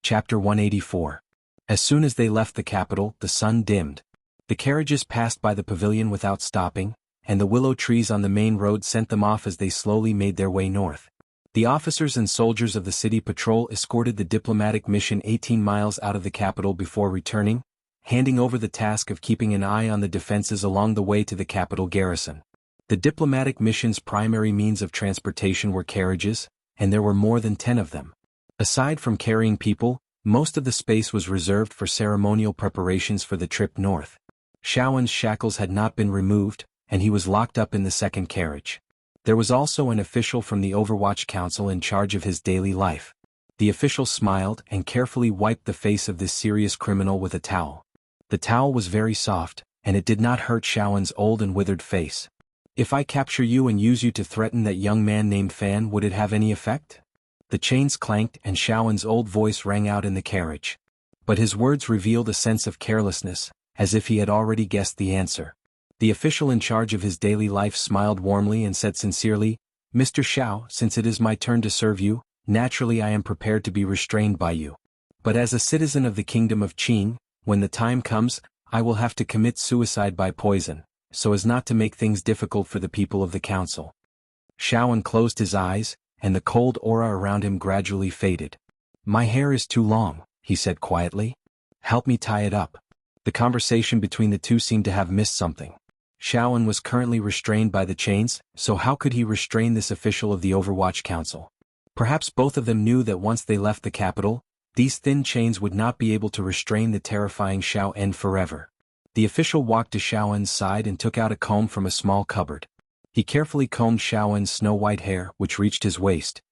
Chapter 184. As soon as they left the capital, the sun dimmed. The carriages passed by the pavilion without stopping, and the willow trees on the main road sent them off as they slowly made their way north. The officers and soldiers of the city patrol escorted the diplomatic mission 18 miles out of the capital before returning, handing over the task of keeping an eye on the defenses along the way to the capital garrison. The diplomatic mission's primary means of transportation were carriages, and there were more than 10 of them. Aside from carrying people, most of the space was reserved for ceremonial preparations for the trip north. Shaoen's shackles had not been removed, and he was locked up in the second carriage. There was also an official from the Overwatch Council in charge of his daily life. The official smiled and carefully wiped the face of this serious criminal with a towel. The towel was very soft, and it did not hurt Shaoen's old and withered face. "If I capture you and use you to threaten that young man named Fan, would it have any effect?" The chains clanked and Shaoen's old voice rang out in the carriage. But his words revealed a sense of carelessness, as if he had already guessed the answer. The official in charge of his daily life smiled warmly and said sincerely, "Mr. Shao, since it is my turn to serve you, naturally I am prepared to be restrained by you. But as a citizen of the kingdom of Qing, when the time comes, I will have to commit suicide by poison, so as not to make things difficult for the people of the council." Shaoen closed his eyes, and the cold aura around him gradually faded. "My hair is too long," he said quietly. "Help me tie it up." The conversation between the two seemed to have missed something. Shaoen was currently restrained by the chains, so how could he restrain this official of the Overwatch Council? Perhaps both of them knew that once they left the capital, these thin chains would not be able to restrain the terrifying Shaoen forever. The official walked to Shaoen's side and took out a comb from a small cupboard. He carefully combed Shaoen's snow-white hair, which reached his waist.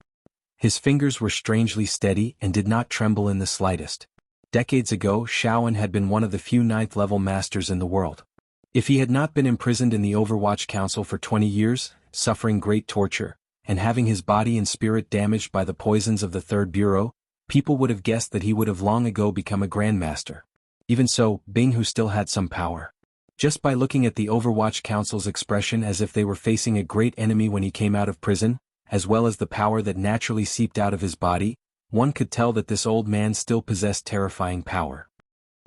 His fingers were strangely steady and did not tremble in the slightest. Decades ago, Shaoen had been one of the few 9th-level masters in the world. If he had not been imprisoned in the Overwatch Council for 20 years, suffering great torture, and having his body and spirit damaged by the poisons of the Third Bureau, people would have guessed that he would have long ago become a Grandmaster. Even so, Binghu still had some power. Just by looking at the Overwatch Council's expression as if they were facing a great enemy when he came out of prison, as well as the power that naturally seeped out of his body, one could tell that this old man still possessed terrifying power.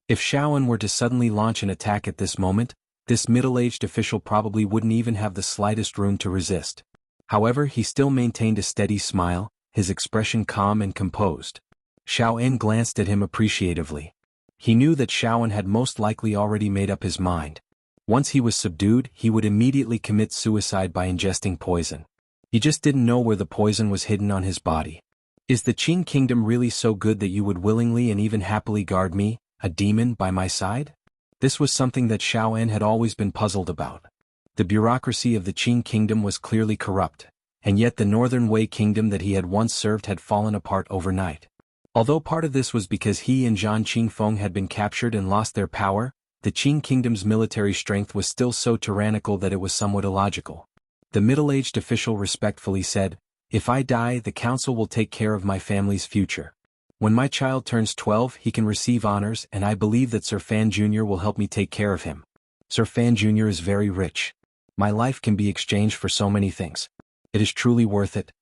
If Shaoen were to suddenly launch an attack at this moment, this middle-aged official probably wouldn't even have the slightest room to resist. However, he still maintained a steady smile, his expression calm and composed. Shaoen glanced at him appreciatively. He knew that Shaoen had most likely already made up his mind. Once he was subdued, he would immediately commit suicide by ingesting poison. He just didn't know where the poison was hidden on his body. "Is the Qing kingdom really so good that you would willingly and even happily guard me, a demon, by my side?" This was something that Shaoen had always been puzzled about. The bureaucracy of the Qing kingdom was clearly corrupt, and yet the Northern Wei kingdom that he had once served had fallen apart overnight. Although part of this was because he and Zhang Qingfeng had been captured and lost their power, the Qing kingdom's military strength was still so tyrannical that it was somewhat illogical. The middle-aged official respectfully said, "If I die, the council will take care of my family's future. When my child turns 12, he can receive honors, and I believe that Sir Fan Jr. will help me take care of him. Sir Fan Jr. is very rich. My life can be exchanged for so many things. It is truly worth it."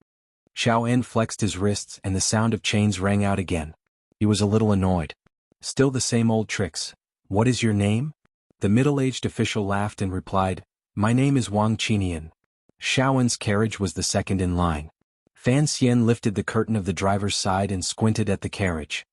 Shaoen flexed his wrists and the sound of chains rang out again. He was a little annoyed. "Still the same old tricks. What is your name?" The middle-aged official laughed and replied, "My name is Wang Qinian." Shaoen's carriage was the second in line. Fan Xian lifted the curtain of the driver's side and squinted at the carriage.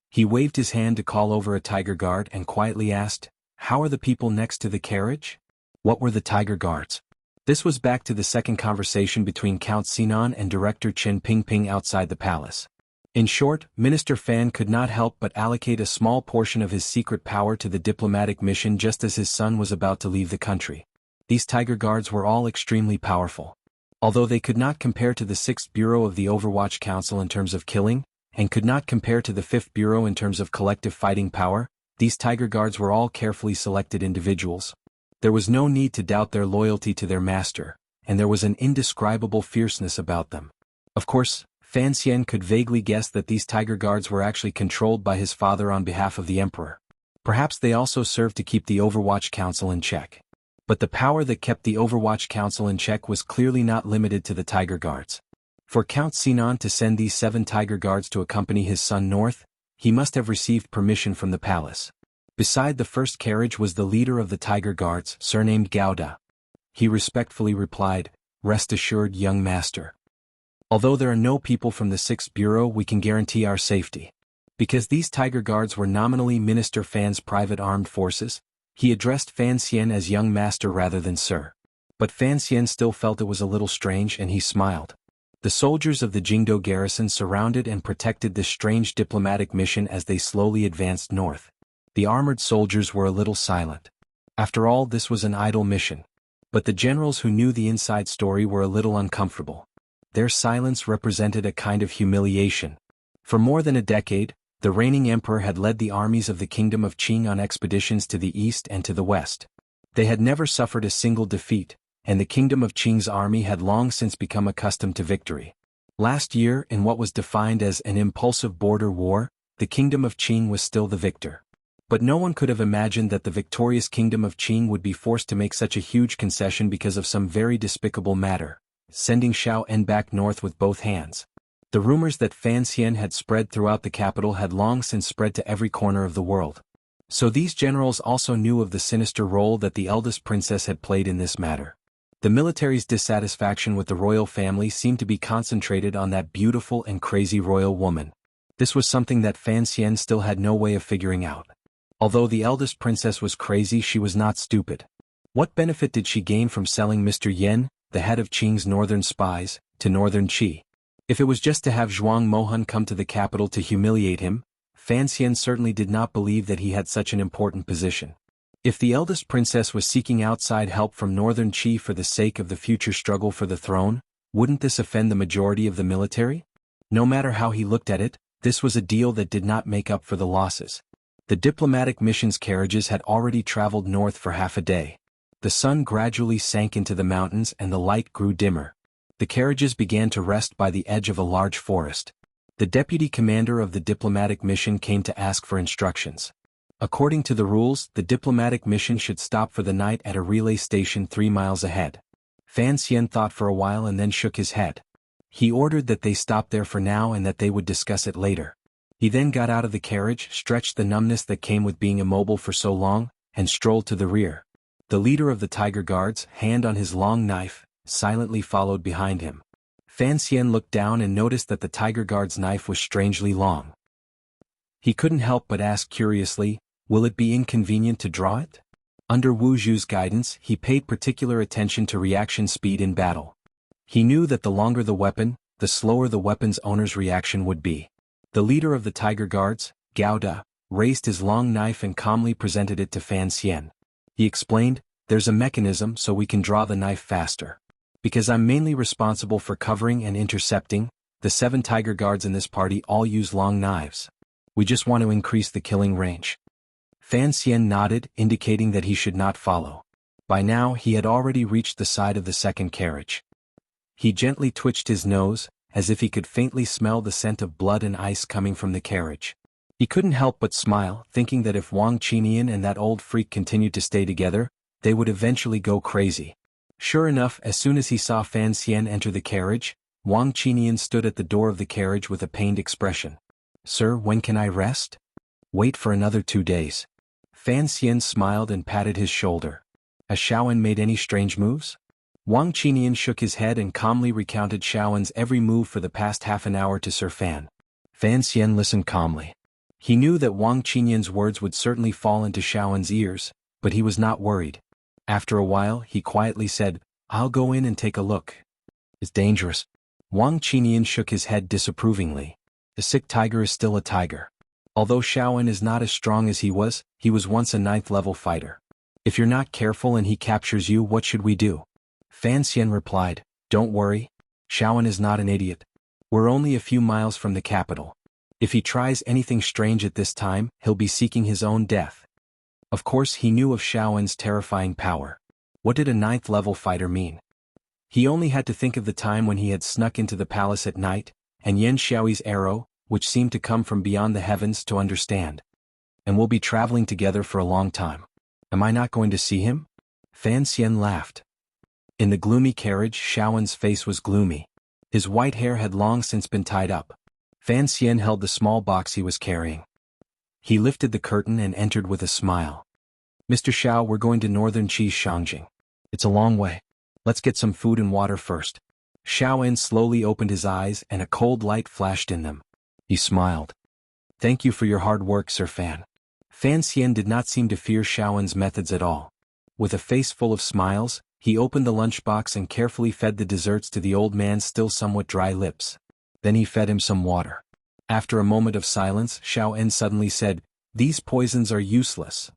He waved his hand to call over a tiger guard and quietly asked, "How are the people next to the carriage?" What were the tiger guards? This was back to the second conversation between Count Sinan and Director Chen Pingping outside the palace. In short, Minister Fan could not help but allocate a small portion of his secret power to the diplomatic mission just as his son was about to leave the country. These tiger guards were all extremely powerful. Although they could not compare to the 6th Bureau of the Overwatch Council in terms of killing, and could not compare to the 5th Bureau in terms of collective fighting power, these tiger guards were all carefully selected individuals. There was no need to doubt their loyalty to their master, and there was an indescribable fierceness about them. Of course, Fan Xian could vaguely guess that these tiger guards were actually controlled by his father on behalf of the emperor. Perhaps they also served to keep the Overwatch Council in check. But the power that kept the Overwatch Council in check was clearly not limited to the Tiger Guards. For Count Sinan to send these 7 Tiger Guards to accompany his son north, He must have received permission from the palace. Beside the first carriage was the leader of the Tiger Guards, surnamed Gouda. He respectfully replied, "Rest assured, young master. Although there are no people from the 6th Bureau, we can guarantee our safety." Because these Tiger Guards were nominally Minister Fan's private armed forces, he addressed Fan Xian as young master rather than sir. But Fan Xian still felt it was a little strange and he smiled. The soldiers of the Jingdo garrison surrounded and protected this strange diplomatic mission as they slowly advanced north. The armored soldiers were a little silent. After all, this was an idle mission. But the generals who knew the inside story were a little uncomfortable. Their silence represented a kind of humiliation. For more than a decade, the reigning emperor had led the armies of the kingdom of Qing on expeditions to the east and to the west. They had never suffered a single defeat, and the kingdom of Qing's army had long since become accustomed to victory. Last year, in what was defined as an impulsive border war, the kingdom of Qing was still the victor. But no one could have imagined that the victorious kingdom of Qing would be forced to make such a huge concession because of some very despicable matter, sending Xiao En back north with both hands. The rumors that Fan Xian had spread throughout the capital had long since spread to every corner of the world. So these generals also knew of the sinister role that the eldest princess had played in this matter. The military's dissatisfaction with the royal family seemed to be concentrated on that beautiful and crazy royal woman. This was something that Fan Xian still had no way of figuring out. Although the eldest princess was crazy, she was not stupid. What benefit did she gain from selling Mr. Yen, the head of Qing's northern spies, to northern Qi? If it was just to have Zhuang Mohan come to the capital to humiliate him, Fan Xian certainly did not believe that he had such an important position. If the eldest princess was seeking outside help from northern Qi for the sake of the future struggle for the throne, wouldn't this offend the majority of the military? No matter how he looked at it, this was a deal that did not make up for the losses. The diplomatic mission's carriages had already traveled north for half a day. The sun gradually sank into the mountains and the light grew dimmer. The carriages began to rest by the edge of a large forest. The deputy commander of the diplomatic mission came to ask for instructions. According to the rules, the diplomatic mission should stop for the night at a relay station 3 miles ahead. Fan Xian thought for a while and then shook his head. He ordered that they stop there for now and that they would discuss it later. He then got out of the carriage, stretched the numbness that came with being immobile for so long, and strolled to the rear. The leader of the Tiger Guards, hand on his long knife, silently followed behind him. Fan Xian looked down and noticed that the Tiger Guard's knife was strangely long. He couldn't help but ask curiously, "Will it be inconvenient to draw it?" Under Wu Zhu's guidance, he paid particular attention to reaction speed in battle. He knew that the longer the weapon, the slower the weapon's owner's reaction would be. The leader of the Tiger Guards, Gouda, raised his long knife and calmly presented it to Fan Xian. He explained, "There's a mechanism so we can draw the knife faster. Because I'm mainly responsible for covering and intercepting, the 7 Tiger Guards in this party all use long knives. We just want to increase the killing range." Fan Xian nodded, indicating that he should not follow. By now he had already reached the side of the second carriage. He gently twitched his nose, as if he could faintly smell the scent of blood and ice coming from the carriage. He couldn't help but smile, thinking that if Wang Qinian and that old freak continued to stay together, they would eventually go crazy. Sure enough, as soon as he saw Fan Xian enter the carriage, Wang Qinian stood at the door of the carriage with a pained expression. "Sir, when can I rest?" "Wait for another 2 days." Fan Xian smiled and patted his shoulder. "Has Xiaoen made any strange moves?" Wang Qinian shook his head and calmly recounted Xiaoen's every move for the past half an hour to Sir Fan. Fan Xian listened calmly. He knew that Wang Qinian's words would certainly fall into Xiaoen's ears, but he was not worried. After a while, he quietly said, "I'll go in and take a look." "It's dangerous." Wang Qinian shook his head disapprovingly. "The sick tiger is still a tiger. Although Xiaoen is not as strong as he was once a 9th-level fighter. If you're not careful and he captures you, what should we do?" Fan Xian replied, "Don't worry. Xiaoen is not an idiot. We're only a few miles from the capital. If he tries anything strange at this time, he'll be seeking his own death." Of course he knew of Xiaoen's terrifying power. What did a 9th-level fighter mean? He only had to think of the time when he had snuck into the palace at night, and Yan Xiaoyi's arrow, which seemed to come from beyond the heavens, to understand. "And we'll be traveling together for a long time. Am I not going to see him?" Fan Xian laughed. In the gloomy carriage, Xiaoen's face was gloomy. His white hair had long since been tied up. Fan Xian held the small box he was carrying. He lifted the curtain and entered with a smile. "Mr. Xiao, we're going to northern Qi Shangjing. It's a long way. Let's get some food and water first." Xiao En slowly opened his eyes and a cold light flashed in them. He smiled. "Thank you for your hard work, Sir Fan." Fan Xian did not seem to fear Xiao En's methods at all. With a face full of smiles, he opened the lunchbox and carefully fed the desserts to the old man's still somewhat dry lips. Then he fed him some water. After a moment of silence, Xiao En suddenly said, "These poisons are useless."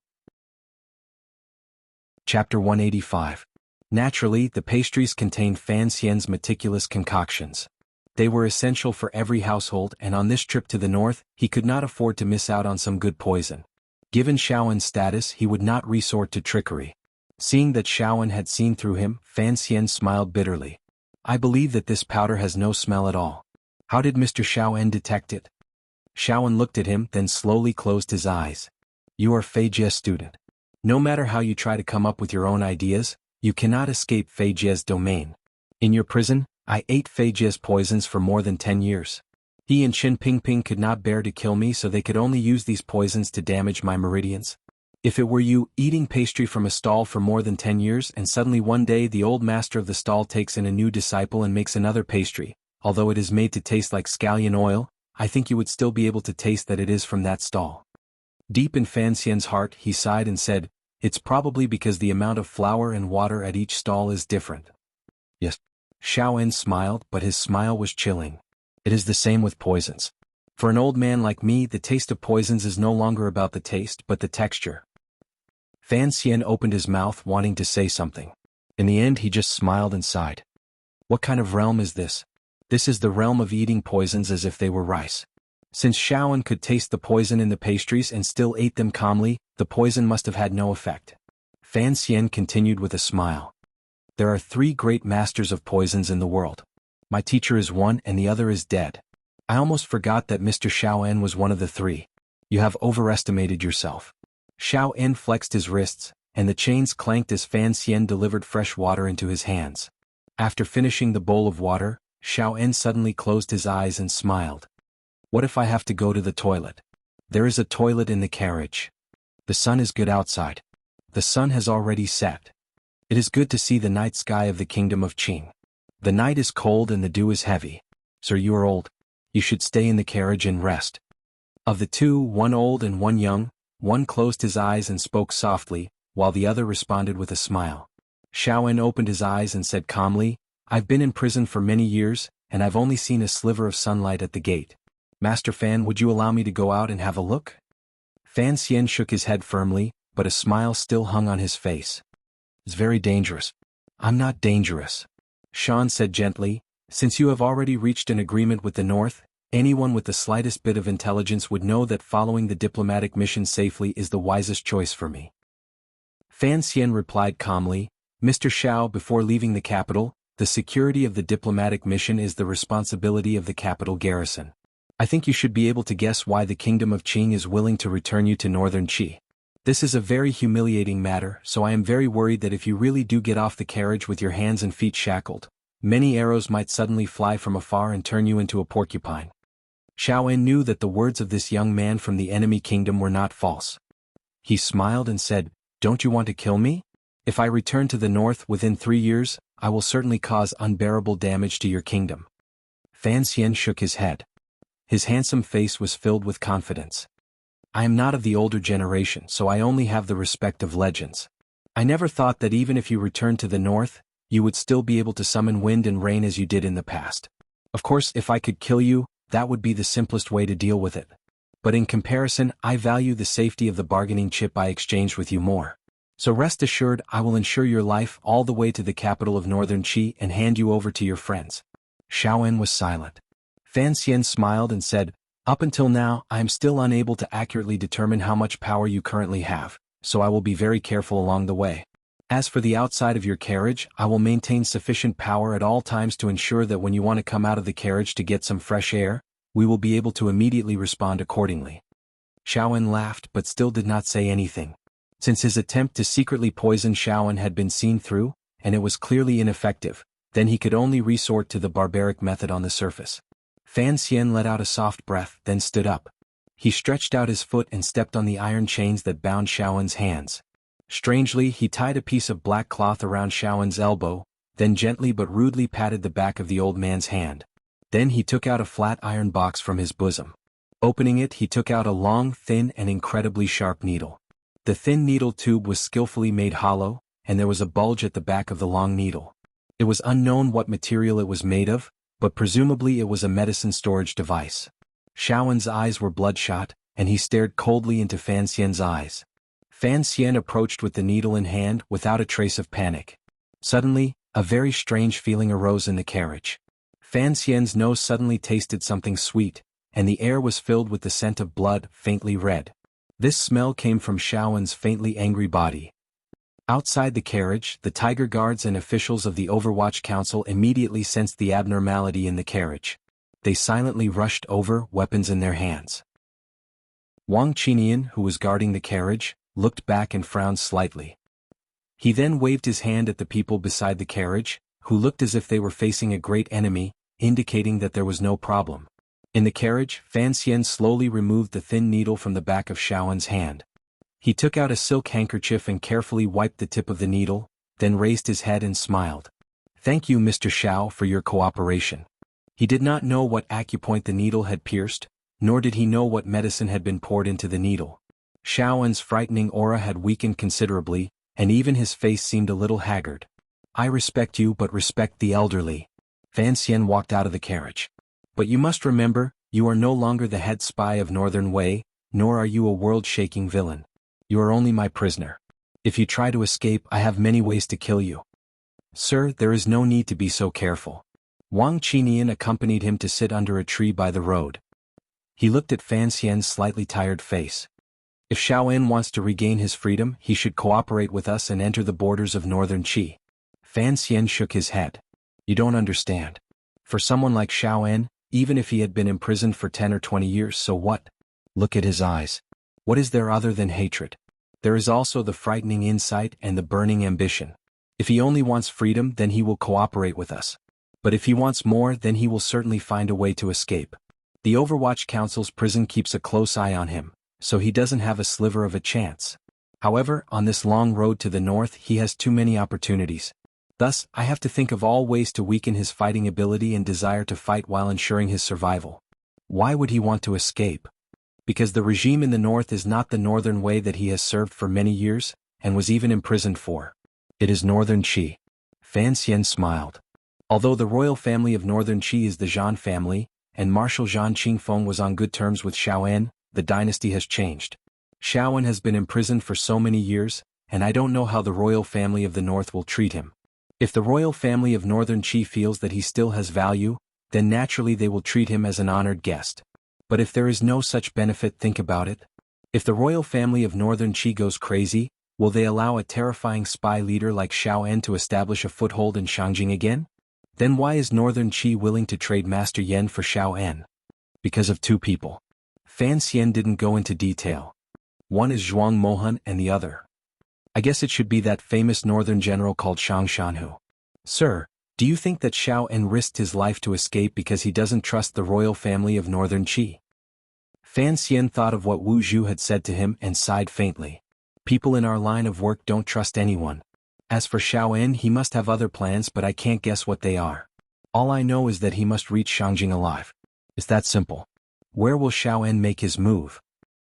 Chapter 185. Naturally, the pastries contained Fan Xian's meticulous concoctions. They were essential for every household, and on this trip to the north, he could not afford to miss out on some good poison. Given Xiao En's status, he would not resort to trickery. Seeing that Xiao En had seen through him, Fan Xian smiled bitterly. "I believe that this powder has no smell at all. How did Mr. Xiao En detect it?" Xiao En looked at him, then slowly closed his eyes. "You are Fei Jie's student. No matter how you try to come up with your own ideas, you cannot escape Fei Jie's domain. In your prison, I ate Fei Jie's poisons for more than 10 years. He and Qin Pingping could not bear to kill me, so they could only use these poisons to damage my meridians. If it were you, eating pastry from a stall for more than 10 years and suddenly one day the old master of the stall takes in a new disciple and makes another pastry, although it is made to taste like scallion oil, I think you would still be able to taste that it is from that stall." Deep in Fan Xian's heart, he sighed and said, "It's probably because the amount of flour and water at each stall is different." "Yes." Xiao En smiled, but his smile was chilling. "It is the same with poisons. For an old man like me, the taste of poisons is no longer about the taste but the texture." Fan Xian opened his mouth wanting to say something. In the end he just smiled and sighed. "What kind of realm is this?" "This is the realm of eating poisons as if they were rice." Since Xiao En could taste the poison in the pastries and still ate them calmly, the poison must have had no effect. Fan Xian continued with a smile. "There are 3 great masters of poisons in the world. My teacher is one and the other is dead. I almost forgot that Mr. Xiao En was one of the 3. You have overestimated yourself." Xiao En flexed his wrists, and the chains clanked as Fan Xian delivered fresh water into his hands. After finishing the bowl of water, Xiao En suddenly closed his eyes and smiled. "What if I have to go to the toilet?" "There is a toilet in the carriage. The sun is good outside. The sun has already set. It is good to see the night sky of the kingdom of Qing. The night is cold and the dew is heavy. Sir, you are old. You should stay in the carriage and rest." Of the 2, one old and one young, one closed his eyes and spoke softly, while the other responded with a smile. Xiao En opened his eyes and said calmly, "I've been in prison for many years, and I've only seen a sliver of sunlight at the gate. Master Fan, would you allow me to go out and have a look?" Fan Xian shook his head firmly, but a smile still hung on his face. "It's very dangerous." "I'm not dangerous," Shan said gently. "Since you have already reached an agreement with the North, anyone with the slightest bit of intelligence would know that following the diplomatic mission safely is the wisest choice for me." Fan Xian replied calmly, "Mr. Xiao, before leaving the capital, the security of the diplomatic mission is the responsibility of the capital garrison. I think you should be able to guess why the kingdom of Qing is willing to return you to northern Qi. This is a very humiliating matter, so I am very worried that if you really do get off the carriage with your hands and feet shackled, many arrows might suddenly fly from afar and turn you into a porcupine." Xiao En knew that the words of this young man from the enemy kingdom were not false. He smiled and said, "Don't you want to kill me? If I return to the north within 3 years, I will certainly cause unbearable damage to your kingdom." Fan Xian shook his head. His handsome face was filled with confidence. "I am not of the older generation, so I only have the respect of legends. I never thought that even if you returned to the north, you would still be able to summon wind and rain as you did in the past. Of course, if I could kill you, that would be the simplest way to deal with it. But in comparison, I value the safety of the bargaining chip I exchanged with you more. So rest assured, I will ensure your life all the way to the capital of northern Qi and hand you over to your friends." Xiao En was silent. Fan Xian smiled and said, "Up until now, I am still unable to accurately determine how much power you currently have, so I will be very careful along the way. As for the outside of your carriage, I will maintain sufficient power at all times to ensure that when you want to come out of the carriage to get some fresh air, we will be able to immediately respond accordingly." Xiao En laughed but still did not say anything. Since his attempt to secretly poison Xiao En had been seen through, and it was clearly ineffective, then he could only resort to the barbaric method on the surface. Fan Xian let out a soft breath, then stood up. He stretched out his foot and stepped on the iron chains that bound Xiaoen's hands. Strangely, he tied a piece of black cloth around Xiaoen's elbow, then gently but rudely patted the back of the old man's hand. Then he took out a flat iron box from his bosom. Opening it, he took out a long, thin and incredibly sharp needle. The thin needle tube was skillfully made hollow, and there was a bulge at the back of the long needle. It was unknown what material it was made of, but presumably it was a medicine storage device. Xiaoen's eyes were bloodshot, and he stared coldly into Fan Xian's eyes. Fan Xian approached with the needle in hand without a trace of panic. Suddenly, a very strange feeling arose in the carriage. Fan Xian's nose suddenly tasted something sweet, and the air was filled with the scent of blood, faintly red. This smell came from Xiaoen's faintly angry body. Outside the carriage, the tiger guards and officials of the Overwatch Council immediately sensed the abnormality in the carriage. They silently rushed over, weapons in their hands. Wang Qinian, who was guarding the carriage, looked back and frowned slightly. He then waved his hand at the people beside the carriage, who looked as if they were facing a great enemy, indicating that there was no problem. In the carriage, Fan Xian slowly removed the thin needle from the back of Xiaoen's hand. He took out a silk handkerchief and carefully wiped the tip of the needle, then raised his head and smiled. "Thank you, Mr. Xiao, for your cooperation." He did not know what acupoint the needle had pierced, nor did he know what medicine had been poured into the needle. Xiaoen's frightening aura had weakened considerably, and even his face seemed a little haggard. "I respect you, but respect the elderly." Fan Xian walked out of the carriage. "But you must remember, you are no longer the head spy of Northern Wei, nor are you a world-shaking villain. You are only my prisoner. If you try to escape, I have many ways to kill you." "Sir, there is no need to be so careful." Wang Qinian accompanied him to sit under a tree by the road. He looked at Fan Xian's slightly tired face. "If Xiaoen wants to regain his freedom, he should cooperate with us and enter the borders of Northern Qi." Fan Xian shook his head. "You don't understand. For someone like Xiaoen, even if he had been imprisoned for 10 or 20 years, so what? Look at his eyes. What is there other than hatred? There is also the frightening insight and the burning ambition. If he only wants freedom, then he will cooperate with us. But if he wants more, then he will certainly find a way to escape. The Overwatch Council's prison keeps a close eye on him, so he doesn't have a sliver of a chance. However, on this long road to the north he has too many opportunities. Thus, I have to think of all ways to weaken his fighting ability and desire to fight while ensuring his survival. Why would he want to escape? Because the regime in the north is not the Northern Wei that he has served for many years, and was even imprisoned for. It is Northern Qi." Fan Xian smiled. Although the royal family of Northern Qi is the Zhan family, and Marshal Zhan Qingfeng was on good terms with Xiaoen, the dynasty has changed. Xiaoen has been imprisoned for so many years, and I don't know how the royal family of the north will treat him. If the royal family of Northern Qi feels that he still has value, then naturally they will treat him as an honored guest. But if there is no such benefit, think about it. If the royal family of Northern Qi goes crazy, will they allow a terrifying spy leader like Xiaoen to establish a foothold in Shangjing again? Then why is Northern Qi willing to trade Master Yan for Xiaoen? Because of two people. Fan Xian didn't go into detail. One is Zhuang Mohan and the other. I guess it should be that famous northern general called Shang Shanhu. "Sir, do you think that Xiaoen risked his life to escape because he doesn't trust the royal family of Northern Qi?" Fan Xian thought of what Wu Zhu had said to him and sighed faintly. "People in our line of work don't trust anyone. As for Xiaoen, he must have other plans, but I can't guess what they are. All I know is that he must reach Shangjing alive. It's that simple." "Where will Xiaoen make his move?"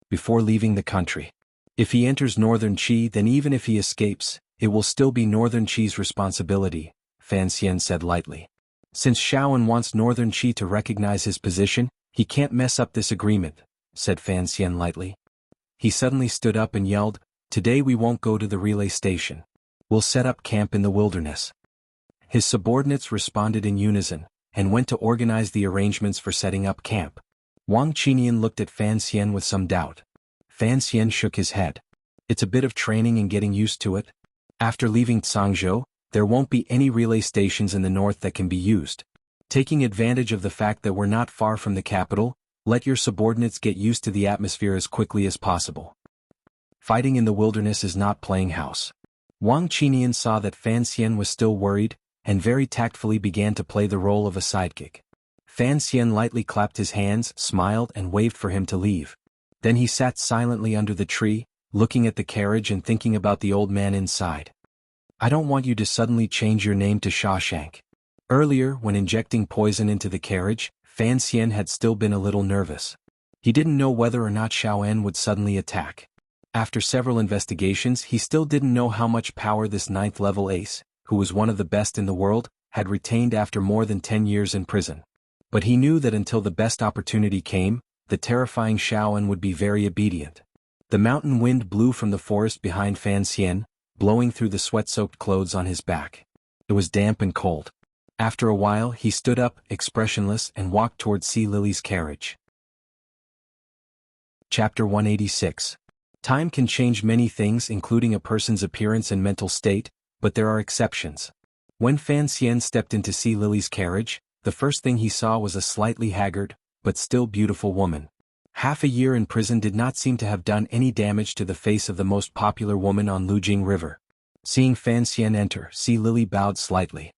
"Before leaving the country. If he enters Northern Qi, then even if he escapes, it will still be Northern Qi's responsibility," Fan Xian said lightly. "Since Xiaoen wants Northern Qi to recognize his position, he can't mess up this agreement," said Fan Xian lightly. He suddenly stood up and yelled, "Today we won't go to the relay station. We'll set up camp in the wilderness." His subordinates responded in unison, and went to organize the arrangements for setting up camp. Wang Qinian looked at Fan Xian with some doubt. Fan Xian shook his head. "It's a bit of training and getting used to it. After leaving Cangzhou, there won't be any relay stations in the north that can be used. Taking advantage of the fact that we're not far from the capital, let your subordinates get used to the atmosphere as quickly as possible. Fighting in the wilderness is not playing house." Wang Qinian saw that Fan Xian was still worried, and very tactfully began to play the role of a sidekick. Fan Xian lightly clapped his hands, smiled and waved for him to leave. Then he sat silently under the tree, looking at the carriage and thinking about the old man inside. I don't want you to suddenly change your name to Shawshank. Earlier, when injecting poison into the carriage, Fan Xian had still been a little nervous. He didn't know whether or not Xiao En would suddenly attack. After several investigations, he still didn't know how much power this 9th-level ace, who was one of the best in the world, had retained after more than 10 years in prison. But he knew that until the best opportunity came, the terrifying Xiao En would be very obedient. The mountain wind blew from the forest behind Fan Xian, blowing through the sweat-soaked clothes on his back. It was damp and cold. After a while, he stood up, expressionless, and walked toward Sea Lily's carriage. Chapter 186. Time can change many things, including a person's appearance and mental state, but there are exceptions. When Fan Xian stepped into Sea Lily's carriage, the first thing he saw was a slightly haggard, but still beautiful woman. Half a year in prison did not seem to have done any damage to the face of the most popular woman on Lujing River. Seeing Fan Xian enter, Sea Lily bowed slightly.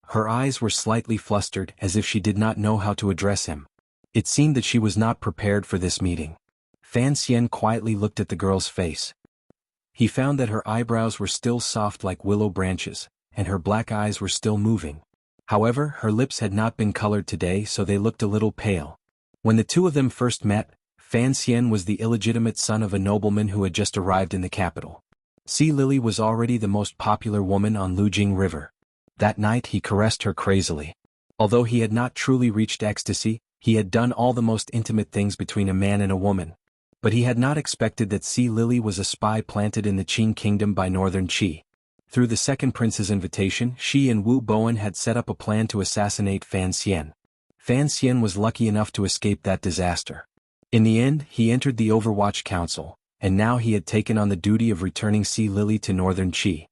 Her eyes were slightly flustered, as if she did not know how to address him. It seemed that she was not prepared for this meeting. Fan Xian quietly looked at the girl's face. He found that her eyebrows were still soft like willow branches, and her black eyes were still moving. However, her lips had not been colored today, so they looked a little pale. When the two of them first met, Fan Xian was the illegitimate son of a nobleman who had just arrived in the capital. Sea Lily was already the most popular woman on Lujing River. That night he caressed her crazily. Although he had not truly reached ecstasy, he had done all the most intimate things between a man and a woman. But he had not expected that Sea Lily was a spy planted in the Qing kingdom by Northern Qi. Through the second prince's invitation, she and Wu Bowen had set up a plan to assassinate Fan Xian. Fan Xian was lucky enough to escape that disaster. In the end, he entered the Overwatch Council, and now he had taken on the duty of returning Sea Lily to Northern Qi.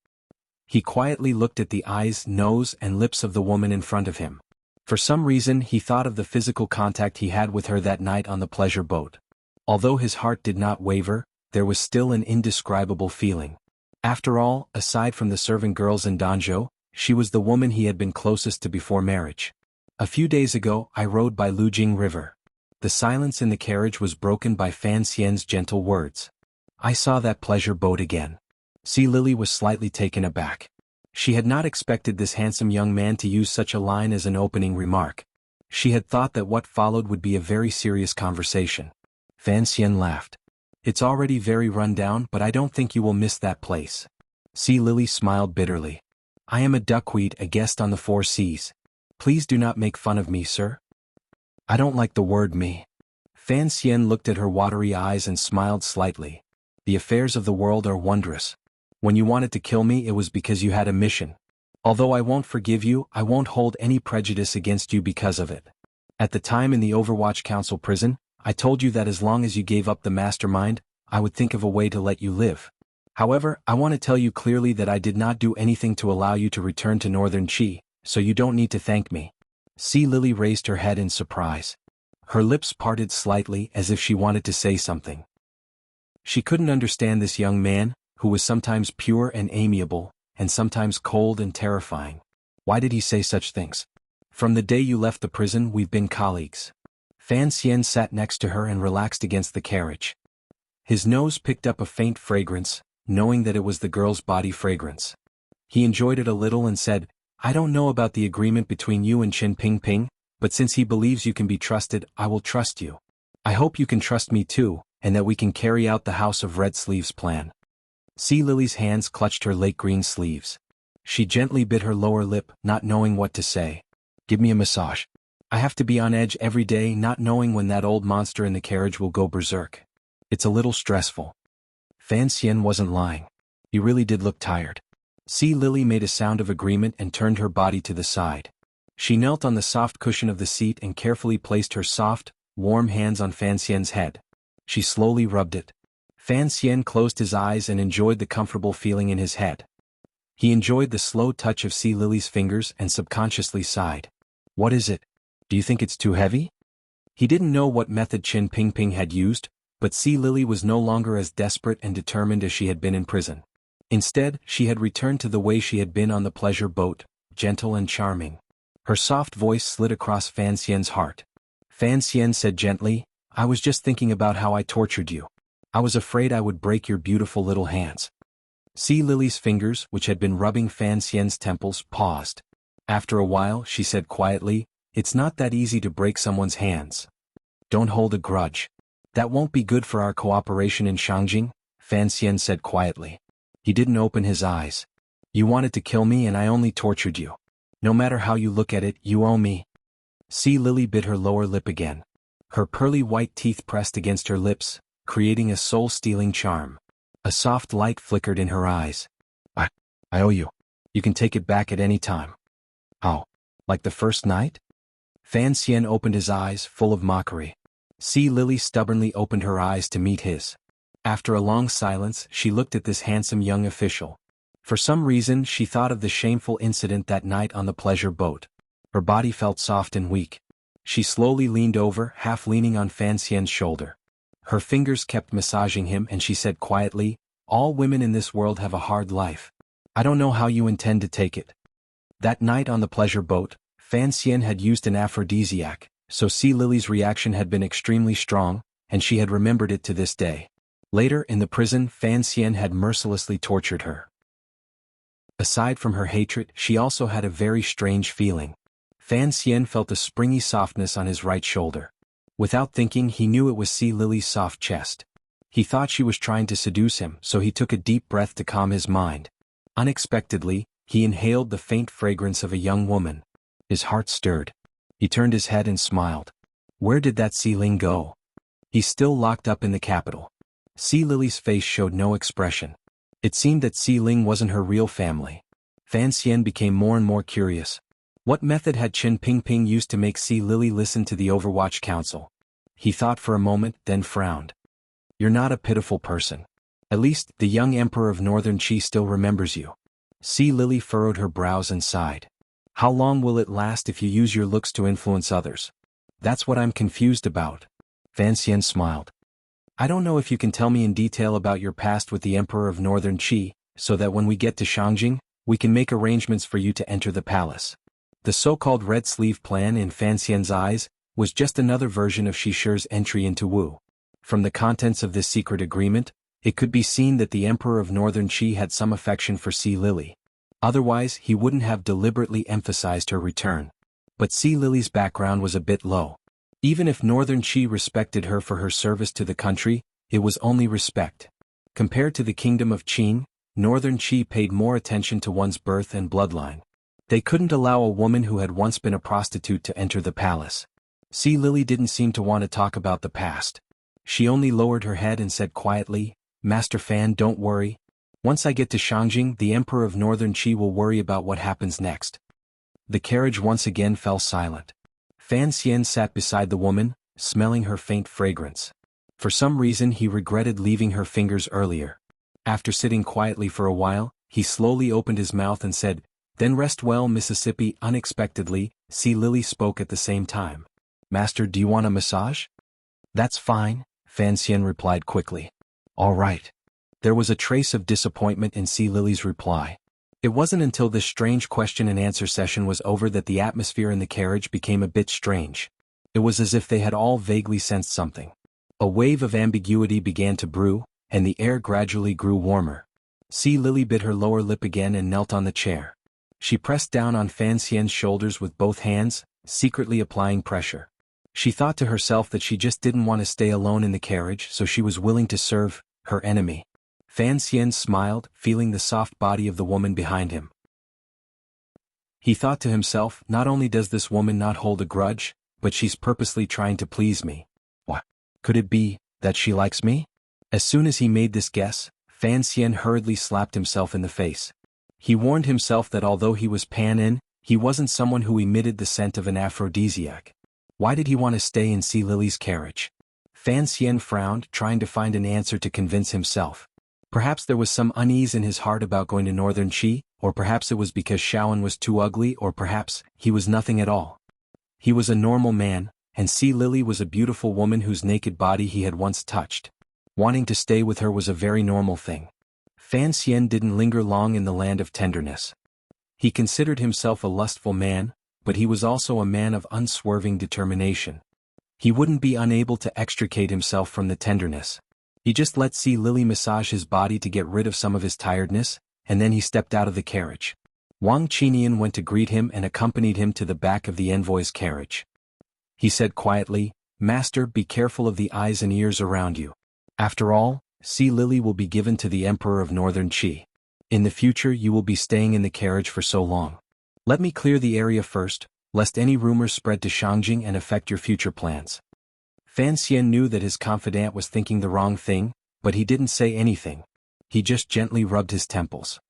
He quietly looked at the eyes, nose, and lips of the woman in front of him. For some reason, he thought of the physical contact he had with her that night on the pleasure boat. Although his heart did not waver, there was still an indescribable feeling. After all, aside from the servant girls in Danzhou, she was the woman he had been closest to before marriage. A few days ago, I rode by Lujing River. The silence in the carriage was broken by Fan Xian's gentle words. I saw that pleasure boat again. Sea Lily was slightly taken aback. She had not expected this handsome young man to use such a line as an opening remark. She had thought that what followed would be a very serious conversation. Fan Xian laughed. It's already very run down, but I don't think you will miss that place. Sea Lily smiled bitterly. I am a duckweed, a guest on the 4 seas. Please do not make fun of me, sir. I don't like the word me. Fan Xian looked at her watery eyes and smiled slightly. The affairs of the world are wondrous. When you wanted to kill me, it was because you had a mission. Although I won't forgive you, I won't hold any prejudice against you because of it. At the time in the Overwatch Council prison, I told you that as long as you gave up the mastermind, I would think of a way to let you live. However, I want to tell you clearly that I did not do anything to allow you to return to Northern Qi, so you don't need to thank me. Sea Lily raised her head in surprise. Her lips parted slightly as if she wanted to say something. She couldn't understand this young man, who was sometimes pure and amiable, and sometimes cold and terrifying. Why did he say such things? From the day you left the prison, we've been colleagues. Fan Xian sat next to her and relaxed against the carriage. His nose picked up a faint fragrance, knowing that it was the girl's body fragrance. He enjoyed it a little and said, I don't know about the agreement between you and Qin Pingping, but since he believes you can be trusted, I will trust you. I hope you can trust me too, and that we can carry out the House of Red Sleeves plan. Sea Lily's hands clutched her lake green sleeves. She gently bit her lower lip, not knowing what to say. Give me a massage. I have to be on edge every day, not knowing when that old monster in the carriage will go berserk. It's a little stressful. Fan Xian wasn't lying. He really did look tired. Sea Lily made a sound of agreement and turned her body to the side. She knelt on the soft cushion of the seat and carefully placed her soft, warm hands on Fan Xian's head. She slowly rubbed it. Fan Xian closed his eyes and enjoyed the comfortable feeling in his head. He enjoyed the slow touch of Sea Lily's fingers and subconsciously sighed. What is it? Do you think it's too heavy? He didn't know what method Qin Pingping had used, but Sea Lily was no longer as desperate and determined as she had been in prison. Instead, she had returned to the way she had been on the pleasure boat, gentle and charming. Her soft voice slid across Fan Xian's heart. Fan Xian said gently, I was just thinking about how I tortured you. I was afraid I would break your beautiful little hands. Sea Lily's fingers, which had been rubbing Fan Xian's temples, paused. After a while, she said quietly, "It's not that easy to break someone's hands. Don't hold a grudge. That won't be good for our cooperation in Shangjing," Fan Xian said quietly. He didn't open his eyes. "You wanted to kill me and I only tortured you. No matter how you look at it, you owe me." Sea Lily bit her lower lip again. Her pearly white teeth pressed against her lips, creating a soul-stealing charm. A soft light flickered in her eyes. I owe you. You can take it back at any time." "How? Like the first night?" Fan Xian opened his eyes, full of mockery. Sea Lily stubbornly opened her eyes to meet his. After a long silence, she looked at this handsome young official. For some reason, she thought of the shameful incident that night on the pleasure boat. Her body felt soft and weak. She slowly leaned over, half leaning on Fan Xian's shoulder. Her fingers kept massaging him and she said quietly, "All women in this world have a hard life. I don't know how you intend to take it." That night on the pleasure boat, Fan Xian had used an aphrodisiac, so Sea Lily's reaction had been extremely strong, and she had remembered it to this day. Later, in the prison, Fan Xian had mercilessly tortured her. Aside from her hatred, she also had a very strange feeling. Fan Xian felt a springy softness on his right shoulder. Without thinking, he knew it was Sea Lily's soft chest. He thought she was trying to seduce him, so he took a deep breath to calm his mind. Unexpectedly, he inhaled the faint fragrance of a young woman. His heart stirred. He turned his head and smiled. Where did that Sea Ling go? He's still locked up in the capital. Sea Lily's face showed no expression. It seemed that Sea Ling wasn't her real family. Fan Xian became more and more curious. What method had Qin Pingping used to make Sea Lily listen to the Overwatch Council? He thought for a moment, then frowned. You're not a pitiful person. At least, the young emperor of Northern Qi still remembers you. Sea Lily furrowed her brows and sighed. How long will it last if you use your looks to influence others? That's what I'm confused about. Fan Xian smiled. I don't know if you can tell me in detail about your past with the emperor of Northern Qi, so that when we get to Shangjing, we can make arrangements for you to enter the palace. The so-called Red Sleeve Plan in Fan Xian's eyes was just another version of Shishi's entry into Wu. From the contents of this secret agreement, it could be seen that the emperor of Northern Qi had some affection for Sea Lily. Otherwise, he wouldn't have deliberately emphasized her return. But Sea Lily's background was a bit low. Even if Northern Qi respected her for her service to the country, it was only respect. Compared to the kingdom of Qin, Northern Qi paid more attention to one's birth and bloodline. They couldn't allow a woman who had once been a prostitute to enter the palace. Sea Lily didn't seem to want to talk about the past. She only lowered her head and said quietly, Master Fan, don't worry. Once I get to Shangjing, the emperor of Northern Qi will worry about what happens next. The carriage once again fell silent. Fan Xian sat beside the woman, smelling her faint fragrance. For some reason he regretted leaving her fingers earlier. After sitting quietly for a while, he slowly opened his mouth and said, Then rest well, Mississippi. Unexpectedly, Sea Lily spoke at the same time. Master, do you want a massage? That's fine, Fan Xian replied quickly. All right. There was a trace of disappointment in Sea Lily's reply. It wasn't until this strange question and answer session was over that the atmosphere in the carriage became a bit strange. It was as if they had all vaguely sensed something. A wave of ambiguity began to brew, and the air gradually grew warmer. Sea Lily bit her lower lip again and knelt on the chair. She pressed down on Fan Xian's shoulders with both hands, secretly applying pressure. She thought to herself that she just didn't want to stay alone in the carriage, so she was willing to serve her enemy. Fan Xian smiled, feeling the soft body of the woman behind him. He thought to himself, not only does this woman not hold a grudge, but she's purposely trying to please me. What? Could it be that she likes me? As soon as he made this guess, Fan Xian hurriedly slapped himself in the face. He warned himself that although he was Pan-in, he wasn't someone who emitted the scent of an aphrodisiac. Why did he want to stay in Sea Lily's carriage? Fan Xian frowned, trying to find an answer to convince himself. Perhaps there was some unease in his heart about going to Northern Qi, or perhaps it was because Shaoan was too ugly, or perhaps he was nothing at all. He was a normal man, and Sea Lily was a beautiful woman whose naked body he had once touched. Wanting to stay with her was a very normal thing. Fan Xian didn't linger long in the land of tenderness. He considered himself a lustful man, but he was also a man of unswerving determination. He wouldn't be unable to extricate himself from the tenderness. He just let Sea Lily massage his body to get rid of some of his tiredness, and then he stepped out of the carriage. Wang Qinian went to greet him and accompanied him to the back of the envoy's carriage. He said quietly, "Master, be careful of the eyes and ears around you. After all, Sea Lily will be given to the Emperor of Northern Qi. In the future you will be staying in the carriage for so long. Let me clear the area first, lest any rumors spread to Shangjing and affect your future plans." Fan Xian knew that his confidant was thinking the wrong thing, but he didn't say anything. He just gently rubbed his temples.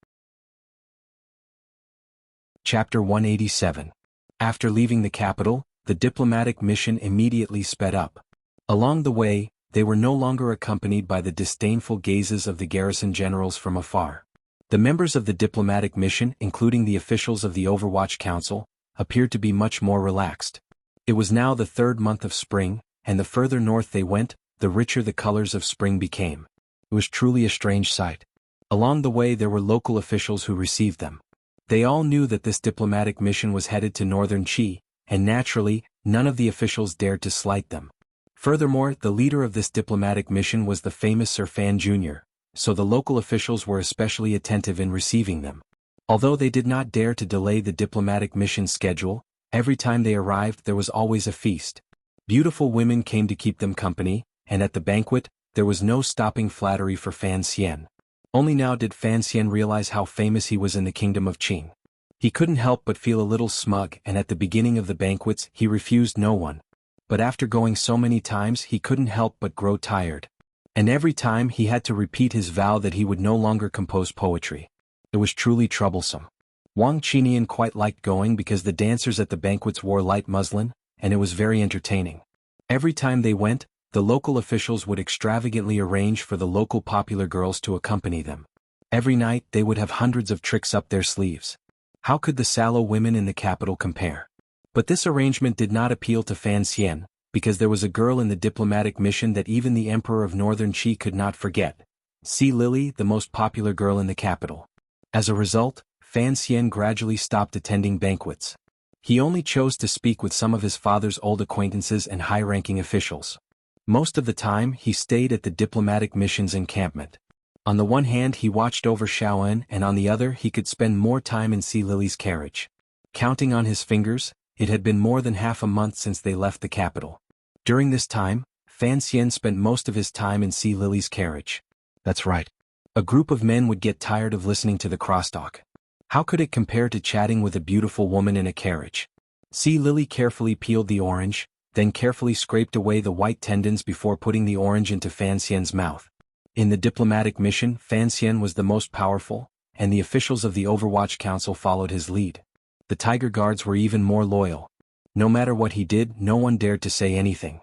Chapter 187. After leaving the capital, the diplomatic mission immediately sped up. Along the way, they were no longer accompanied by the disdainful gazes of the garrison generals from afar. The members of the diplomatic mission, including the officials of the Overwatch Council, appeared to be much more relaxed. It was now the third month of spring, and the further north they went, the richer the colors of spring became. It was truly a strange sight. Along the way there were local officials who received them. They all knew that this diplomatic mission was headed to Northern Qi, and naturally, none of the officials dared to slight them. Furthermore, the leader of this diplomatic mission was the famous Sir Fan Jr., so the local officials were especially attentive in receiving them. Although they did not dare to delay the diplomatic mission schedule, every time they arrived there was always a feast. Beautiful women came to keep them company, and at the banquet, there was no stopping flattery for Fan Xian. Only now did Fan Xian realize how famous he was in the kingdom of Qing. He couldn't help but feel a little smug, and at the beginning of the banquets he refused no one. But after going so many times he couldn't help but grow tired. And every time he had to repeat his vow that he would no longer compose poetry. It was truly troublesome. Wang Qinian quite liked going because the dancers at the banquets wore light muslin, and it was very entertaining. Every time they went, the local officials would extravagantly arrange for the local popular girls to accompany them. Every night they would have hundreds of tricks up their sleeves. How could the sallow women in the capital compare? But this arrangement did not appeal to Fan Xian, because there was a girl in the diplomatic mission that even the Emperor of Northern Qi could not forget. Sea Lily, the most popular girl in the capital. As a result, Fan Xian gradually stopped attending banquets. He only chose to speak with some of his father's old acquaintances and high-ranking officials. Most of the time he stayed at the diplomatic mission's encampment. On the one hand he watched over Shaoan, and on the other he could spend more time in Sea Lily's carriage. Counting on his fingers, it had been more than half a month since they left the capital. During this time, Fan Xian spent most of his time in Sea Lily's carriage. That's right. A group of men would get tired of listening to the crosstalk. How could it compare to chatting with a beautiful woman in a carriage? Sea Lily carefully peeled the orange, then carefully scraped away the white tendons before putting the orange into Fan Xian's mouth. In the diplomatic mission, Fan Xian was the most powerful, and the officials of the Overwatch Council followed his lead. The Tiger Guards were even more loyal. No matter what he did, no one dared to say anything.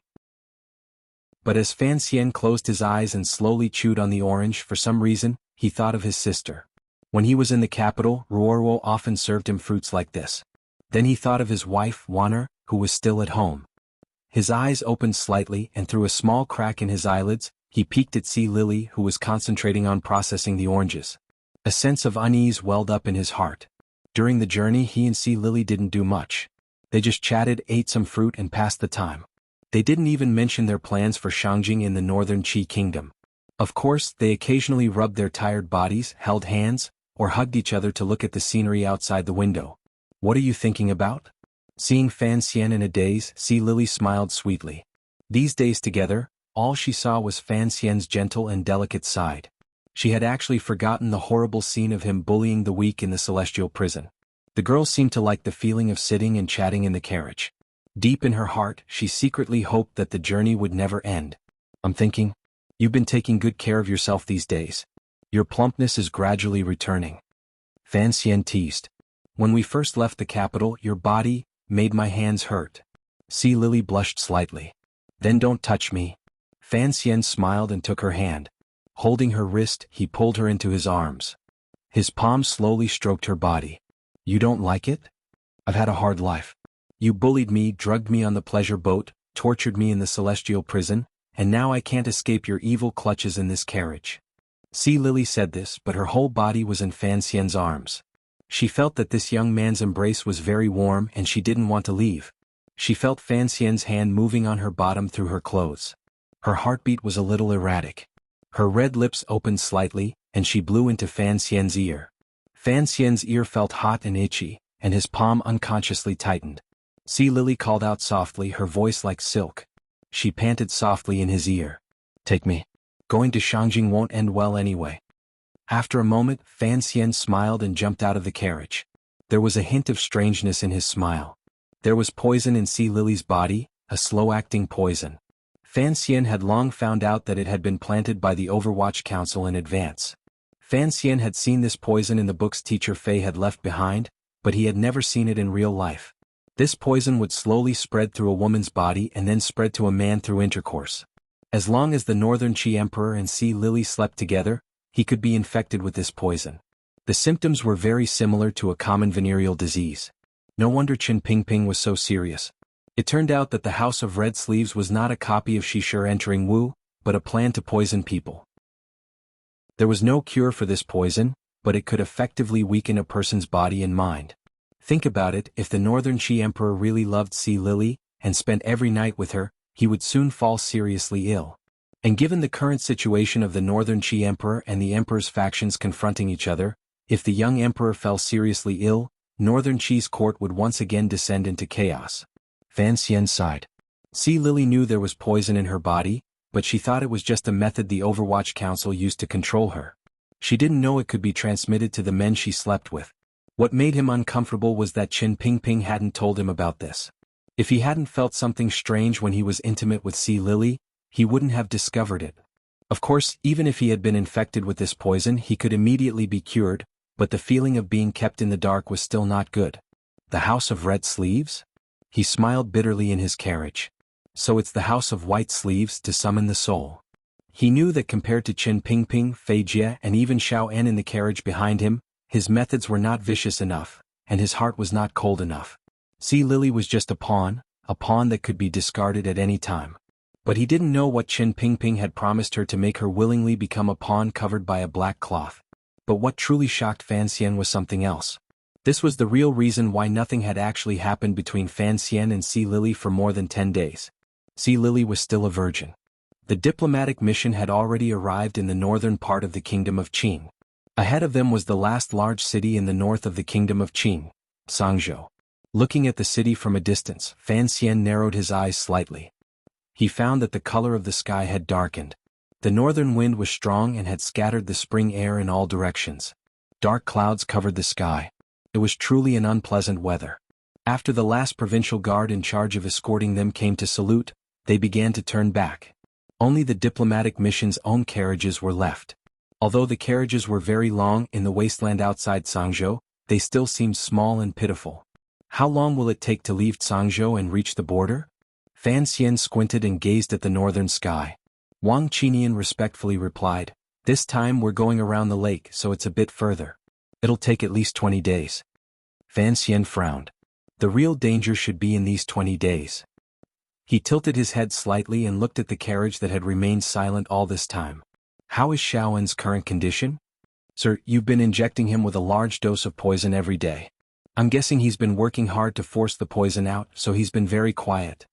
But as Fan Xian closed his eyes and slowly chewed on the orange, for some reason, he thought of his sister. When he was in the capital, Ruorwo often served him fruits like this. Then he thought of his wife, Wanner, who was still at home. His eyes opened slightly, and through a small crack in his eyelids, he peeked at Sea Lily, who was concentrating on processing the oranges. A sense of unease welled up in his heart. During the journey he and Sea Lily didn't do much. They just chatted, ate some fruit and passed the time. They didn't even mention their plans for Shangjing in the Northern Qi Kingdom. Of course, they occasionally rubbed their tired bodies, held hands, or hugged each other to look at the scenery outside the window. What are you thinking about? Seeing Fan Xian in a daze, Sea Lily smiled sweetly. These days together, all she saw was Fan Xian's gentle and delicate side. She had actually forgotten the horrible scene of him bullying the weak in the celestial prison. The girl seemed to like the feeling of sitting and chatting in the carriage. Deep in her heart, she secretly hoped that the journey would never end. I'm thinking, you've been taking good care of yourself these days. Your plumpness is gradually returning. Fan Xian teased. When we first left the capital, your body made my hands hurt. Sea Lily blushed slightly. Then don't touch me. Fan Xian smiled and took her hand. Holding her wrist, he pulled her into his arms. His palm slowly stroked her body. You don't like it? I've had a hard life. You bullied me, drugged me on the pleasure boat, tortured me in the celestial prison, and now I can't escape your evil clutches in this carriage. Sea Lily said this, but her whole body was in Fan Xian's arms. She felt that this young man's embrace was very warm and she didn't want to leave. She felt Fan Xian's hand moving on her bottom through her clothes. Her heartbeat was a little erratic. Her red lips opened slightly, and she blew into Fan Xian's ear. Fan Xian's ear felt hot and itchy, and his palm unconsciously tightened. Sea Lily called out softly, her voice like silk. She panted softly in his ear. Take me. Going to Shangjing won't end well anyway. After a moment, Fan Xian smiled and jumped out of the carriage. There was a hint of strangeness in his smile. There was poison in Sea Lily's body, a slow-acting poison. Fan Xian had long found out that it had been planted by the Overwatch Council in advance. Fan Xian had seen this poison in the books teacher Fei had left behind, but he had never seen it in real life. This poison would slowly spread through a woman's body and then spread to a man through intercourse. As long as the Northern Qi Emperor and Sea Lily slept together, he could be infected with this poison. The symptoms were very similar to a common venereal disease. No wonder Qin Pingping was so serious. It turned out that the House of Red Sleeves was not a copy of Shishir entering Wu, but a plan to poison people. There was no cure for this poison, but it could effectively weaken a person's body and mind. Think about it, if the Northern Qi Emperor really loved Sea Lily, and spent every night with her, he would soon fall seriously ill. And given the current situation of the Northern Qi Emperor and the Emperor's factions confronting each other, if the young Emperor fell seriously ill, Northern Qi's court would once again descend into chaos. Fan Xian sighed. Sea Lily knew there was poison in her body, but she thought it was just a method the Overwatch Council used to control her. She didn't know it could be transmitted to the men she slept with. What made him uncomfortable was that Qin Pingping hadn't told him about this. If he hadn't felt something strange when he was intimate with Sea Lily, he wouldn't have discovered it. Of course, even if he had been infected with this poison, he could immediately be cured, but the feeling of being kept in the dark was still not good. The House of Red Sleeves? He smiled bitterly in his carriage. So it's the House of White Sleeves to summon the soul. He knew that compared to Qin Pingping, Fei Jie and even Xiao En in the carriage behind him, his methods were not vicious enough, and his heart was not cold enough. Sea Lily was just a pawn that could be discarded at any time. But he didn't know what Qin Pingping had promised her to make her willingly become a pawn covered by a black cloth. But what truly shocked Fan Xian was something else. This was the real reason why nothing had actually happened between Fan Xian and Sea Lily for more than 10 days. Sea Lily was still a virgin. The diplomatic mission had already arrived in the northern part of the Kingdom of Qin. Ahead of them was the last large city in the north of the Kingdom of Qin, Sangzhou. Looking at the city from a distance, Fan Xian narrowed his eyes slightly. He found that the color of the sky had darkened. The northern wind was strong and had scattered the spring air in all directions. Dark clouds covered the sky. It was truly an unpleasant weather. After the last provincial guard in charge of escorting them came to salute, they began to turn back. Only the diplomatic mission's own carriages were left. Although the carriages were very long in the wasteland outside Sangzhou, they still seemed small and pitiful. How long will it take to leave Sangzhou and reach the border? Fan Xian squinted and gazed at the northern sky. Wang Qinian respectfully replied, "This time we're going around the lake, so it's a bit further. It'll take at least 20 days. Fan Xian frowned. The real danger should be in these 20 days. He tilted his head slightly and looked at the carriage that had remained silent all this time. How is Xiaoen's current condition? Sir, you've been injecting him with a large dose of poison every day. I'm guessing he's been working hard to force the poison out, so he's been very quiet.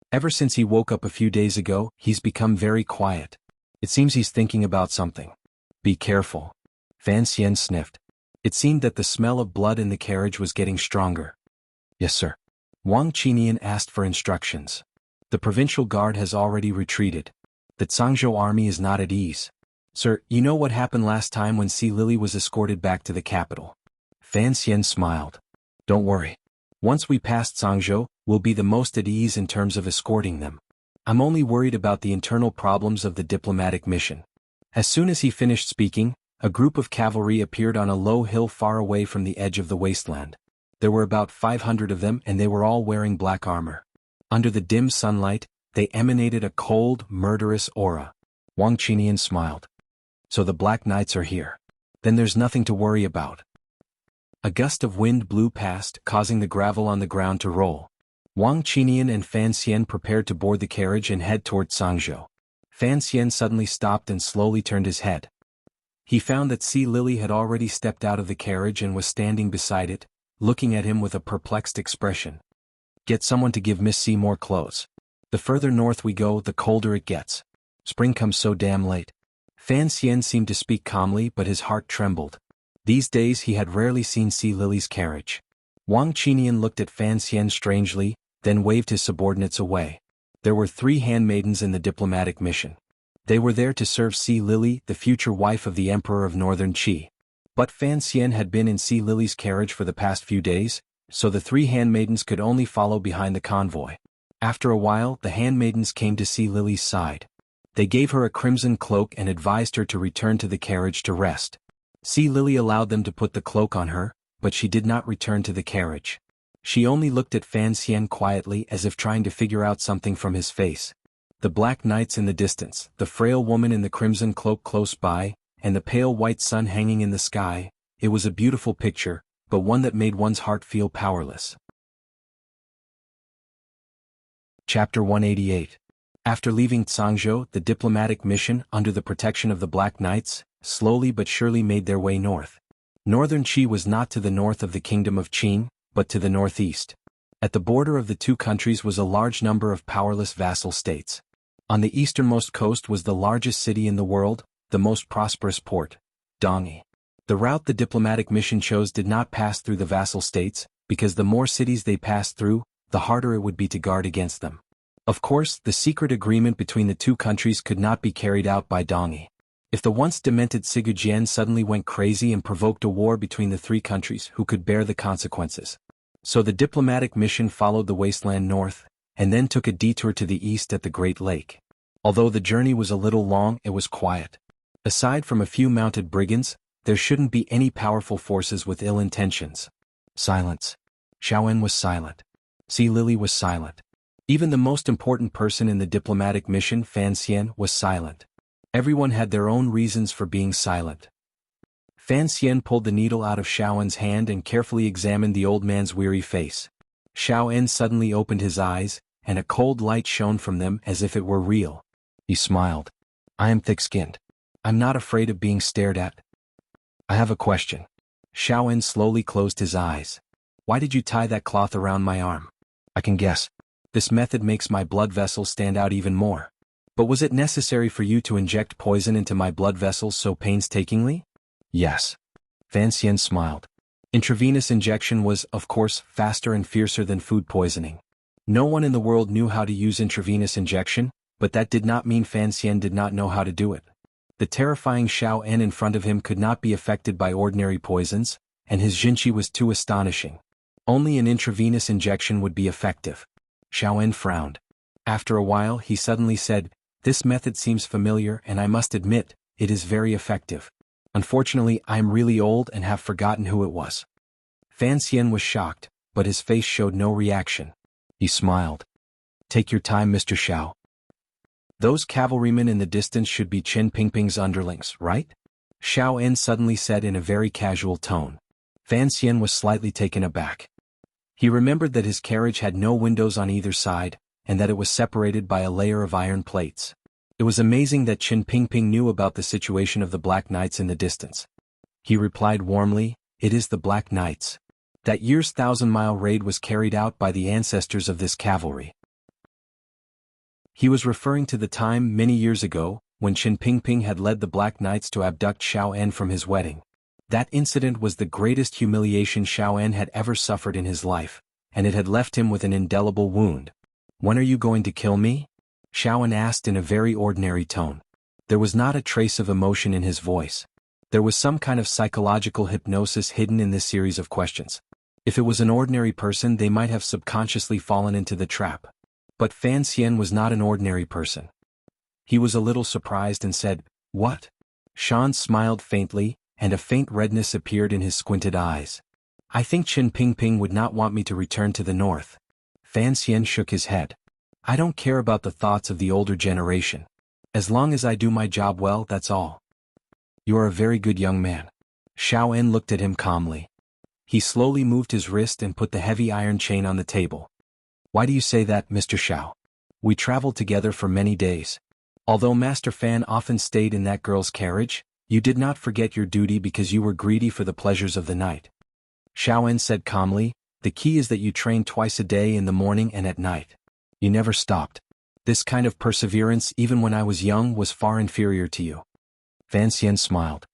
Ever since he woke up a few days ago, he's become very quiet. It seems he's thinking about something. Be careful." Fan Xian sniffed. It seemed that the smell of blood in the carriage was getting stronger. "Yes, sir." Wang Qinian asked for instructions. "The provincial guard has already retreated. The Zhangzhou army is not at ease. Sir, you know what happened last time when Sea Lily was escorted back to the capital?" Fan Xian smiled. "Don't worry. Once we pass Zhangzhou, we'll be the most at ease in terms of escorting them. I'm only worried about the internal problems of the diplomatic mission." As soon as he finished speaking, a group of cavalry appeared on a low hill far away from the edge of the wasteland. There were about 500 of them and they were all wearing black armor. Under the dim sunlight, they emanated a cold, murderous aura. Wang Qinian smiled. "So the Black Knights are here. Then there's nothing to worry about." A gust of wind blew past, causing the gravel on the ground to roll. Wang Qinian and Fan Xian prepared to board the carriage and head toward Sangzhou. Fan Xian suddenly stopped and slowly turned his head. He found that Sea Lily had already stepped out of the carriage and was standing beside it, looking at him with a perplexed expression. Get someone to give Miss C more clothes. The further north we go, the colder it gets. Spring comes so damn late. Fan Xian seemed to speak calmly, but his heart trembled. These days he had rarely seen Sea Lily's carriage. Wang Qinian looked at Fan Xian strangely, then waved his subordinates away. There were 3 handmaidens in the diplomatic mission. They were there to serve Sea Lily, the future wife of the Emperor of Northern Qi. But Fan Xian had been in Sea Lily's carriage for the past few days, so the 3 handmaidens could only follow behind the convoy. After a while, the handmaidens came to Sea Lily's side. They gave her a crimson cloak and advised her to return to the carriage to rest. Sea Lily allowed them to put the cloak on her, but she did not return to the carriage. She only looked at Fan Xian quietly as if trying to figure out something from his face. The black knights in the distance, the frail woman in the crimson cloak close by, and the pale white sun hanging in the sky, it was a beautiful picture, but one that made one's heart feel powerless. Chapter 188. After leaving Cangzhou, the diplomatic mission, under the protection of the Black Knights, slowly but surely made their way north. Northern Qi was not to the north of the kingdom of Qin, but to the northeast. At the border of the 2 countries was a large number of powerless vassal states. On the easternmost coast was the largest city in the world, the most prosperous port, Dongyi. The route the diplomatic mission chose did not pass through the vassal states, because the more cities they passed through, the harder it would be to guard against them. Of course, the secret agreement between the 2 countries could not be carried out by Dongyi. If the once demented Sigurjian suddenly went crazy and provoked a war between the 3 countries, who could bear the consequences? So the diplomatic mission followed the wasteland north, and then took a detour to the east at the Great Lake. Although the journey was a little long, it was quiet. Aside from a few mounted brigands, there shouldn't be any powerful forces with ill intentions. Silence. Xiaoen was silent. Sea Lily was silent. Even the most important person in the diplomatic mission, Fan Xian, was silent. Everyone had their own reasons for being silent. Fan Xian pulled the needle out of Xiaoen's hand and carefully examined the old man's weary face. Xiaoen suddenly opened his eyes, and a cold light shone from them as if it were real. He smiled. I am thick-skinned. I'm not afraid of being stared at. I have a question. Xiaoen slowly closed his eyes. Why did you tie that cloth around my arm? I can guess. This method makes my blood vessels stand out even more. But was it necessary for you to inject poison into my blood vessels so painstakingly? Yes. Fan Xian smiled. Intravenous injection was, of course, faster and fiercer than food poisoning. No one in the world knew how to use intravenous injection, but that did not mean Fan Xian did not know how to do it. The terrifying Xiaoen in front of him could not be affected by ordinary poisons, and his jinqi was too astonishing. Only an intravenous injection would be effective. Xiaoen frowned. After a while he suddenly said, This method seems familiar and I must admit, it is very effective. Unfortunately, I am really old and have forgotten who it was. Fan Xian was shocked, but his face showed no reaction. He smiled. Take your time, Mr. Xiao. Those cavalrymen in the distance should be Qin Pingping's underlings, right? Xiaoen suddenly said in a very casual tone. Fan Xian was slightly taken aback. He remembered that his carriage had no windows on either side, and that it was separated by a layer of iron plates. It was amazing that Qin Pingping knew about the situation of the Black Knights in the distance. He replied warmly, It is the Black Knights. That year's 1,000-mile raid was carried out by the ancestors of this cavalry. He was referring to the time many years ago, when Qin Pingping had led the Black Knights to abduct Xiaoen from his wedding. That incident was the greatest humiliation Xiaoen had ever suffered in his life, and it had left him with an indelible wound. When are you going to kill me? Xiaoen asked in a very ordinary tone. There was not a trace of emotion in his voice. There was some kind of psychological hypnosis hidden in this series of questions. If it was an ordinary person, they might have subconsciously fallen into the trap. But Fan Xian was not an ordinary person. He was a little surprised and said, What? Shan smiled faintly, and a faint redness appeared in his squinted eyes. I think Qin Pingping would not want me to return to the north. Fan Xian shook his head. I don't care about the thoughts of the older generation. As long as I do my job well, that's all. You are a very good young man. Xiaoen looked at him calmly. He slowly moved his wrist and put the heavy iron chain on the table. Why do you say that, Mr. Xiao? We traveled together for many days. Although Master Fan often stayed in that girl's carriage, you did not forget your duty because you were greedy for the pleasures of the night. Xiaoen said calmly, The key is that you train twice a day in the morning and at night. You never stopped. This kind of perseverance, even when I was young, was far inferior to you. Fan Xian smiled.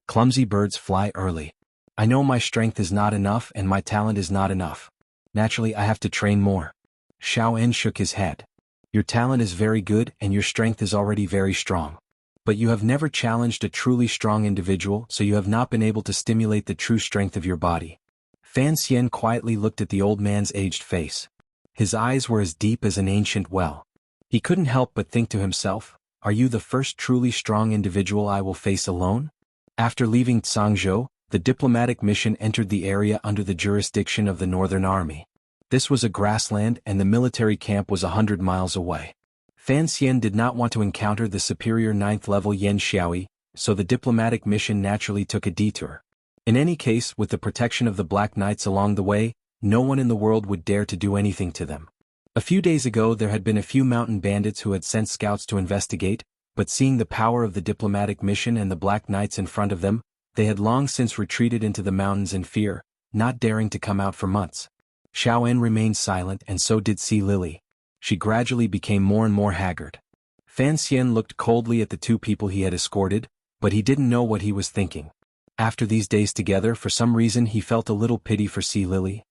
Clumsy birds fly early. I know my strength is not enough and my talent is not enough. Naturally, I have to train more. Xiao En shook his head. Your talent is very good and your strength is already very strong. But you have never challenged a truly strong individual, so you have not been able to stimulate the true strength of your body. Fan Xian quietly looked at the old man's aged face. His eyes were as deep as an ancient well. He couldn't help but think to himself, are you the first truly strong individual I will face alone? After leaving Tsangzhou, the diplomatic mission entered the area under the jurisdiction of the Northern Army. This was a grassland and the military camp was 100 miles away. Fan Xian did not want to encounter the superior 9th level Yan Xiaoyi, so the diplomatic mission naturally took a detour. In any case, with the protection of the Black Knights along the way, no one in the world would dare to do anything to them. A few days ago there had been a few mountain bandits who had sent scouts to investigate, but seeing the power of the diplomatic mission and the Black Knights in front of them, they had long since retreated into the mountains in fear, not daring to come out for months. Xiao En remained silent and so did Sea Lily. She gradually became more and more haggard. Fan Xian looked coldly at the two people he had escorted, but he didn't know what he was thinking. After these days together, for some reason he felt a little pity for Sea Lily.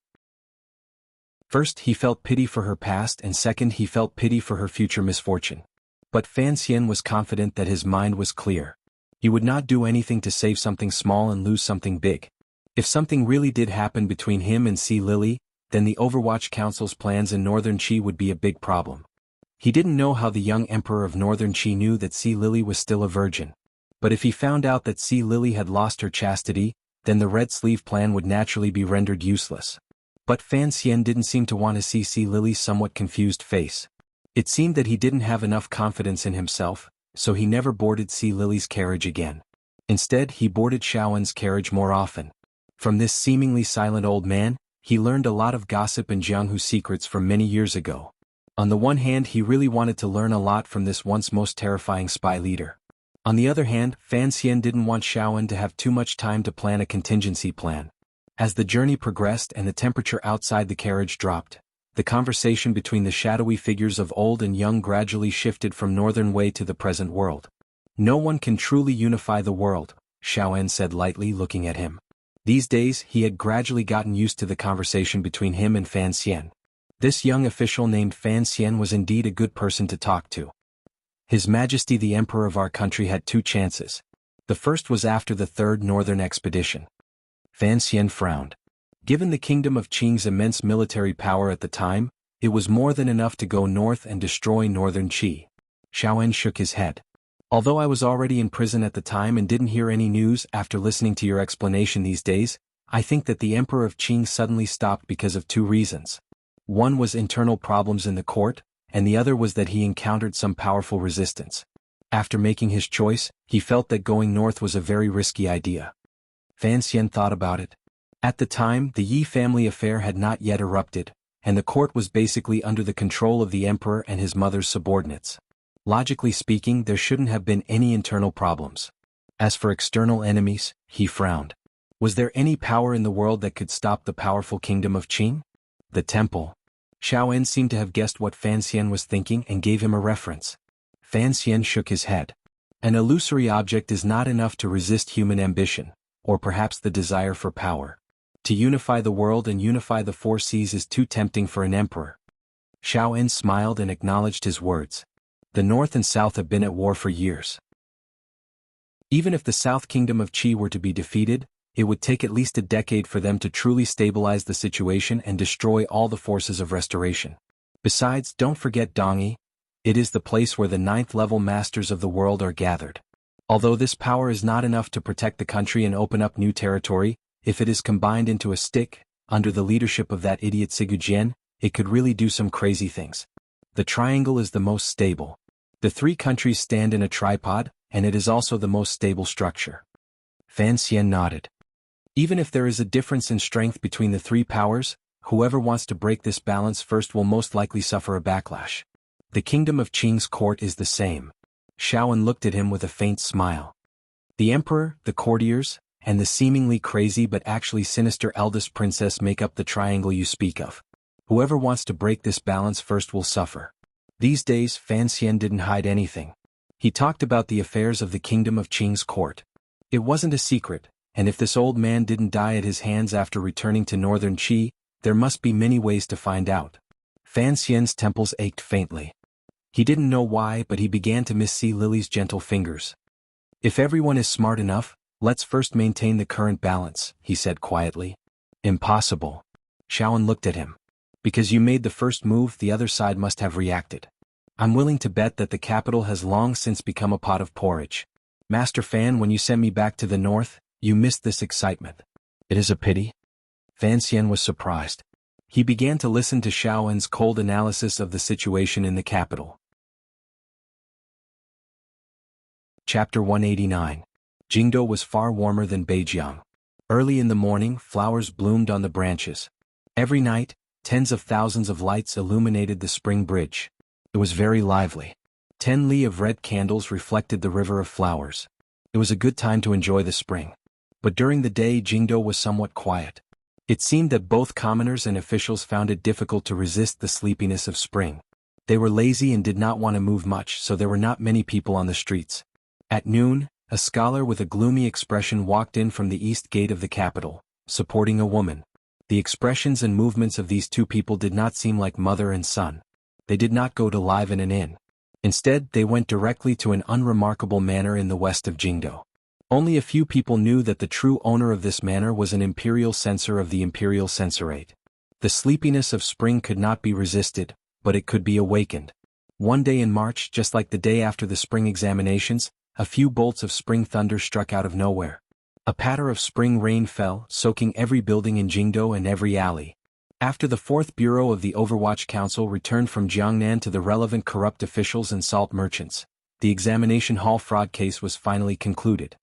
First, he felt pity for her past and second he felt pity for her future misfortune. But Fan Xian was confident that his mind was clear. He would not do anything to save something small and lose something big. If something really did happen between him and Sea Lily, then the Overwatch Council's plans in Northern Qi would be a big problem. He didn't know how the young Emperor of Northern Qi knew that Sea Lily was still a virgin. But if he found out that Sea Lily had lost her chastity, then the Red Sleeve plan would naturally be rendered useless. But Fan Xian didn't seem to want to see Sea Lily's somewhat confused face. It seemed that he didn't have enough confidence in himself, so he never boarded Sea Lily's carriage again. Instead, he boarded Xiao En's carriage more often. From this seemingly silent old man, he learned a lot of gossip and Jianghu secrets from many years ago. On the one hand, he really wanted to learn a lot from this once most terrifying spy leader. On the other hand, Fan Xian didn't want Xiao En to have too much time to plan a contingency plan. As the journey progressed and the temperature outside the carriage dropped, the conversation between the shadowy figures of old and young gradually shifted from Northern Wei to the present world. No one can truly unify the world, Xiao En said lightly, looking at him. These days, he had gradually gotten used to the conversation between him and Fan Xian. This young official named Fan Xian was indeed a good person to talk to. His Majesty the Emperor of our country had two chances. The first was after the Third Northern Expedition. Fan Xian frowned. Given the Kingdom of Qing's immense military power at the time, it was more than enough to go north and destroy Northern Qi. Xiao En shook his head. Although I was already in prison at the time and didn't hear any news after listening to your explanation these days, I think that the Emperor of Qing suddenly stopped because of two reasons. One was internal problems in the court, and the other was that he encountered some powerful resistance. After making his choice, he felt that going north was a very risky idea. Fan Xian thought about it. At the time, the Yi family affair had not yet erupted, and the court was basically under the control of the emperor and his mother's subordinates. Logically speaking, there shouldn't have been any internal problems. As for external enemies, he frowned. Was there any power in the world that could stop the powerful kingdom of Qing? The temple. Xiao En seemed to have guessed what Fan Xian was thinking and gave him a reference. Fan Xian shook his head. An illusory object is not enough to resist human ambition, or perhaps the desire for power. To unify the world and unify the four seas is too tempting for an emperor. Xiao En smiled and acknowledged his words. The North and South have been at war for years. Even if the South Kingdom of Qi were to be defeated, it would take at least a decade for them to truly stabilize the situation and destroy all the forces of restoration. Besides, don't forget Dongyi. It is the place where the 9th-level masters of the world are gathered. Although this power is not enough to protect the country and open up new territory, if it is combined into a stick, under the leadership of that idiot Sigujien, it could really do some crazy things. The triangle is the most stable. The three countries stand in a tripod, and it is also the most stable structure. Fan Xian nodded. Even if there is a difference in strength between the three powers, whoever wants to break this balance first will most likely suffer a backlash. The kingdom of Qing's court is the same. Xiao En looked at him with a faint smile. The emperor, the courtiers, and the seemingly crazy but actually sinister eldest princess make up the triangle you speak of. Whoever wants to break this balance first will suffer. These days, Fan Xian didn't hide anything. He talked about the affairs of the kingdom of Qing's court. It wasn't a secret, and if this old man didn't die at his hands after returning to northern Qi, there must be many ways to find out. Fan Xian's temples ached faintly. He didn't know why, but he began to miss Sea Lily's gentle fingers. If everyone is smart enough, let's first maintain the current balance, he said quietly. Impossible. Shaoan looked at him. Because you made the first move, the other side must have reacted. I'm willing to bet that the capital has long since become a pot of porridge. Master Fan, when you sent me back to the north, you missed this excitement. It is a pity. Fan Xian was surprised. He began to listen to Shaoan's cold analysis of the situation in the capital. Chapter 189. Jingdou was far warmer than Beijiang. Early in the morning, flowers bloomed on the branches. Every night, tens of thousands of lights illuminated the spring bridge. It was very lively. 10 li of red candles reflected the river of flowers. It was a good time to enjoy the spring. But during the day, Jingdou was somewhat quiet. It seemed that both commoners and officials found it difficult to resist the sleepiness of spring. They were lazy and did not want to move much, so there were not many people on the streets. At noon, a scholar with a gloomy expression walked in from the east gate of the capital, supporting a woman. The expressions and movements of these two people did not seem like mother and son. They did not go to live in an inn. Instead, they went directly to an unremarkable manor in the west of Jingdou. Only a few people knew that the true owner of this manor was an imperial censor of the imperial censorate. The sleepiness of spring could not be resisted, but it could be awakened. One day in March, just like the day after the spring examinations, a few bolts of spring thunder struck out of nowhere. A patter of spring rain fell, soaking every building in Jingdou and every alley. After the 4th Bureau of the Overwatch Council returned from Jiangnan to the relevant corrupt officials and salt merchants, the examination hall fraud case was finally concluded.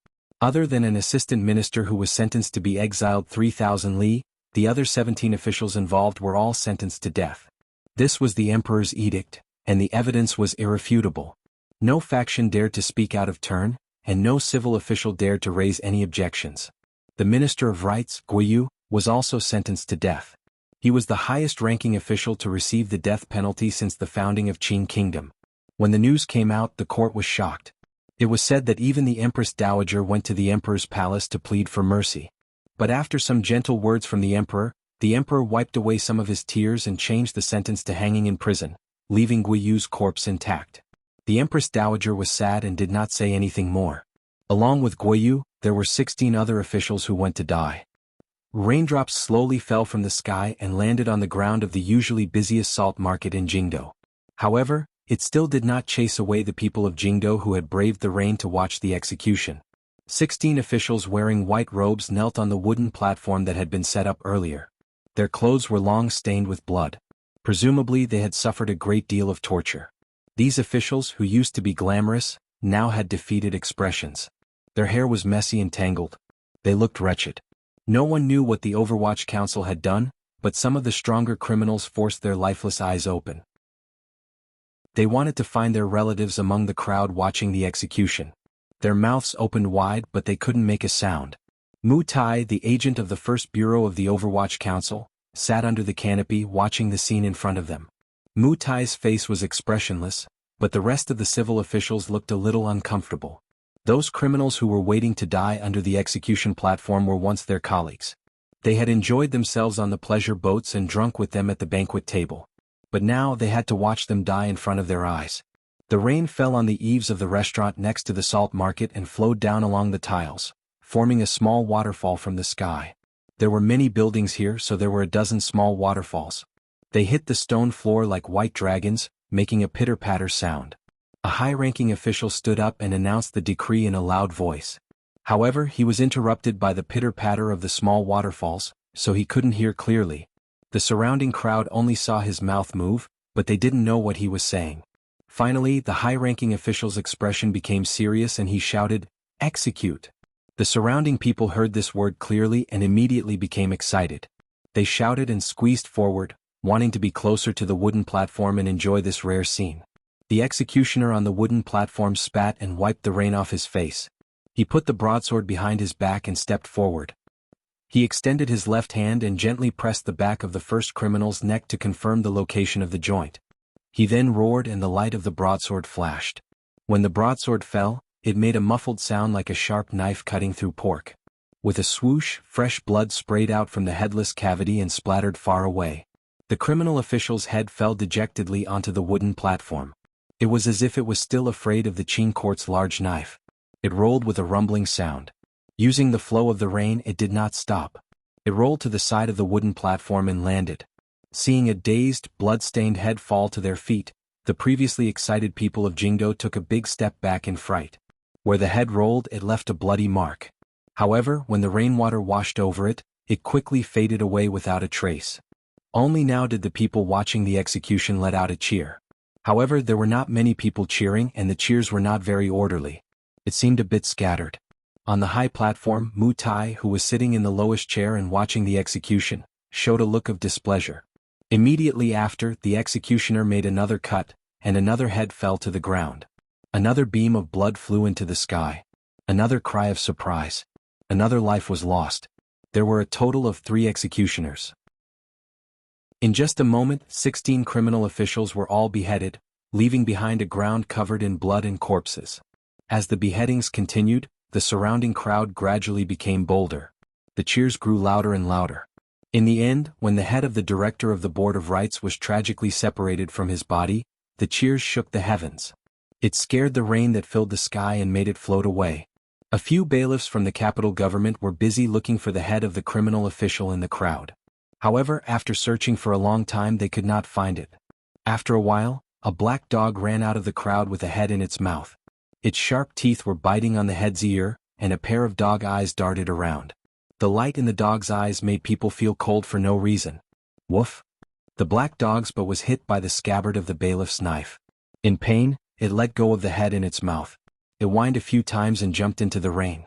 Other than an assistant minister who was sentenced to be exiled 3,000 li, the other 17 officials involved were all sentenced to death. This was the emperor's edict, and the evidence was irrefutable. No faction dared to speak out of turn, and no civil official dared to raise any objections. The Minister of Rights, Guiyu, was also sentenced to death. He was the highest-ranking official to receive the death penalty since the founding of Qing Kingdom. When the news came out, the court was shocked. It was said that even the Empress Dowager went to the emperor's palace to plead for mercy. But after some gentle words from the emperor wiped away some of his tears and changed the sentence to hanging in prison, leaving Guiyu's corpse intact. The Empress Dowager was sad and did not say anything more. Along with Guiyu, there were 16 other officials who went to die. Raindrops slowly fell from the sky and landed on the ground of the usually busiest salt market in Jingdou. However, it still did not chase away the people of Jingdou who had braved the rain to watch the execution. 16 officials wearing white robes knelt on the wooden platform that had been set up earlier. Their clothes were long stained with blood. Presumably they had suffered a great deal of torture. These officials, who used to be glamorous, now had defeated expressions. Their hair was messy and tangled. They looked wretched. No one knew what the Overwatch Council had done, but some of the stronger criminals forced their lifeless eyes open. They wanted to find their relatives among the crowd watching the execution. Their mouths opened wide, but they couldn't make a sound. Mu Tai, the agent of the 1st Bureau of the Overwatch Council, sat under the canopy watching the scene in front of them. Mu Tai's face was expressionless, but the rest of the civil officials looked a little uncomfortable. Those criminals who were waiting to die under the execution platform were once their colleagues. They had enjoyed themselves on the pleasure boats and drunk with them at the banquet table. But now they had to watch them die in front of their eyes. The rain fell on the eaves of the restaurant next to the salt market and flowed down along the tiles, forming a small waterfall from the sky. There were many buildings here, so there were a dozen small waterfalls. They hit the stone floor like white dragons, making a pitter-patter sound. A high-ranking official stood up and announced the decree in a loud voice. However, he was interrupted by the pitter-patter of the small waterfalls, so he couldn't hear clearly. The surrounding crowd only saw his mouth move, but they didn't know what he was saying. Finally, the high-ranking official's expression became serious and he shouted, "Execute!" The surrounding people heard this word clearly and immediately became excited. They shouted and squeezed forward, wanting to be closer to the wooden platform and enjoy this rare scene. The executioner on the wooden platform spat and wiped the rain off his face. He put the broadsword behind his back and stepped forward. He extended his left hand and gently pressed the back of the first criminal's neck to confirm the location of the joint. He then roared and the light of the broadsword flashed. When the broadsword fell, it made a muffled sound like a sharp knife cutting through pork. With a swoosh, fresh blood sprayed out from the headless cavity and splattered far away. The criminal official's head fell dejectedly onto the wooden platform. It was as if it was still afraid of the Qing court's large knife. It rolled with a rumbling sound. Using the flow of the rain, it did not stop. It rolled to the side of the wooden platform and landed. Seeing a dazed, blood-stained head fall to their feet, the previously excited people of Jingdo took a big step back in fright. Where the head rolled, it left a bloody mark. However, when the rainwater washed over it, it quickly faded away without a trace. Only now did the people watching the execution let out a cheer. However, there were not many people cheering and the cheers were not very orderly. It seemed a bit scattered. On the high platform, Mu Tai, who was sitting in the lowest chair and watching the execution, showed a look of displeasure. Immediately after, the executioner made another cut, and another head fell to the ground. Another beam of blood flew into the sky. Another cry of surprise. Another life was lost. There were a total of 3 executioners. In just a moment, 16 criminal officials were all beheaded, leaving behind a ground covered in blood and corpses. As the beheadings continued, the surrounding crowd gradually became bolder. The cheers grew louder and louder. In the end, when the head of the director of the Board of Rights was tragically separated from his body, the cheers shook the heavens. It scared the rain that filled the sky and made it float away. A few bailiffs from the capital government were busy looking for the head of the criminal official in the crowd. However, after searching for a long time they could not find it. After a while, a black dog ran out of the crowd with a head in its mouth. Its sharp teeth were biting on the head's ear, and a pair of dog eyes darted around. The light in the dog's eyes made people feel cold for no reason. Woof! The black dog's but was hit by the scabbard of the bailiff's knife. In pain, it let go of the head in its mouth. It whined a few times and jumped into the rain.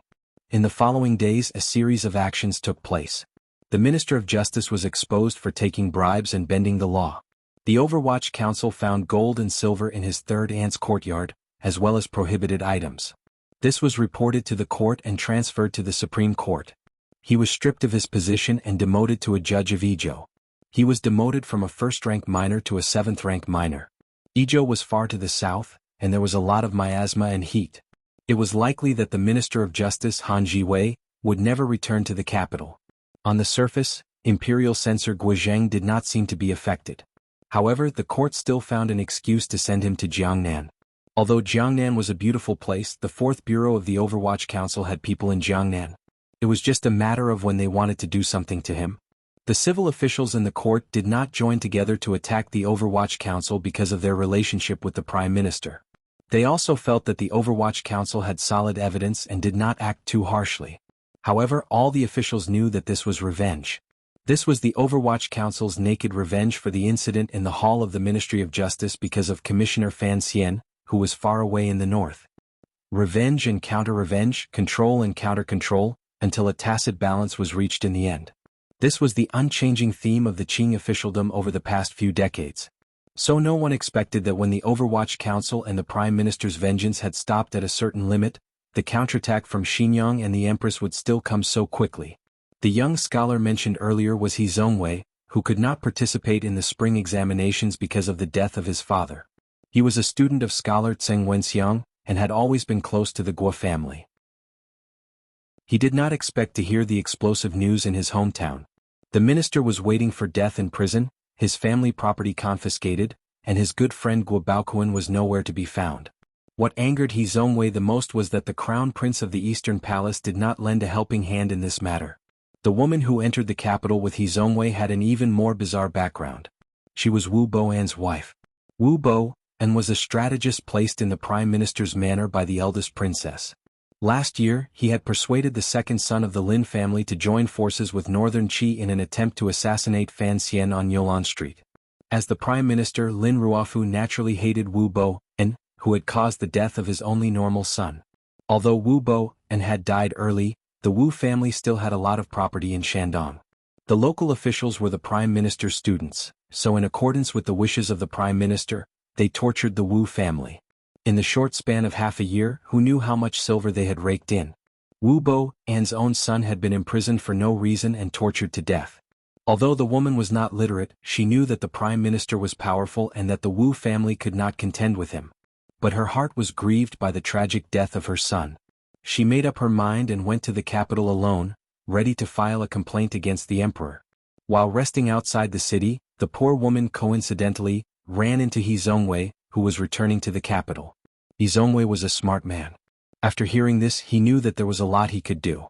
In the following days, a series of actions took place. The Minister of Justice was exposed for taking bribes and bending the law. The Overwatch Council found gold and silver in his third aunt's courtyard, as well as prohibited items. This was reported to the court and transferred to the Supreme Court. He was stripped of his position and demoted to a judge of Ijo. He was demoted from a first-rank minor to a seventh-rank minor. Ijo was far to the south, and there was a lot of miasma and heat. It was likely that the Minister of Justice Han Jiwei would never return to the capital. On the surface, Imperial Censor Guizheng did not seem to be affected. However, the court still found an excuse to send him to Jiangnan. Although Jiangnan was a beautiful place, the 4th Bureau of the Overwatch Council had people in Jiangnan. It was just a matter of when they wanted to do something to him. The civil officials in the court did not join together to attack the Overwatch Council because of their relationship with the Prime Minister. They also felt that the Overwatch Council had solid evidence and did not act too harshly. However, all the officials knew that this was revenge. This was the Overwatch Council's naked revenge for the incident in the hall of the Ministry of Justice because of Commissioner Fan Xian, who was far away in the north. Revenge and counter-revenge, control and counter-control, until a tacit balance was reached in the end. This was the unchanging theme of the Qing officialdom over the past few decades. So no one expected that when the Overwatch Council and the Prime Minister's vengeance had stopped at a certain limit, the counterattack from Xinjiang and the Empress would still come so quickly. The young scholar mentioned earlier was He Zongwei, who could not participate in the spring examinations because of the death of his father. He was a student of scholar Tseng Wenxiang, and had always been close to the Guo family. He did not expect to hear the explosive news in his hometown. The minister was waiting for death in prison, his family property confiscated, and his good friend Guo Baoquan was nowhere to be found. What angered He Zongwei the most was that the crown prince of the Eastern Palace did not lend a helping hand in this matter. The woman who entered the capital with He Zongwei had an even more bizarre background. She was Wu Boan's wife. Wu Boan was a strategist placed in the prime minister's manor by the eldest princess. Last year, he had persuaded the second son of the Lin family to join forces with Northern Qi in an attempt to assassinate Fan Xian on Yolan Street. As the prime minister, Lin Ruofu naturally hated Wu Boan, who had caused the death of his only normal son. Although Wu Boan had died early, the Wu family still had a lot of property in Shandong. The local officials were the prime minister's students, so in accordance with the wishes of the prime minister, they tortured the Wu family. In the short span of half a year, who knew how much silver they had raked in? Wu Bo, An's own son, had been imprisoned for no reason and tortured to death. Although the woman was not literate, she knew that the prime minister was powerful and that the Wu family could not contend with him. But her heart was grieved by the tragic death of her son. She made up her mind and went to the capital alone, ready to file a complaint against the emperor. While resting outside the city, the poor woman coincidentally ran into He Zongwei, who was returning to the capital. He Zongwei was a smart man. After hearing this, he knew that there was a lot he could do.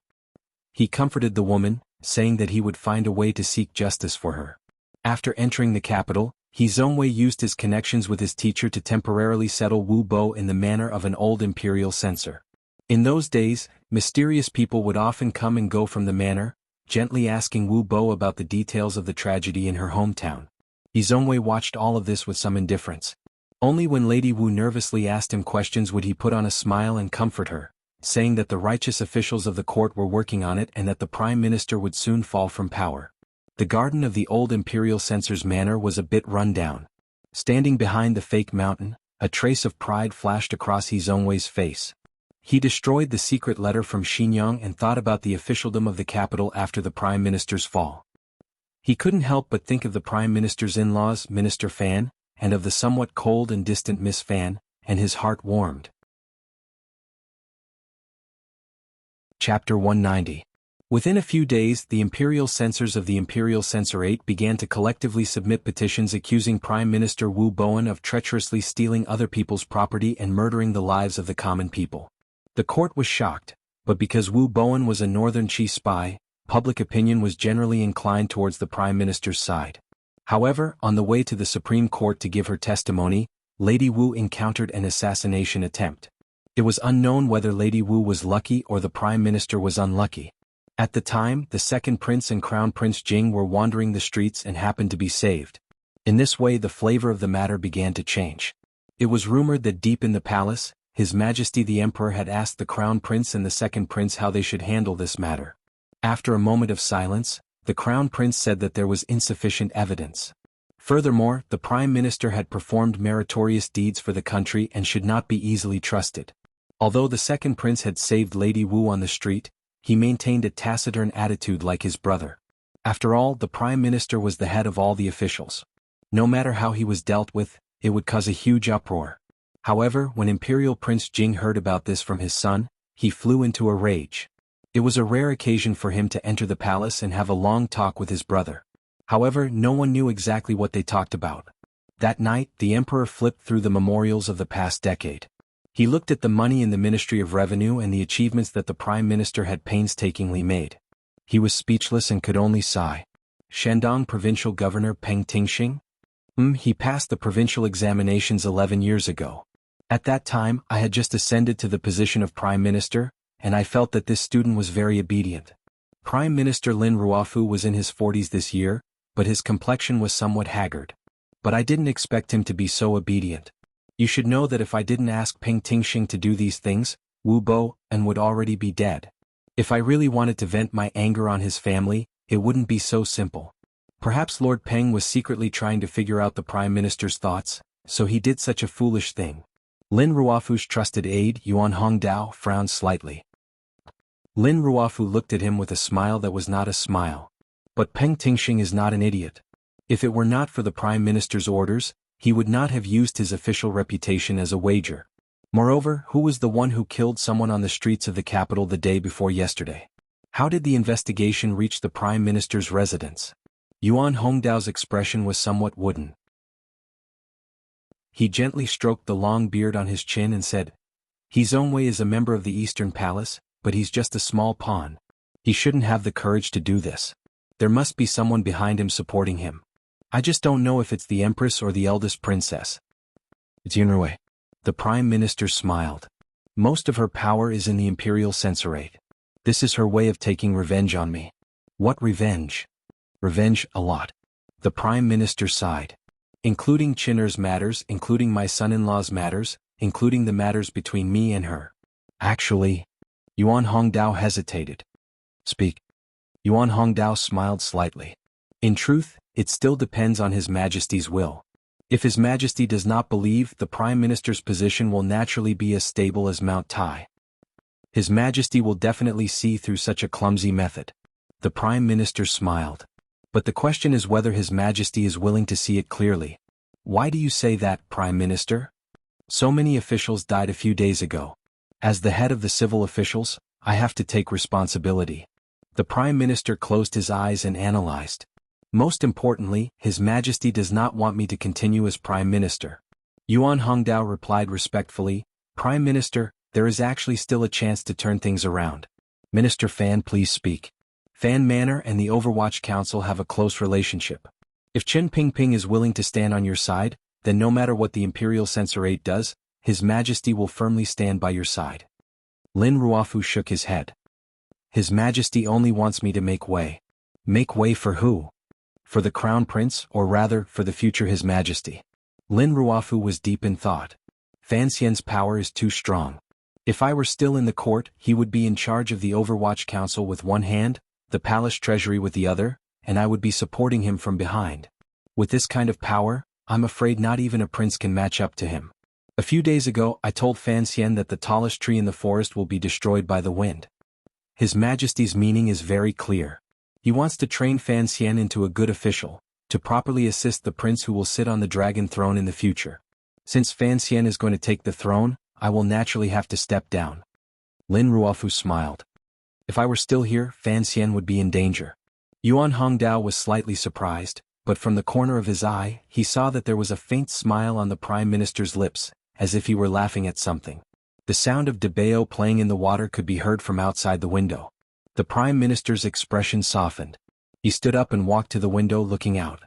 He comforted the woman, saying that he would find a way to seek justice for her. After entering the capital, He Zongwei used his connections with his teacher to temporarily settle Wu Bo in the manner of an old imperial censor. In those days, mysterious people would often come and go from the manor, gently asking Wu Bo about the details of the tragedy in her hometown. He Zongwei watched all of this with some indifference. Only when Lady Wu nervously asked him questions would he put on a smile and comfort her, saying that the righteous officials of the court were working on it and that the prime minister would soon fall from power. The garden of the old imperial censor's manor was a bit run down. Standing behind the fake mountain, a trace of pride flashed across He Zongwei's face. He destroyed the secret letter from Xinjiang and thought about the officialdom of the capital after the prime minister's fall. He couldn't help but think of the prime minister's in-laws, Minister Fan, and of the somewhat cold and distant Miss Fan, and his heart warmed. Chapter 190. Within a few days, the imperial censors of the Imperial Censorate began to collectively submit petitions accusing Prime Minister Wu Boan of treacherously stealing other people's property and murdering the lives of the common people. The court was shocked, but because Wu Boan was a northern Qi spy, public opinion was generally inclined towards the prime minister's side. However, on the way to the Supreme Court to give her testimony, Lady Wu encountered an assassination attempt. It was unknown whether Lady Wu was lucky or the prime minister was unlucky. At the time, the second prince and crown prince Jing were wandering the streets and happened to be saved. In this way, the flavor of the matter began to change. It was rumored that deep in the palace, His Majesty the Emperor had asked the crown prince and the second prince how they should handle this matter. After a moment of silence, the crown prince said that there was insufficient evidence. Furthermore, the prime minister had performed meritorious deeds for the country and should not be easily trusted. Although the second prince had saved Lady Wu on the street, he maintained a taciturn attitude like his brother. After all, the prime minister was the head of all the officials. No matter how he was dealt with, it would cause a huge uproar. However, when Imperial Prince Jing heard about this from his son, he flew into a rage. It was a rare occasion for him to enter the palace and have a long talk with his brother. However, no one knew exactly what they talked about. That night, the emperor flipped through the memorials of the past decade. He looked at the money in the Ministry of Revenue and the achievements that the prime minister had painstakingly made. He was speechless and could only sigh. Shandong Provincial Governor Peng Tingxing? He passed the provincial examinations 11 years ago. At that time, I had just ascended to the position of prime minister, and I felt that this student was very obedient. Prime Minister Lin Ruofu was in his 40s this year, but his complexion was somewhat haggard. But I didn't expect him to be so obedient. You should know that if I didn't ask Peng Tingxing to do these things, Wu Bo and would already be dead. If I really wanted to vent my anger on his family, it wouldn't be so simple. Perhaps Lord Peng was secretly trying to figure out the prime minister's thoughts, so he did such a foolish thing. Lin Ruofu's trusted aide, Yuan Hongdao, frowned slightly. Lin Ruofu looked at him with a smile that was not a smile. But Peng Tingxing is not an idiot. If it were not for the prime minister's orders, he would not have used his official reputation as a wager. Moreover, who was the one who killed someone on the streets of the capital the day before yesterday? How did the investigation reach the prime minister's residence? Yuan Hongdao's expression was somewhat wooden. He gently stroked the long beard on his chin and said, He Zongwei is a member of the Eastern Palace, but he's just a small pawn. He shouldn't have the courage to do this. There must be someone behind him supporting him. I just don't know if it's the Empress or the eldest princess. It's Yunrui. The Prime Minister smiled. Most of her power is in the Imperial Censorate. This is her way of taking revenge on me. What revenge? Revenge a lot. The Prime Minister sighed. Including Chinner's matters, including my son-in-law's matters, including the matters between me and her. Actually, Yuan Hongdao hesitated. Speak. Yuan Hongdao smiled slightly. In truth, it still depends on His Majesty's will. If His Majesty does not believe, the Prime Minister's position will naturally be as stable as Mount Tai. His Majesty will definitely see through such a clumsy method. The Prime Minister smiled. But the question is whether His Majesty is willing to see it clearly. Why do you say that, Prime Minister? So many officials died a few days ago. As the head of the civil officials, I have to take responsibility. The Prime Minister closed his eyes and analyzed. Most importantly, His Majesty does not want me to continue as Prime Minister. Yuan Hongdao replied respectfully, Prime Minister, there is actually still a chance to turn things around. Minister Fan, please speak. Fan Manor and the Overwatch Council have a close relationship. If Chen Pingping is willing to stand on your side, then no matter what the Imperial Censorate does, His Majesty will firmly stand by your side. Lin Ruofu shook his head. His Majesty only wants me to make way. Make way for who? For the Crown Prince, or rather, for the future His Majesty. Lin Ruofu was deep in thought. Fan Xian's power is too strong. If I were still in the court, he would be in charge of the Overwatch Council with one hand, the palace treasury with the other, and I would be supporting him from behind. With this kind of power, I'm afraid not even a prince can match up to him. A few days ago, I told Fan Xian that the tallest tree in the forest will be destroyed by the wind. His Majesty's meaning is very clear. He wants to train Fan Xian into a good official, to properly assist the prince who will sit on the dragon throne in the future. Since Fan Xian is going to take the throne, I will naturally have to step down. Lin Ruofu smiled. If I were still here, Fan Xian would be in danger. Yuan Hongdao was slightly surprised, but from the corner of his eye, he saw that there was a faint smile on the Prime Minister's lips, as if he were laughing at something. The sound of Debeo playing in the water could be heard from outside the window. The Prime Minister's expression softened. He stood up and walked to the window looking out.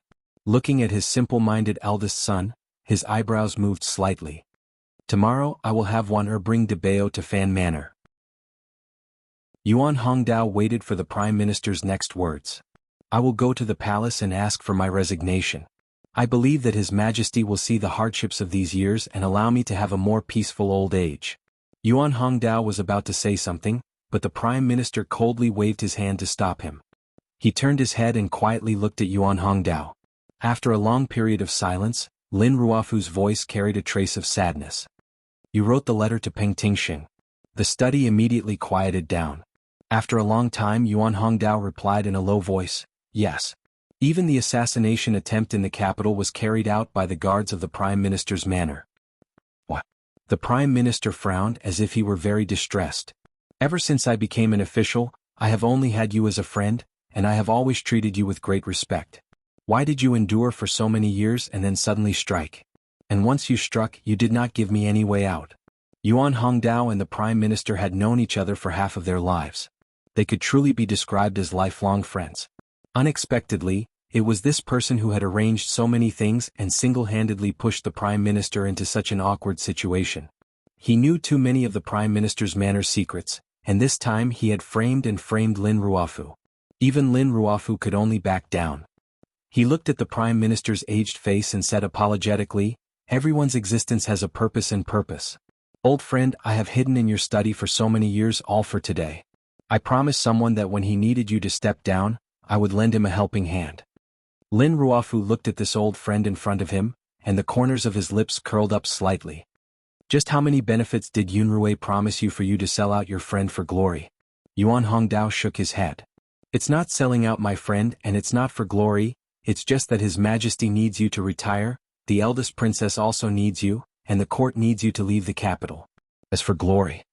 Looking at his simple-minded eldest son, his eyebrows moved slightly. Tomorrow I will have one bring Debeo to Fan Manor. Yuan Hongdao waited for the Prime Minister's next words. I will go to the palace and ask for my resignation. I believe that His Majesty will see the hardships of these years and allow me to have a more peaceful old age. Yuan Hongdao was about to say something, but the Prime Minister coldly waved his hand to stop him. He turned his head and quietly looked at Yuan Hongdao. After a long period of silence, Lin Ruofu's voice carried a trace of sadness. You wrote the letter to Peng Tingxing. The study immediately quieted down. After a long time, Yuan Hongdao replied in a low voice, yes. Even the assassination attempt in the capital was carried out by the guards of the Prime Minister's manor. What? The Prime Minister frowned as if he were very distressed. Ever since I became an official, I have only had you as a friend, and I have always treated you with great respect. Why did you endure for so many years and then suddenly strike? And once you struck, you did not give me any way out. Yuan Hongdao and the Prime Minister had known each other for half of their lives. They could truly be described as lifelong friends. Unexpectedly, it was this person who had arranged so many things and single-handedly pushed the Prime Minister into such an awkward situation. He knew too many of the Prime Minister's manor's secrets, and this time he had framed Lin Ruofu. Even Lin Ruofu could only back down. He looked at the Prime Minister's aged face and said apologetically, everyone's existence has a purpose and purpose. Old friend, I have hidden in your study for so many years, all for today. I promised someone that when he needed you to step down, I would lend him a helping hand. Lin Ruofu looked at this old friend in front of him, and the corners of his lips curled up slightly. Just how many benefits did Yunrui promise you for you to sell out your friend for glory? Yuan Hongdao shook his head. It's not selling out my friend and it's not for glory, it's just that His Majesty needs you to retire, the eldest princess also needs you, and the court needs you to leave the capital. As for glory.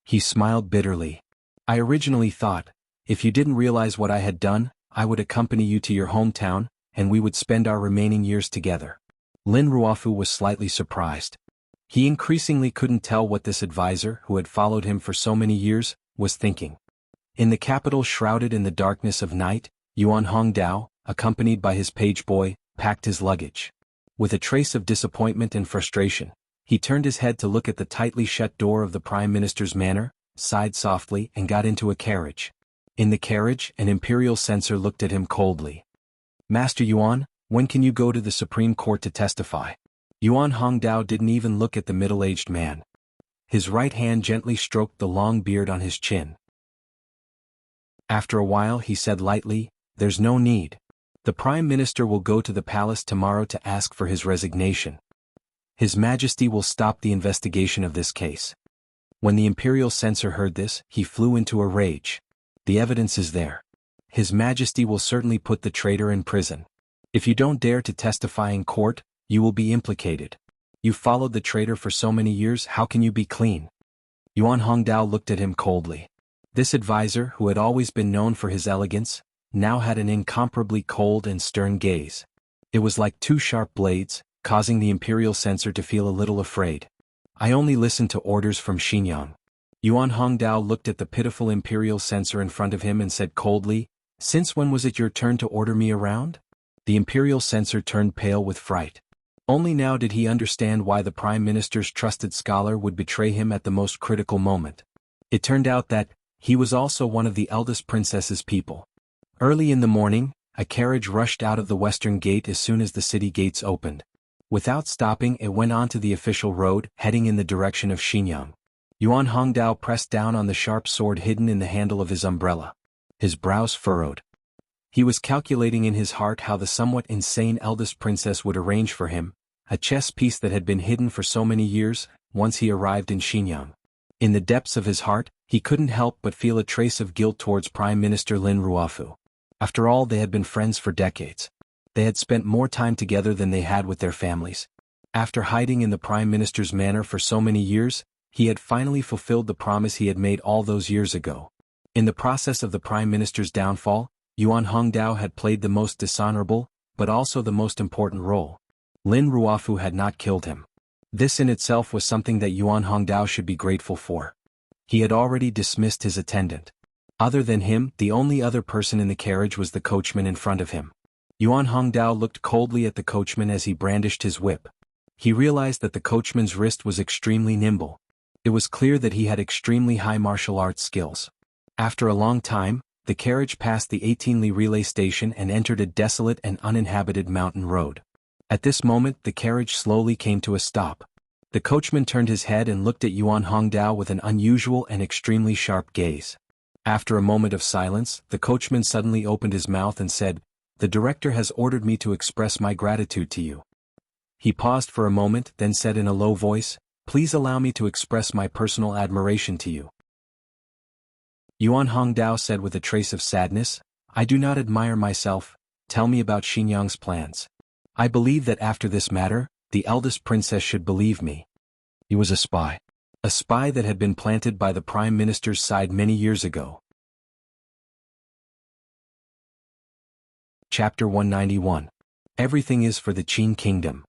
He smiled bitterly. I originally thought, if you didn't realize what I had done, I would accompany you to your hometown, and we would spend our remaining years together. Lin Ruofu was slightly surprised. He increasingly couldn't tell what this advisor, who had followed him for so many years, was thinking. In the capital shrouded in the darkness of night, Yuan Hongdao, accompanied by his page boy, packed his luggage. With a trace of disappointment and frustration, he turned his head to look at the tightly shut door of the Prime Minister's manor, sighed softly and got into a carriage. In the carriage, an imperial censor looked at him coldly. Master Yuan, when can you go to the Supreme Court to testify? Yuan Hongdao didn't even look at the middle-aged man. His right hand gently stroked the long beard on his chin. After a while he said lightly, there's no need. The Prime Minister will go to the palace tomorrow to ask for his resignation. His Majesty will stop the investigation of this case. When the imperial censor heard this, he flew into a rage. The evidence is there. His Majesty will certainly put the traitor in prison. If you don't dare to testify in court, you will be implicated. You followed the traitor for so many years, how can you be clean? Yuan Hongdao looked at him coldly. This advisor, who had always been known for his elegance, now had an incomparably cold and stern gaze. It was like two sharp blades, causing the imperial censor to feel a little afraid. I only listened to orders from Xinyang. Yuan Hongdao looked at the pitiful imperial censor in front of him and said coldly, "Since when was it your turn to order me around?" The imperial censor turned pale with fright. Only now did he understand why the prime minister's trusted scholar would betray him at the most critical moment. It turned out that he was also one of the eldest princess's people. Early in the morning, a carriage rushed out of the western gate as soon as the city gates opened. Without stopping, it went on to the official road, heading in the direction of Xinyang. Yuan Hongdao pressed down on the sharp sword hidden in the handle of his umbrella. His brows furrowed. He was calculating in his heart how the somewhat insane eldest princess would arrange for him a chess piece that had been hidden for so many years, once he arrived in Xinyang. In the depths of his heart, he couldn't help but feel a trace of guilt towards Prime Minister Lin Ruofu. After all, they had been friends for decades. They had spent more time together than they had with their families. After hiding in the Prime Minister's manor for so many years, he had finally fulfilled the promise he had made all those years ago. In the process of the Prime Minister's downfall, Yuan Hongdao had played the most dishonorable, but also the most important role. Lin Ruofu had not killed him. This in itself was something that Yuan Hongdao should be grateful for. He had already dismissed his attendant. Other than him, the only other person in the carriage was the coachman in front of him. Yuan Hongdao looked coldly at the coachman as he brandished his whip. He realized that the coachman's wrist was extremely nimble. It was clear that he had extremely high martial arts skills. After a long time, the carriage passed the 18-li relay station and entered a desolate and uninhabited mountain road. At this moment, the carriage slowly came to a stop. The coachman turned his head and looked at Yuan Hongdao with an unusual and extremely sharp gaze. After a moment of silence, the coachman suddenly opened his mouth and said, "The director has ordered me to express my gratitude to you." He paused for a moment, then said in a low voice, "Please allow me to express my personal admiration to you." Yuan Hongdao said with a trace of sadness, "I do not admire myself, tell me about Xinyang's plans. I believe that after this matter, the eldest princess should believe me." He was a spy. A spy that had been planted by the Prime Minister's side many years ago. Chapter 191. Everything is for the Qin Kingdom.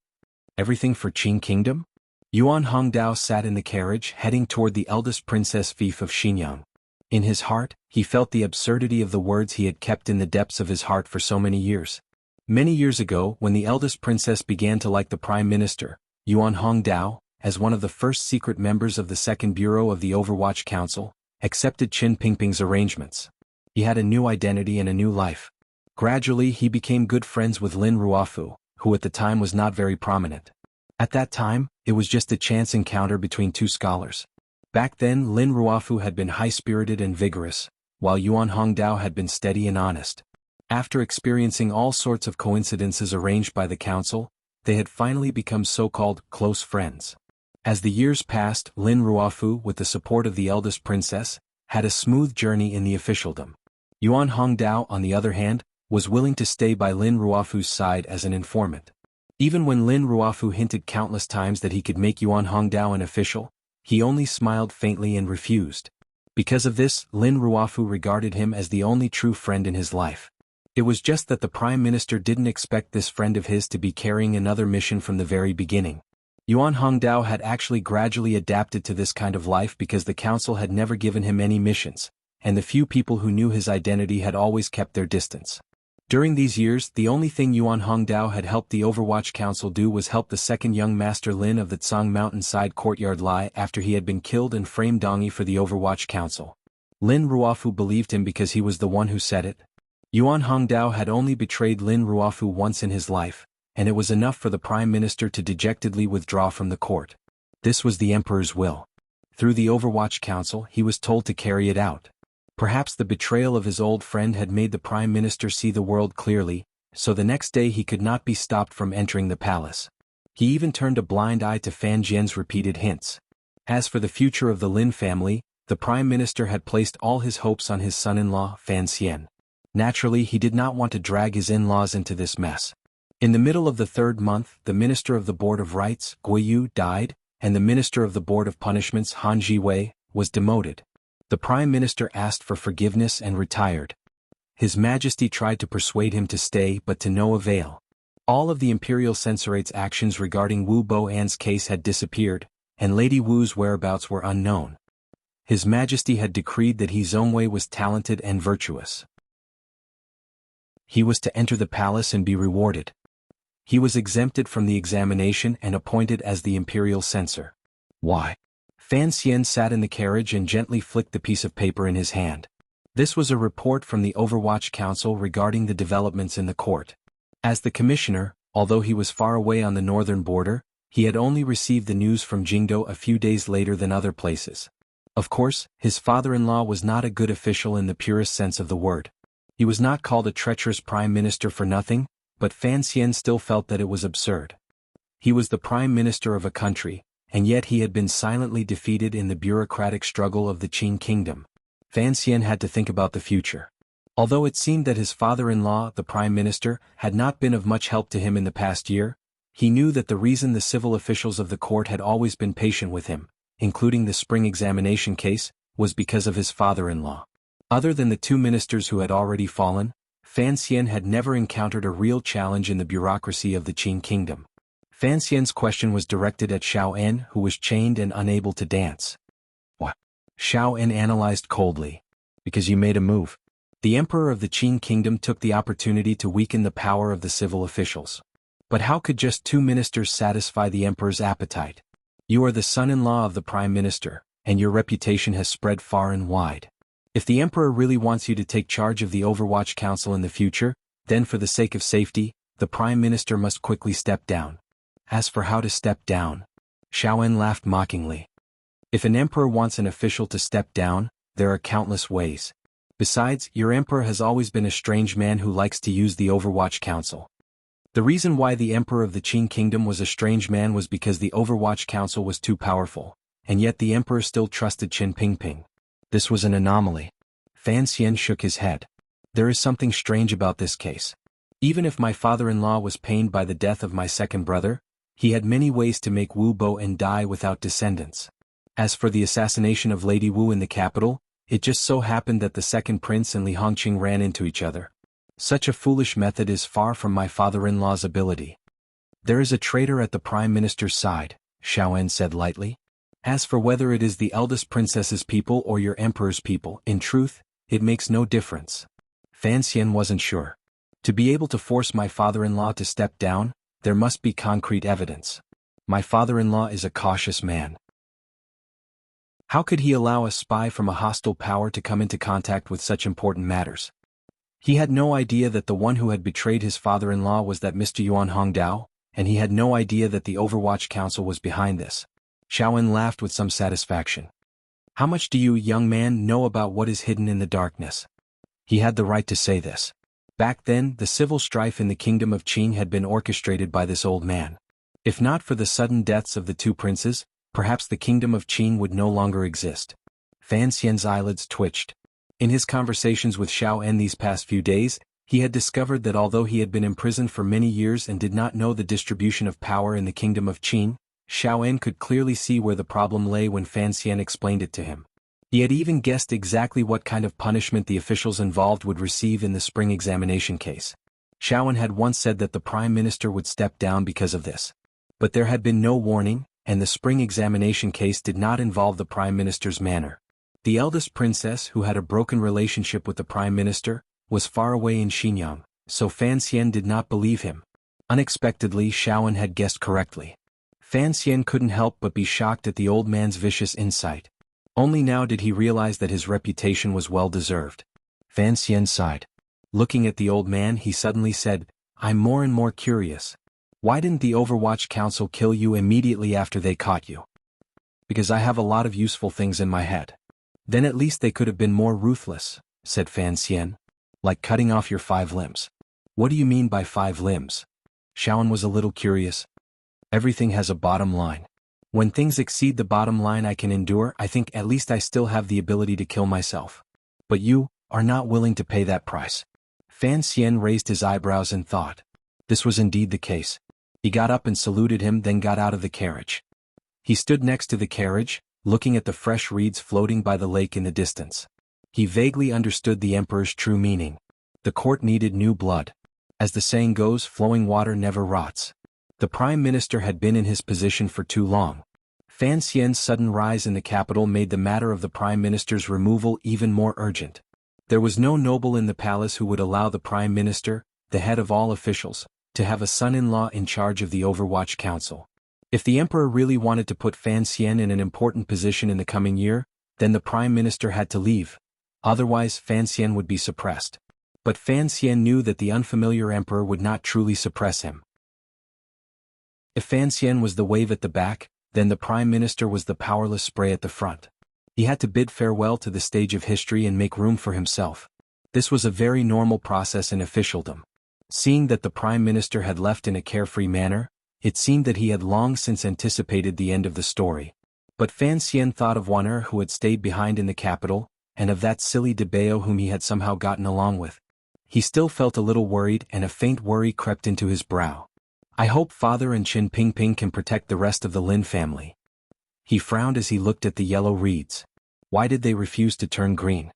Everything for Qin Kingdom? Yuan Hongdao sat in the carriage heading toward the eldest princess fief of Xinyang. In his heart, he felt the absurdity of the words he had kept in the depths of his heart for so many years. Many years ago, when the eldest princess began to like the Prime Minister, Yuan Hongdao, as one of the first secret members of the Second Bureau of the Overwatch Council, accepted Qin Pingping's arrangements. He had a new identity and a new life. Gradually he became good friends with Lin Ruofu, who at the time was not very prominent. At that time, it was just a chance encounter between two scholars. Back then Lin Ruofu had been high-spirited and vigorous, while Yuan Hongdao had been steady and honest. After experiencing all sorts of coincidences arranged by the council, they had finally become so-called close friends. As the years passed, Lin Ruofu, with the support of the eldest princess, had a smooth journey in the officialdom. Yuan Hongdao, on the other hand, was willing to stay by Lin Ruofu's side as an informant. Even when Lin Ruofu hinted countless times that he could make Yuan Hongdao an official, he only smiled faintly and refused. Because of this, Lin Ruofu regarded him as the only true friend in his life. It was just that the Prime Minister didn't expect this friend of his to be carrying another mission from the very beginning. Yuan Hongdao had actually gradually adapted to this kind of life because the council had never given him any missions, and the few people who knew his identity had always kept their distance. During these years, the only thing Yuan Hongdao had helped the Overwatch Council do was help the second young Master Lin of the Tsang Mountainside Courtyard lie after he had been killed and framed Dongi for the Overwatch Council. Lin Ruofu believed him because he was the one who said it. Yuan Hongdao had only betrayed Lin Ruofu once in his life, and it was enough for the Prime Minister to dejectedly withdraw from the court. This was the Emperor's will. Through the Overwatch Council, he was told to carry it out. Perhaps the betrayal of his old friend had made the Prime Minister see the world clearly, so the next day he could not be stopped from entering the palace. He even turned a blind eye to Fan Jian's repeated hints. As for the future of the Lin family, the Prime Minister had placed all his hopes on his son-in-law, Fan Xian. Naturally, he did not want to drag his in-laws into this mess. In the middle of the 3rd month, the Minister of the Board of Rights, Guiyu, died, and the Minister of the Board of Punishments, Han Jiwei, was demoted. The Prime Minister asked for forgiveness and retired. His Majesty tried to persuade him to stay but to no avail. All of the Imperial Censorate's actions regarding Wu Boan's case had disappeared, and Lady Wu's whereabouts were unknown. His Majesty had decreed that He Zongwei was talented and virtuous. He was to enter the palace and be rewarded. He was exempted from the examination and appointed as the Imperial Censor. Why? Fan Xian sat in the carriage and gently flicked the piece of paper in his hand. This was a report from the Overwatch Council regarding the developments in the court. As the commissioner, although he was far away on the northern border, he had only received the news from Jingdo a few days later than other places. Of course, his father-in-law was not a good official in the purest sense of the word. He was not called a treacherous prime minister for nothing, but Fan Xian still felt that it was absurd. He was the prime minister of a country, and yet he had been silently defeated in the bureaucratic struggle of the Qin kingdom. Fan Xian had to think about the future. Although it seemed that his father-in-law, the prime minister, had not been of much help to him in the past year, he knew that the reason the civil officials of the court had always been patient with him, including the spring examination case, was because of his father-in-law. Other than the 2 ministers who had already fallen, Fan Xian had never encountered a real challenge in the bureaucracy of the Qin kingdom. Fan Xian's question was directed at Xiao En, who was chained and unable to dance. What? Xiao En analyzed coldly. Because you made a move. The emperor of the Qin kingdom took the opportunity to weaken the power of the civil officials. But how could just 2 ministers satisfy the emperor's appetite? You are the son-in-law of the prime minister, and your reputation has spread far and wide. If the emperor really wants you to take charge of the Overwatch Council in the future, then for the sake of safety, the prime minister must quickly step down. As for how to step down, Xiao En laughed mockingly. If an emperor wants an official to step down, there are countless ways. Besides, your emperor has always been a strange man who likes to use the Overwatch Council. The reason why the emperor of the Qin kingdom was a strange man was because the Overwatch Council was too powerful, and yet the emperor still trusted Qin Pingping. This was an anomaly. Fan Xian shook his head. There is something strange about this case. Even if my father-in-law was pained by the death of my second brother, he had many ways to make Wu Boan die without descendants. As for the assassination of Lady Wu in the capital, it just so happened that the second prince and Li Hongqing ran into each other. Such a foolish method is far from my father-in-law's ability. There is a traitor at the prime minister's side, Xiao En said lightly. As for whether it is the eldest princess's people or your emperor's people, in truth, it makes no difference. Fan Xian wasn't sure. To be able to force my father-in-law to step down, there must be concrete evidence. My father-in-law is a cautious man. How could he allow a spy from a hostile power to come into contact with such important matters? He had no idea that the one who had betrayed his father-in-law was that Mr. Yuan Hongdao, and he had no idea that the Overwatch Council was behind this. Xiao En laughed with some satisfaction. How much do you, young man, know about what is hidden in the darkness? He had the right to say this. Back then, the civil strife in the kingdom of Qin had been orchestrated by this old man. If not for the sudden deaths of the 2 princes, perhaps the kingdom of Qin would no longer exist. Fan Xian's eyelids twitched. In his conversations with Xiao En these past few days, he had discovered that although he had been imprisoned for many years and did not know the distribution of power in the kingdom of Qin, Xiao En could clearly see where the problem lay when Fan Xian explained it to him. He had even guessed exactly what kind of punishment the officials involved would receive in the spring examination case. Xiao En had once said that the prime minister would step down because of this. But there had been no warning, and the spring examination case did not involve the prime minister's manor. The eldest princess, who had a broken relationship with the prime minister, was far away in Xinjiang, so Fan Xian did not believe him. Unexpectedly, Xiao En had guessed correctly. Fan Xian couldn't help but be shocked at the old man's vicious insight. Only now did he realize that his reputation was well-deserved. Fan Xian sighed. Looking at the old man, he suddenly said, "I'm more and more curious. Why didn't the Overwatch Council kill you immediately after they caught you?" "Because I have a lot of useful things in my head." "Then at least they could have been more ruthless," said Fan Xian. "Like cutting off your 5 limbs. "What do you mean by 5 limbs? Xiao En was a little curious. "Everything has a bottom line. When things exceed the bottom line I can endure, I think at least I still have the ability to kill myself. But you are not willing to pay that price. Fan Xian raised his eyebrows in thought. This was indeed the case. He got up and saluted him, then got out of the carriage. He stood next to the carriage, looking at the fresh reeds floating by the lake in the distance. He vaguely understood the emperor's true meaning. The court needed new blood. As the saying goes, flowing water never rots. The prime minister had been in his position for too long. Fan Xian's sudden rise in the capital made the matter of the prime minister's removal even more urgent. There was no noble in the palace who would allow the prime minister, the head of all officials, to have a son-in-law in charge of the Overwatch Council. If the emperor really wanted to put Fan Xian in an important position in the coming year, then the prime minister had to leave. Otherwise Fan Xian would be suppressed. But Fan Xian knew that the unfamiliar emperor would not truly suppress him. If Fan Xian was the wave at the back, then the prime minister was the powerless spray at the front. He had to bid farewell to the stage of history and make room for himself. This was a very normal process in officialdom. Seeing that the prime minister had left in a carefree manner, it seemed that he had long since anticipated the end of the story. But Fan Xian thought of Wan Er who had stayed behind in the capital, and of that silly De Bao whom he had somehow gotten along with. He still felt a little worried, and a faint worry crept into his brow. I hope Father and Qin Pingping can protect the rest of the Lin family. He frowned as he looked at the yellow reeds. Why did they refuse to turn green?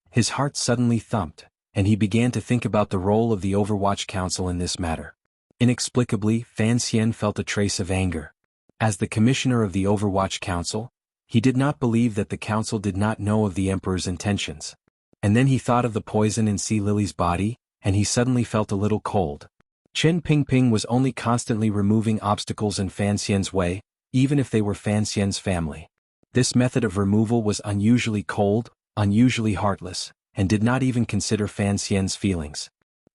His heart suddenly thumped, and he began to think about the role of the Overwatch Council in this matter. Inexplicably, Fan Xian felt a trace of anger. As the commissioner of the Overwatch Council, he did not believe that the council did not know of the emperor's intentions. And then he thought of the poison in Sea Lily's body, and he suddenly felt a little cold. Qin Pingping was only constantly removing obstacles in Fan Xian's way, even if they were Fan Xian's family. This method of removal was unusually cold, unusually heartless, and did not even consider Fan Xian's feelings.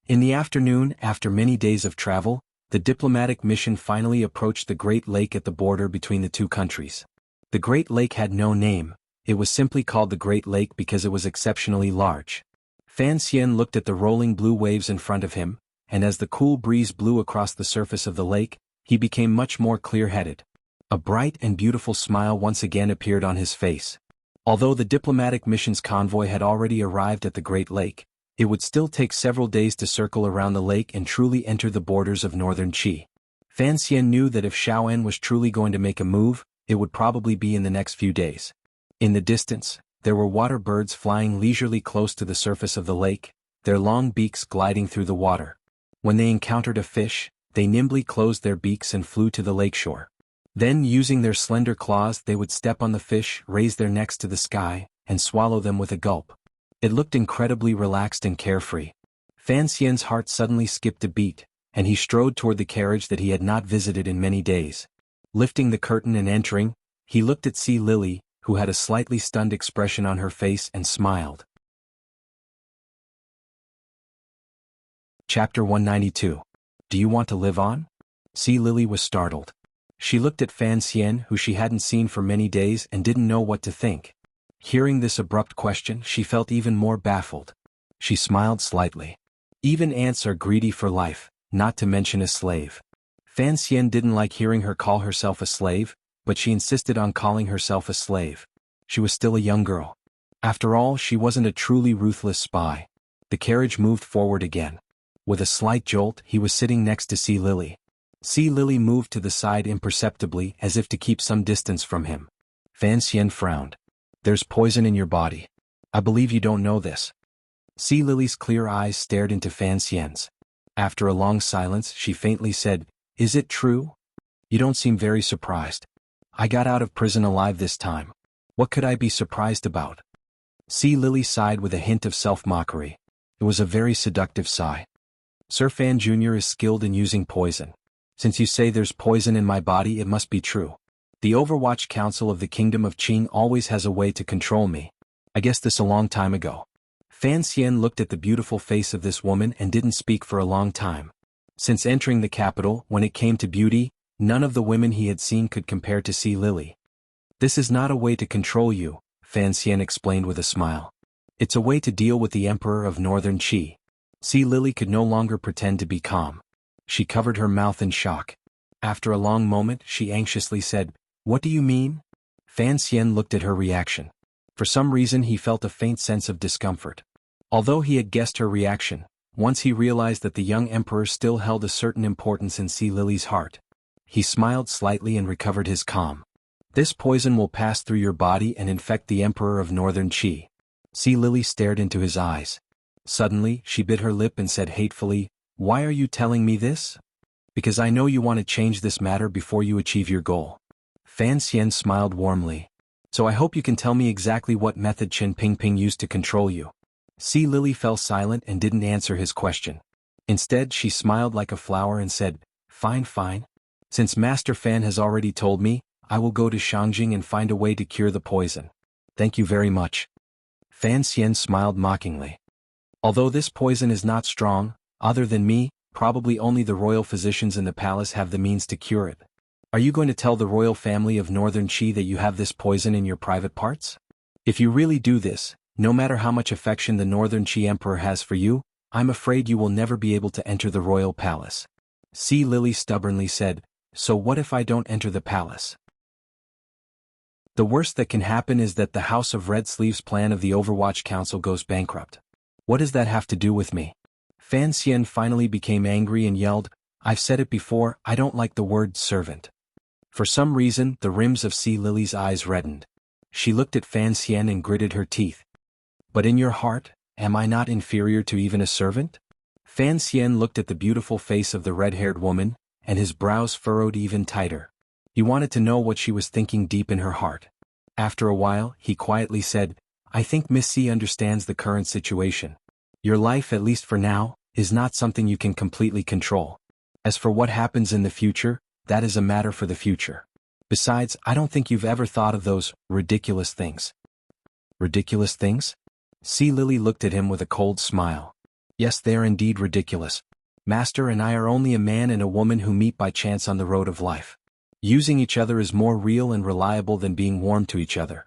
In the afternoon, after many days of travel, the diplomatic mission finally approached the Great Lake at the border between the two countries. The Great Lake had no name, it was simply called the Great Lake because it was exceptionally large. Fan Xian looked at the rolling blue waves in front of him, and as the cool breeze blew across the surface of the lake, he became much more clear-headed. A bright and beautiful smile once again appeared on his face. Although the diplomatic mission's convoy had already arrived at the Great Lake, it would still take several days to circle around the lake and truly enter the borders of northern Qi. Fan Xian knew that if Xiaoan was truly going to make a move, it would probably be in the next few days. In the distance, there were water birds flying leisurely close to the surface of the lake, their long beaks gliding through the water. When they encountered a fish, they nimbly closed their beaks and flew to the lakeshore. Then, using their slender claws, they would step on the fish, raise their necks to the sky, and swallow them with a gulp. It looked incredibly relaxed and carefree. Fan Xian's heart suddenly skipped a beat, and he strode toward the carriage that he had not visited in many days. Lifting the curtain and entering, he looked at Sea Lily, who had a slightly stunned expression on her face, and smiled. Chapter 192. Do you want to live on? Sea Lily was startled. She looked at Fan Xian, who she hadn't seen for many days, and didn't know what to think. Hearing this abrupt question, she felt even more baffled. She smiled slightly. Even ants are greedy for life, not to mention a slave. Fan Xian didn't like hearing her call herself a slave, but she insisted on calling herself a slave. She was still a young girl. After all, she wasn't a truly ruthless spy. The carriage moved forward again. With a slight jolt, he was sitting next to Sea Lily. Sea Lily moved to the side imperceptibly as if to keep some distance from him. Fan Xian frowned. There's poison in your body. I believe you don't know this. Sea Lily's clear eyes stared into Fan Xian's. After a long silence, she faintly said, Is it true? You don't seem very surprised. I got out of prison alive this time. What could I be surprised about? Sea Lily sighed with a hint of self-mockery. It was a very seductive sigh. Sir Fan Jr. is skilled in using poison. Since you say there's poison in my body, it must be true. The Overwatch Council of the Kingdom of Qing always has a way to control me. I guessed this a long time ago. Fan Xian looked at the beautiful face of this woman and didn't speak for a long time. Since entering the capital, when it came to beauty, none of the women he had seen could compare to Sea Lily. This is not a way to control you, Fan Xian explained with a smile. It's a way to deal with the Emperor of Northern Qi. Sea Lily could no longer pretend to be calm. She covered her mouth in shock. After a long moment, she anxiously said, What do you mean? Fan Xian looked at her reaction. For some reason he felt a faint sense of discomfort. Although he had guessed her reaction, once he realized that the young emperor still held a certain importance in Sea Lily's heart, he smiled slightly and recovered his calm. This poison will pass through your body and infect the emperor of Northern Qi. Sea Lily stared into his eyes. Suddenly, she bit her lip and said hatefully, "Why are you telling me this?" "Because I know you want to change this matter before you achieve your goal." Fan Xian smiled warmly. "So I hope you can tell me exactly what method Qin Pingping used to control you." Sea Lily fell silent and didn't answer his question. Instead, she smiled like a flower and said, Fine. Since Master Fan has already told me, I will go to Shangjing and find a way to cure the poison. Thank you very much." Fan Xian smiled mockingly. "Although this poison is not strong, other than me, probably only the royal physicians in the palace have the means to cure it. Are you going to tell the royal family of Northern Qi that you have this poison in your private parts? If you really do this, no matter how much affection the Northern Qi Emperor has for you, I'm afraid you will never be able to enter the royal palace." Sea Lily stubbornly said, "So what if I don't enter the palace?" "The worst that can happen is that the House of Red Sleeves plan of the Overwatch Council goes bankrupt. What does that have to do with me?" Fan Xian finally became angry and yelled, "I've said it before, I don't like the word servant." For some reason, the rims of Sea Lily's eyes reddened. She looked at Fan Xian and gritted her teeth. "But in your heart, am I not inferior to even a servant?" Fan Xian looked at the beautiful face of the red-haired woman, and his brows furrowed even tighter. He wanted to know what she was thinking deep in her heart. After a while, he quietly said, "I think Miss C understands the current situation. Your life, at least for now, is not something you can completely control. As for what happens in the future, that is a matter for the future. Besides, I don't think you've ever thought of those ridiculous things." "Ridiculous things?" Sea Lily looked at him with a cold smile. "Yes, they are indeed ridiculous. Master and I are only a man and a woman who meet by chance on the road of life. Using each other is more real and reliable than being warm to each other."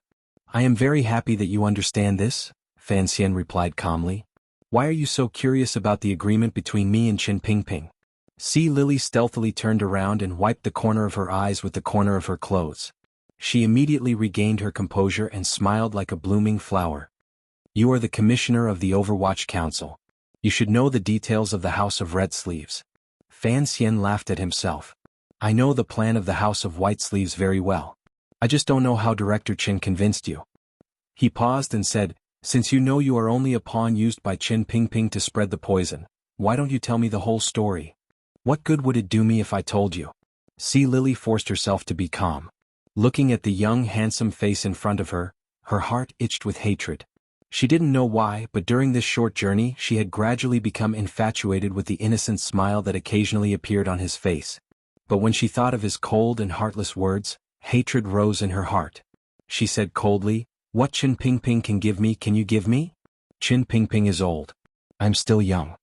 "I am very happy that you understand this," Fan Xian replied calmly. "Why are you so curious about the agreement between me and Qin Pingping?" Sea Lily stealthily turned around and wiped the corner of her eyes with the corner of her clothes. She immediately regained her composure and smiled like a blooming flower. "You are the commissioner of the Overwatch Council. You should know the details of the House of Red Sleeves." Fan Xian laughed at himself. "I know the plan of the House of White Sleeves very well. I just don't know how Director Qin convinced you." He paused and said, "Since you know you are only a pawn used by Qin Pingping to spread the poison, why don't you tell me the whole story? What good would it do me if I told you?" Sea Lily forced herself to be calm. Looking at the young handsome face in front of her, her heart itched with hatred. She didn't know why, but during this short journey she had gradually become infatuated with the innocent smile that occasionally appeared on his face. But when she thought of his cold and heartless words, hatred rose in her heart. She said coldly, "What Qin Pingping can give me can you give me? Qin Pingping is old. I'm still young."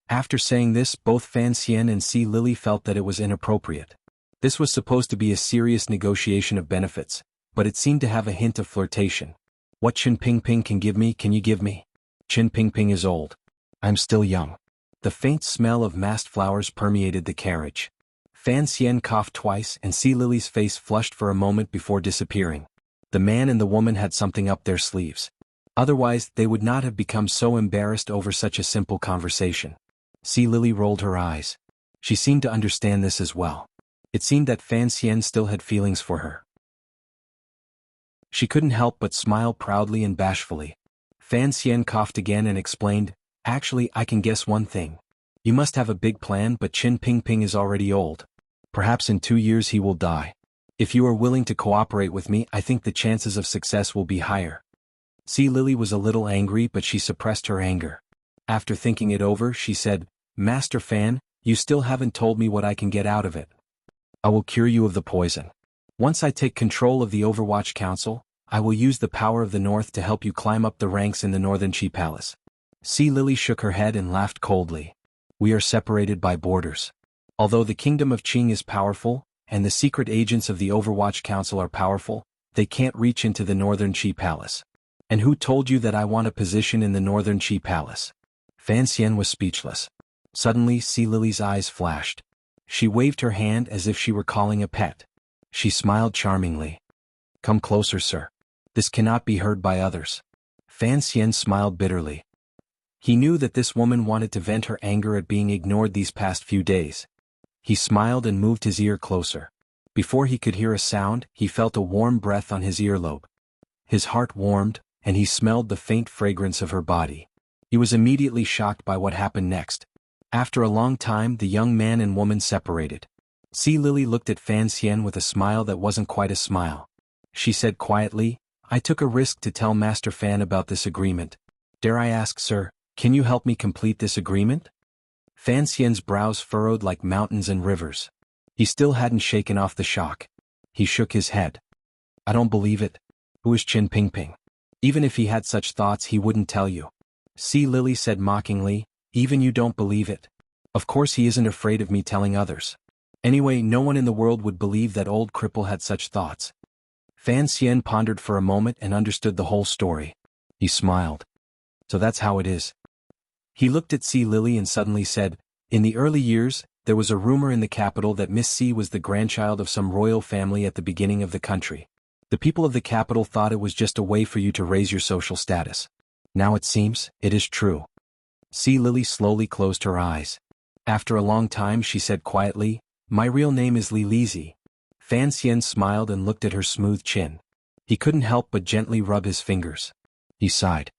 After saying this, both Fan Xian and Sea Lily felt that it was inappropriate. This was supposed to be a serious negotiation of benefits, but it seemed to have a hint of flirtation. "What Qin Pingping can give me can you give me? Qin Pingping is old. I'm still young." The faint smell of massed flowers permeated the carriage. Fan Xian coughed twice and Sea Lily's face flushed for a moment before disappearing. The man and the woman had something up their sleeves. Otherwise, they would not have become so embarrassed over such a simple conversation. Sea Lily rolled her eyes. She seemed to understand this as well. It seemed that Fan Xian still had feelings for her. She couldn't help but smile proudly and bashfully. Fan Xian coughed again and explained, "Actually, I can guess one thing. You must have a big plan, but Qin Pingping is already old. Perhaps in 2 years he will die. If you are willing to cooperate with me, I think the chances of success will be higher." Sea Lily was a little angry, but she suppressed her anger. After thinking it over, she said, "Master Fan, you still haven't told me what I can get out of it." "I will cure you of the poison. Once I take control of the Overwatch Council, I will use the power of the North to help you climb up the ranks in the Northern Qi Palace." Sea Lily shook her head and laughed coldly. "We are separated by borders. Although the Kingdom of Qing is powerful, and the secret agents of the Overwatch Council are powerful, they can't reach into the Northern Qi Palace. And who told you that I want a position in the Northern Qi Palace?" Fan Xian was speechless. Suddenly, Sea Lily's eyes flashed. She waved her hand as if she were calling a pet. She smiled charmingly. Come closer, sir. This cannot be heard by others. Fan Xian smiled bitterly. He knew that this woman wanted to vent her anger at being ignored these past few days. He smiled and moved his ear closer. Before he could hear a sound, he felt a warm breath on his earlobe. His heart warmed, and he smelled the faint fragrance of her body. He was immediately shocked by what happened next. After a long time, the young man and woman separated. Sea Lily looked at Fan Xian with a smile that wasn't quite a smile. She said quietly, I took a risk to tell Master Fan about this agreement. Dare I ask, sir, can you help me complete this agreement? Fan Xian's brows furrowed like mountains and rivers. He still hadn't shaken off the shock. He shook his head. I don't believe it. Who is Qin Pingping? Even if he had such thoughts, he wouldn't tell you. Sea Lily said mockingly, even you don't believe it. Of course he isn't afraid of me telling others. Anyway, no one in the world would believe that old cripple had such thoughts. Fan Xian pondered for a moment and understood the whole story. He smiled. So that's how it is. He looked at Sea Lily and suddenly said, in the early years, there was a rumor in the capital that Miss C was the grandchild of some royal family at the beginning of the country. The people of the capital thought it was just a way for you to raise your social status. Now it seems, it is true. Sea Lily slowly closed her eyes. After a long time she said quietly, my real name is Li Lizi. Fan Xian smiled and looked at her smooth chin. He couldn't help but gently rub his fingers. He sighed.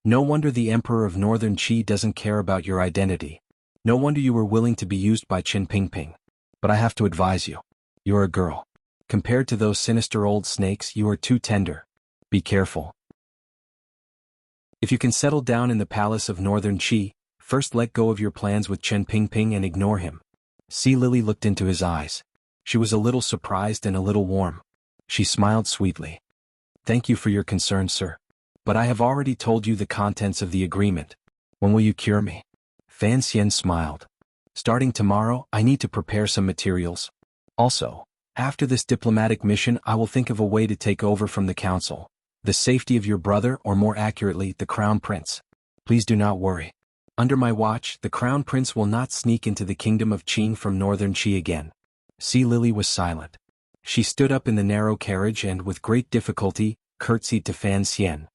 No wonder the Emperor of Northern Qi doesn't care about your identity. No wonder you were willing to be used by Qin Pingping. But I have to advise you. You're a girl. Compared to those sinister old snakes, you are too tender. Be careful. If you can settle down in the palace of Northern Qi, first let go of your plans with Qin Pingping and ignore him. Sea Lily looked into his eyes. She was a little surprised and a little warm. She smiled sweetly. Thank you for your concern, sir. But I have already told you the contents of the agreement. When will you cure me? Fan Xian smiled. Starting tomorrow, I need to prepare some materials. Also, after this diplomatic mission, I will think of a way to take over from the council. The safety of your brother, or more accurately, the Crown Prince. Please do not worry. Under my watch, the Crown Prince will not sneak into the kingdom of Qin from Northern Qi again. Sea Lily was silent. She stood up in the narrow carriage and, with great difficulty, curtsied to Fan Xian.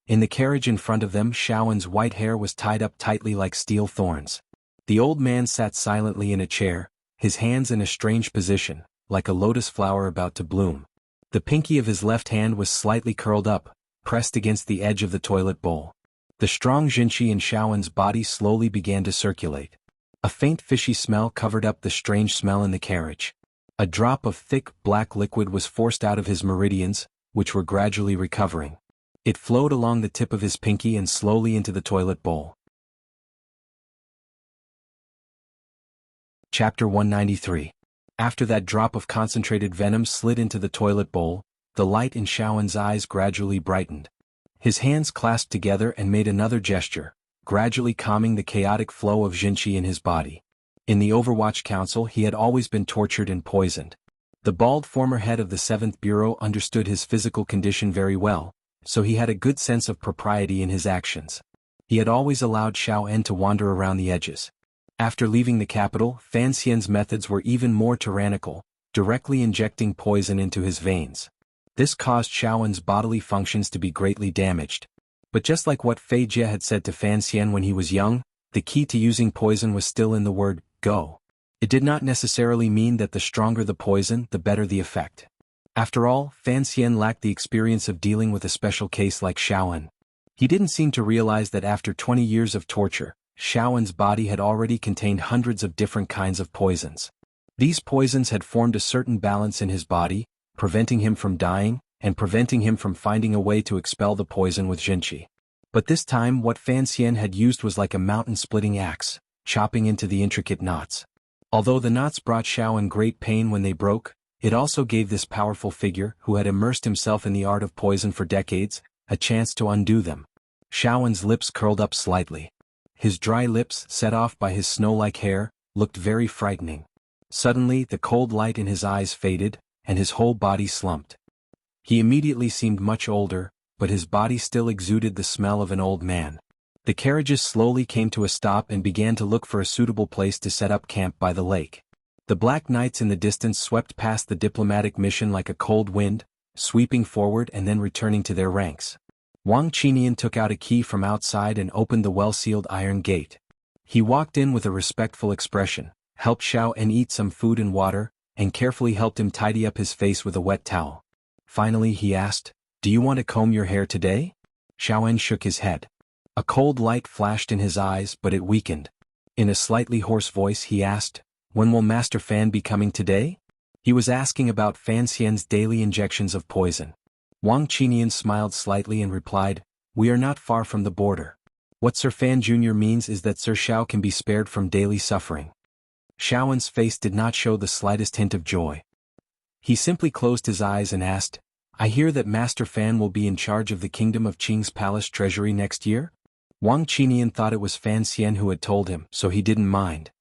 In the carriage in front of them, Shaoen's white hair was tied up tightly like steel thorns. The old man sat silently in a chair, his hands in a strange position, like a lotus flower about to bloom. The pinky of his left hand was slightly curled up, pressed against the edge of the toilet bowl. The strong Jinqi in Shaoen's body slowly began to circulate. A faint fishy smell covered up the strange smell in the carriage. A drop of thick, black liquid was forced out of his meridians, which were gradually recovering. It flowed along the tip of his pinky and slowly into the toilet bowl. Chapter 193. After that drop of concentrated venom slid into the toilet bowl, the light in Shaoen's eyes gradually brightened. His hands clasped together and made another gesture, gradually calming the chaotic flow of Jinqi in his body. In the Overwatch Council he had always been tortured and poisoned. The bald former head of the 7th Bureau understood his physical condition very well, so he had a good sense of propriety in his actions. He had always allowed Xiaoen to wander around the edges. After leaving the capital, Fan Xian's methods were even more tyrannical, directly injecting poison into his veins. This caused Xiaoen's bodily functions to be greatly damaged. But just like what Fei Jie had said to Fan Xian when he was young, the key to using poison was still in the word, go. It did not necessarily mean that the stronger the poison, the better the effect. After all, Fan Xian lacked the experience of dealing with a special case like Xiaoen. He didn't seem to realize that after 20 years of torture, Xiaoen's body had already contained hundreds of different kinds of poisons. These poisons had formed a certain balance in his body, preventing him from dying, and preventing him from finding a way to expel the poison with Jinqi. But this time what Fan Xian had used was like a mountain-splitting axe, chopping into the intricate knots. Although the knots brought Xiaoen great pain when they broke, it also gave this powerful figure, who had immersed himself in the art of poison for decades, a chance to undo them. Xiaoen's lips curled up slightly. His dry lips, set off by his snow-like hair, looked very frightening. Suddenly the cold light in his eyes faded, and his whole body slumped. He immediately seemed much older, but his body still exuded the smell of an old man. The carriages slowly came to a stop and began to look for a suitable place to set up camp by the lake. The Black Knights in the distance swept past the diplomatic mission like a cold wind, sweeping forward and then returning to their ranks. Wang Qinian took out a key from outside and opened the well-sealed iron gate. He walked in with a respectful expression, helped Xiao En eat some food and water, and carefully helped him tidy up his face with a wet towel. Finally he asked, "Do you want to comb your hair today?" Xiao En shook his head. A cold light flashed in his eyes, but it weakened. In a slightly hoarse voice he asked, "When will Master Fan be coming today?" He was asking about Fan Xian's daily injections of poison. Wang Qinian smiled slightly and replied, "We are not far from the border. What Sir Fan Jr. means is that Sir Xiao can be spared from daily suffering." Xiao En's face did not show the slightest hint of joy. He simply closed his eyes and asked, "I hear that Master Fan will be in charge of the kingdom of Qing's palace treasury next year?" Wang Qinian thought it was Fan Xian who had told him, so he didn't mind.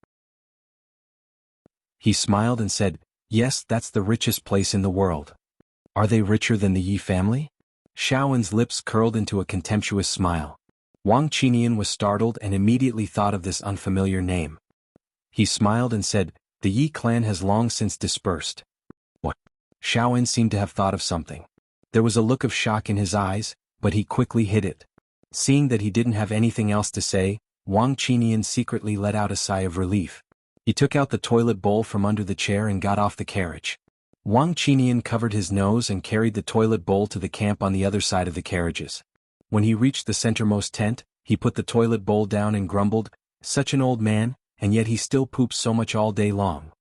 He smiled and said, "Yes, that's the richest place in the world." "Are they richer than the Yi family?" Xiao En's lips curled into a contemptuous smile. Wang Qinian was startled and immediately thought of this unfamiliar name. He smiled and said, "The Yi clan has long since dispersed." "What?" Xiao En seemed to have thought of something. There was a look of shock in his eyes, but he quickly hid it. Seeing that he didn't have anything else to say, Wang Qinian secretly let out a sigh of relief. He took out the toilet bowl from under the chair and got off the carriage. Wang Qinian covered his nose and carried the toilet bowl to the camp on the other side of the carriages. When he reached the centermost tent, he put the toilet bowl down and grumbled, "Such an old man, and yet he still poops so much all day long.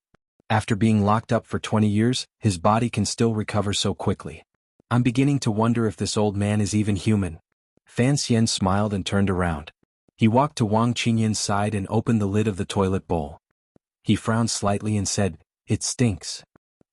After being locked up for 20 years, his body can still recover so quickly. I'm beginning to wonder if this old man is even human." Fan Xian smiled and turned around. He walked to Wang Qinian's side and opened the lid of the toilet bowl. He frowned slightly and said, "It stinks.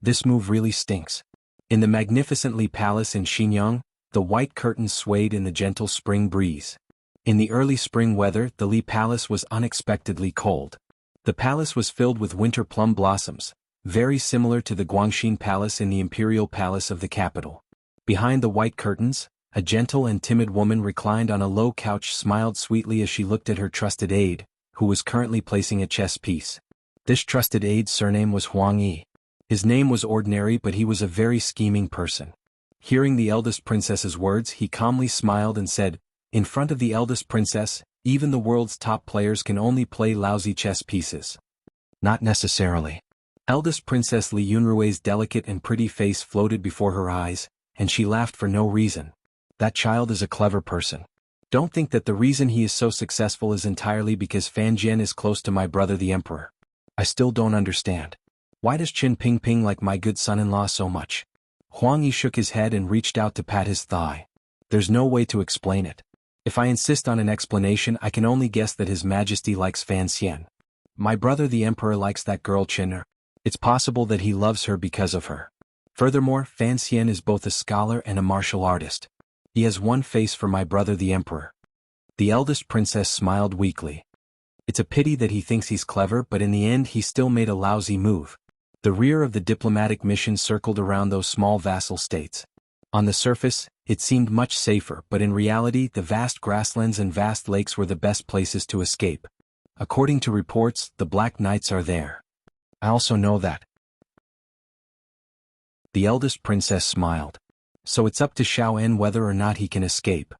This move really stinks." In the magnificent Li Palace in Xinyang, the white curtains swayed in the gentle spring breeze. In the early spring weather, the Li Palace was unexpectedly cold. The palace was filled with winter plum blossoms, very similar to the Guangxin Palace in the imperial palace of the capital. Behind the white curtains, a gentle and timid woman reclined on a low couch smiled sweetly as she looked at her trusted aide, who was currently placing a chess piece. This trusted aide's surname was Huang Yi. His name was ordinary, but he was a very scheming person. Hearing the eldest princess's words, he calmly smiled and said, "In front of the eldest princess, even the world's top players can only play lousy chess pieces." "Not necessarily." Eldest Princess Li Yunrui's delicate and pretty face floated before her eyes, and she laughed for no reason. "That child is a clever person. Don't think that the reason he is so successful is entirely because Fan Jian is close to my brother the emperor. I still don't understand. Why does Qin Pingping like my good son-in-law so much?" Huang Yi shook his head and reached out to pat his thigh. "There's no way to explain it. If I insist on an explanation, I can only guess that His Majesty likes Fan Xian. My brother the emperor likes that girl Qin. It's possible that he loves her because of her. Furthermore, Fan Xian is both a scholar and a martial artist. He has one face for my brother the emperor." The eldest princess smiled weakly. "It's a pity that he thinks he's clever, but in the end he still made a lousy move." The rear of the diplomatic mission circled around those small vassal states. On the surface, it seemed much safer, but in reality the vast grasslands and vast lakes were the best places to escape. According to reports, the Black Knights are there. "I also know that." The eldest princess smiled. "So it's up to Xiao En whether or not he can escape."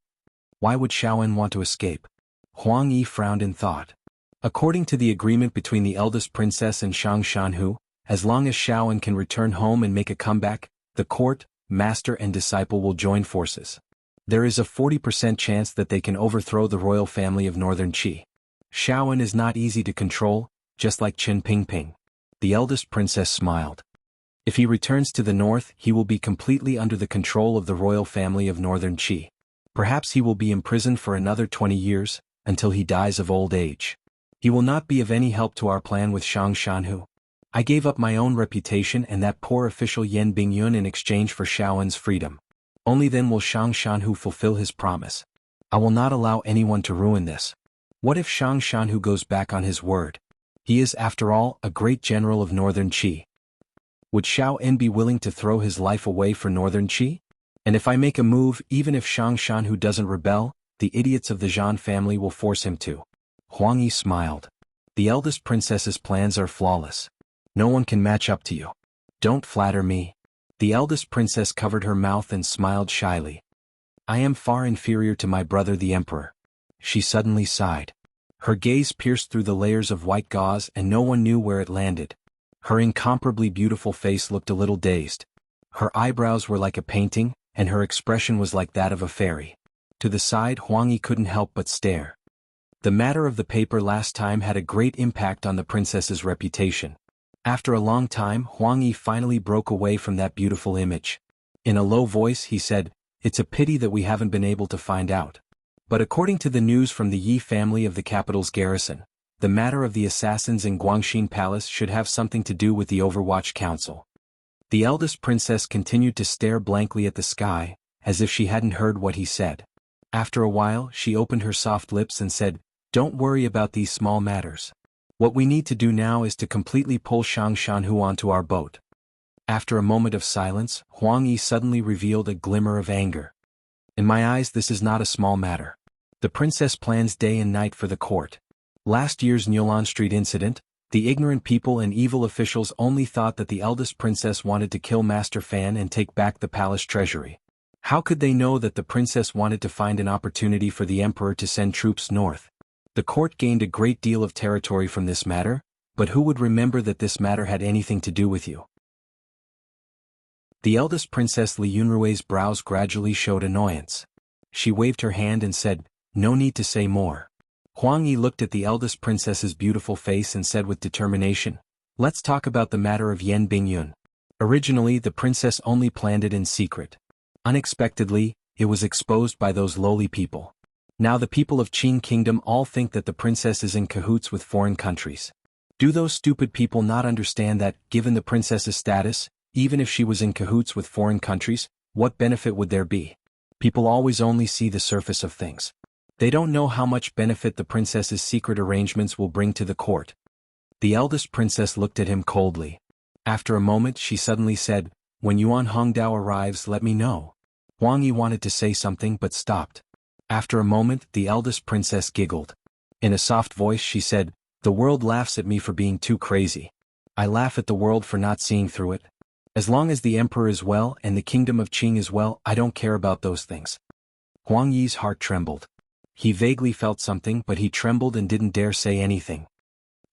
"Why would Xiao En want to escape?" Huang Yi frowned in thought. According to the agreement between the eldest princess and Shang Shanhu, as long as Xiao En can return home and make a comeback, the court, master and disciple will join forces. There is a 40% chance that they can overthrow the royal family of Northern Qi. Xiao En is not easy to control, just like Qin Pingping. The eldest princess smiled. If he returns to the north, he will be completely under the control of the royal family of Northern Qi. Perhaps he will be imprisoned for another 20 years, until he dies of old age. He will not be of any help to our plan with Shang Shanhu. I gave up my own reputation and that poor official Yan Bingyun in exchange for Xiao En's freedom. Only then will Shang Shanhu fulfill his promise. I will not allow anyone to ruin this. What if Shang Shanhu goes back on his word? He is, after all, a great general of Northern Qi. Would Xiao En be willing to throw his life away for Northern Qi? And if I make a move, even if Shang Shanhu doesn't rebel, the idiots of the Zhan family will force him to. Huang Yi smiled. The eldest princess's plans are flawless. No one can match up to you. Don't flatter me. The eldest princess covered her mouth and smiled shyly. I am far inferior to my brother the emperor. She suddenly sighed. Her gaze pierced through the layers of white gauze and no one knew where it landed. Her incomparably beautiful face looked a little dazed. Her eyebrows were like a painting, and her expression was like that of a fairy. To the side, Huang Yi couldn't help but stare. The matter of the paper last time had a great impact on the princess's reputation. After a long time, Huang Yi finally broke away from that beautiful image. In a low voice he said, "It's a pity that we haven't been able to find out. But according to the news from the Yi family of the capital's garrison, the matter of the assassins in Guangxin Palace should have something to do with the Overwatch Council." The eldest princess continued to stare blankly at the sky, as if she hadn't heard what he said. After a while, she opened her soft lips and said, "Don't worry about these small matters. What we need to do now is to completely pull Shang Shanhu onto our boat." After a moment of silence, Huang Yi suddenly revealed a glimmer of anger. "In my eyes, this is not a small matter. The princess plans day and night for the court. Last year's Nyolan Street incident, the ignorant people and evil officials only thought that the eldest princess wanted to kill Master Fan and take back the palace treasury. How could they know that the princess wanted to find an opportunity for the emperor to send troops north? The court gained a great deal of territory from this matter, but who would remember that this matter had anything to do with you?" The eldest princess Li Yunrui's brows gradually showed annoyance. She waved her hand and said, "No need to say more." Huang Yi looked at the eldest princess's beautiful face and said with determination, "Let's talk about the matter of Yan Bingyun." Originally the princess only planned it in secret. Unexpectedly, it was exposed by those lowly people. Now the people of Qing Kingdom all think that the princess is in cahoots with foreign countries. Do those stupid people not understand that, given the princess's status, even if she was in cahoots with foreign countries, what benefit would there be? People always only see the surface of things. They don't know how much benefit the princess's secret arrangements will bring to the court. The eldest princess looked at him coldly. After a moment she suddenly said, "When Yuan Hongdao arrives, let me know." Huang Yi wanted to say something but stopped. After a moment the eldest princess giggled. In a soft voice she said, "The world laughs at me for being too crazy. I laugh at the world for not seeing through it. As long as the emperor is well and the kingdom of Qing is well, I don't care about those things." Huang Yi's heart trembled. He vaguely felt something but he trembled and didn't dare say anything.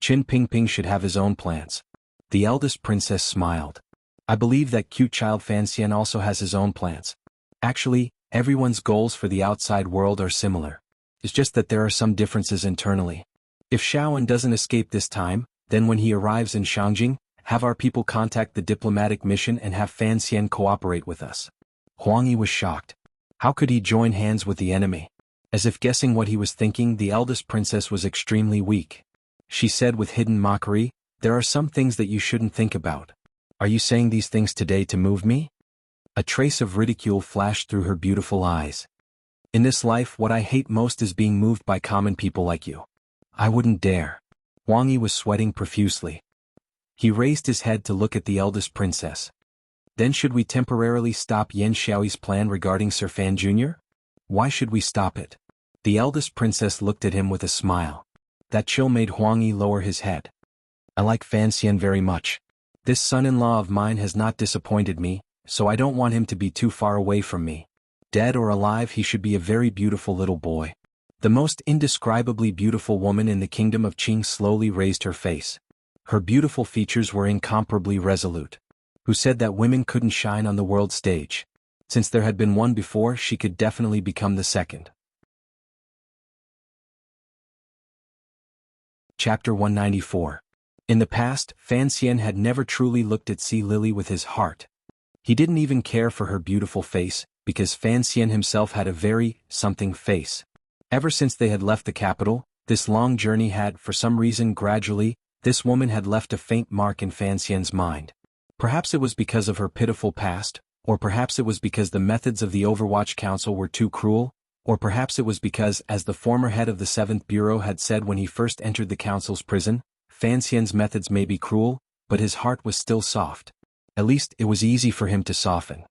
Qin Pingping should have his own plans. The eldest princess smiled. "I believe that cute child Fan Xian also has his own plans. Actually, everyone's goals for the outside world are similar. It's just that there are some differences internally. If Shaoan doesn't escape this time, then when he arrives in Shangjing, have our people contact the diplomatic mission and have Fan Xian cooperate with us." Huang Yi was shocked. How could he join hands with the enemy? As if guessing what he was thinking, the eldest princess was extremely weak. She said with hidden mockery, "There are some things that you shouldn't think about. Are you saying these things today to move me?" A trace of ridicule flashed through her beautiful eyes. "In this life what I hate most is being moved by common people like you. I wouldn't dare." Huang Yi was sweating profusely. He raised his head to look at the eldest princess. "Then should we temporarily stop Yan Xiaoyi's plan regarding Sir Fan Jr.? Why should we stop it?" The eldest princess looked at him with a smile. That chill made Huang Yi lower his head. "I like Fan Xian very much. This son-in-law of mine has not disappointed me, so I don't want him to be too far away from me. Dead or alive, he should be a very beautiful little boy." The most indescribably beautiful woman in the kingdom of Qing slowly raised her face. Her beautiful features were incomparably resolute. Who said that women couldn't shine on the world stage? Since there had been one before, she could definitely become the second. Chapter 194. In the past, Fan Xian had never truly looked at Sea Lily with his heart. He didn't even care for her beautiful face, because Fan Xian himself had a very something face. Ever since they had left the capital, this long journey had, for some reason gradually, this woman had left a faint mark in Fan Xian's mind. Perhaps it was because of her pitiful past, or perhaps it was because the methods of the Overwatch Council were too cruel, or perhaps it was because, as the former head of the 7th Bureau had said when he first entered the Council's prison, Fan Xian's methods may be cruel, but his heart was still soft. At least it was easy for him to soften.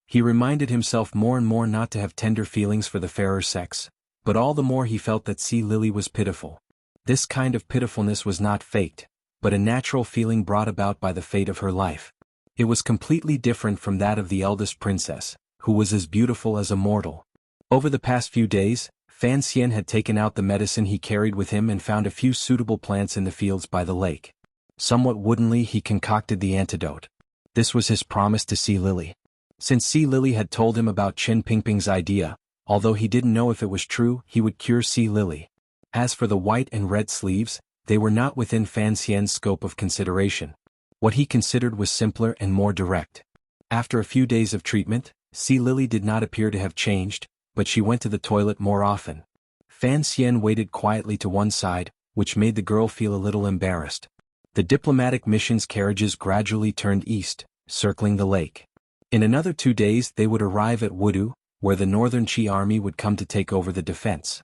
He reminded himself more and more not to have tender feelings for the fairer sex, but all the more he felt that Sea Lily was pitiful. This kind of pitifulness was not faked. but a natural feeling brought about by the fate of her life. It was completely different from that of the eldest princess, who was as beautiful as a mortal. Over the past few days, Fan Xian had taken out the medicine he carried with him and found a few suitable plants in the fields by the lake. Somewhat woodenly he concocted the antidote. This was his promise to Sea Lily. Since Sea Lily had told him about Chen Pingping's idea, although he didn't know if it was true, he would cure Sea Lily. As for the white and red sleeves, they were not within Fan Xian's scope of consideration. What he considered was simpler and more direct. After a few days of treatment, Sea Lily did not appear to have changed, but she went to the toilet more often. Fan Xian waited quietly to one side, which made the girl feel a little embarrassed. The diplomatic mission's carriages gradually turned east, circling the lake. In another 2 days they would arrive at Wudu, where the Northern Qi army would come to take over the defense.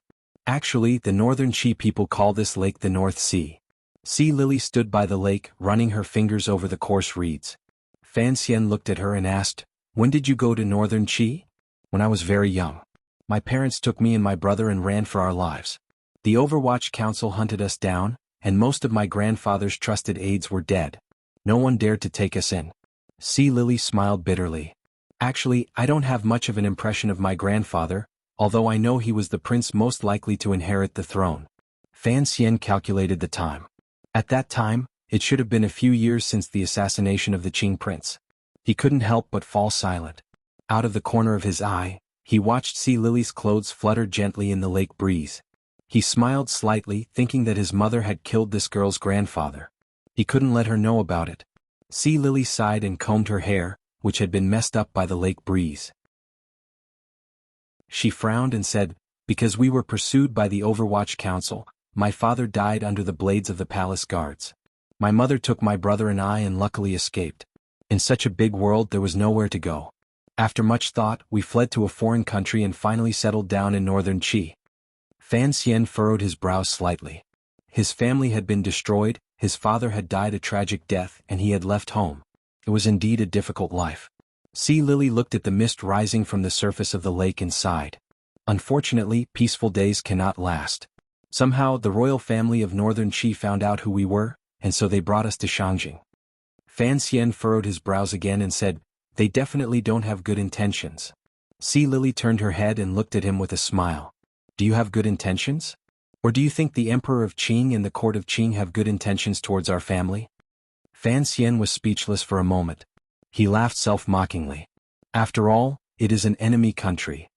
Actually, the Northern Qi people call this lake the North Sea. Sea Lily stood by the lake, running her fingers over the coarse reeds. Fan Xian looked at her and asked, "When did you go to Northern Qi?" "When I was very young. My parents took me and my brother and ran for our lives. The Overwatch Council hunted us down, and most of my grandfather's trusted aides were dead. No one dared to take us in." Sea Lily smiled bitterly. "Actually, I don't have much of an impression of my grandfather, although I know he was the prince most likely to inherit the throne." Fan Xian calculated the time. At that time, it should have been a few years since the assassination of the Qing prince. He couldn't help but fall silent. Out of the corner of his eye, he watched Sea Lily's clothes flutter gently in the lake breeze. He smiled slightly, thinking that his mother had killed this girl's grandfather. He couldn't let her know about it. Sea Lily sighed and combed her hair, which had been messed up by the lake breeze. She frowned and said, "Because we were pursued by the Overwatch Council, my father died under the blades of the palace guards. My mother took my brother and I and luckily escaped. In such a big world there was nowhere to go. After much thought, we fled to a foreign country and finally settled down in Northern Qi." Fan Xian furrowed his brows slightly. His family had been destroyed, his father had died a tragic death, and he had left home. It was indeed a difficult life. Sea Lily looked at the mist rising from the surface of the lake and sighed. "Unfortunately, peaceful days cannot last. Somehow, the royal family of Northern Qi found out who we were, and so they brought us to Shangjing." Fan Xian furrowed his brows again and said, "They definitely don't have good intentions." Sea Lily turned her head and looked at him with a smile. "Do you have good intentions? Or do you think the Emperor of Qing and the court of Qing have good intentions towards our family?" Fan Xian was speechless for a moment. He laughed self-mockingly. "After all, it is an enemy country.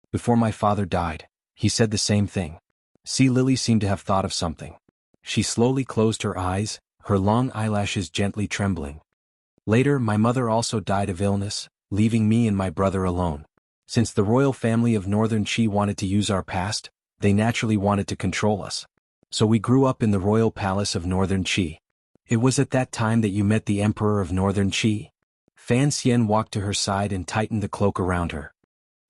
Before my father died, he said the same thing." Sea Lily seemed to have thought of something. She slowly closed her eyes, her long eyelashes gently trembling. "Later, my mother also died of illness, leaving me and my brother alone. Since the royal family of Northern Qi wanted to use our past, they naturally wanted to control us. So we grew up in the royal palace of Northern Qi. It was at that time that you met the Emperor of Northern Qi." Fan Xian walked to her side and tightened the cloak around her.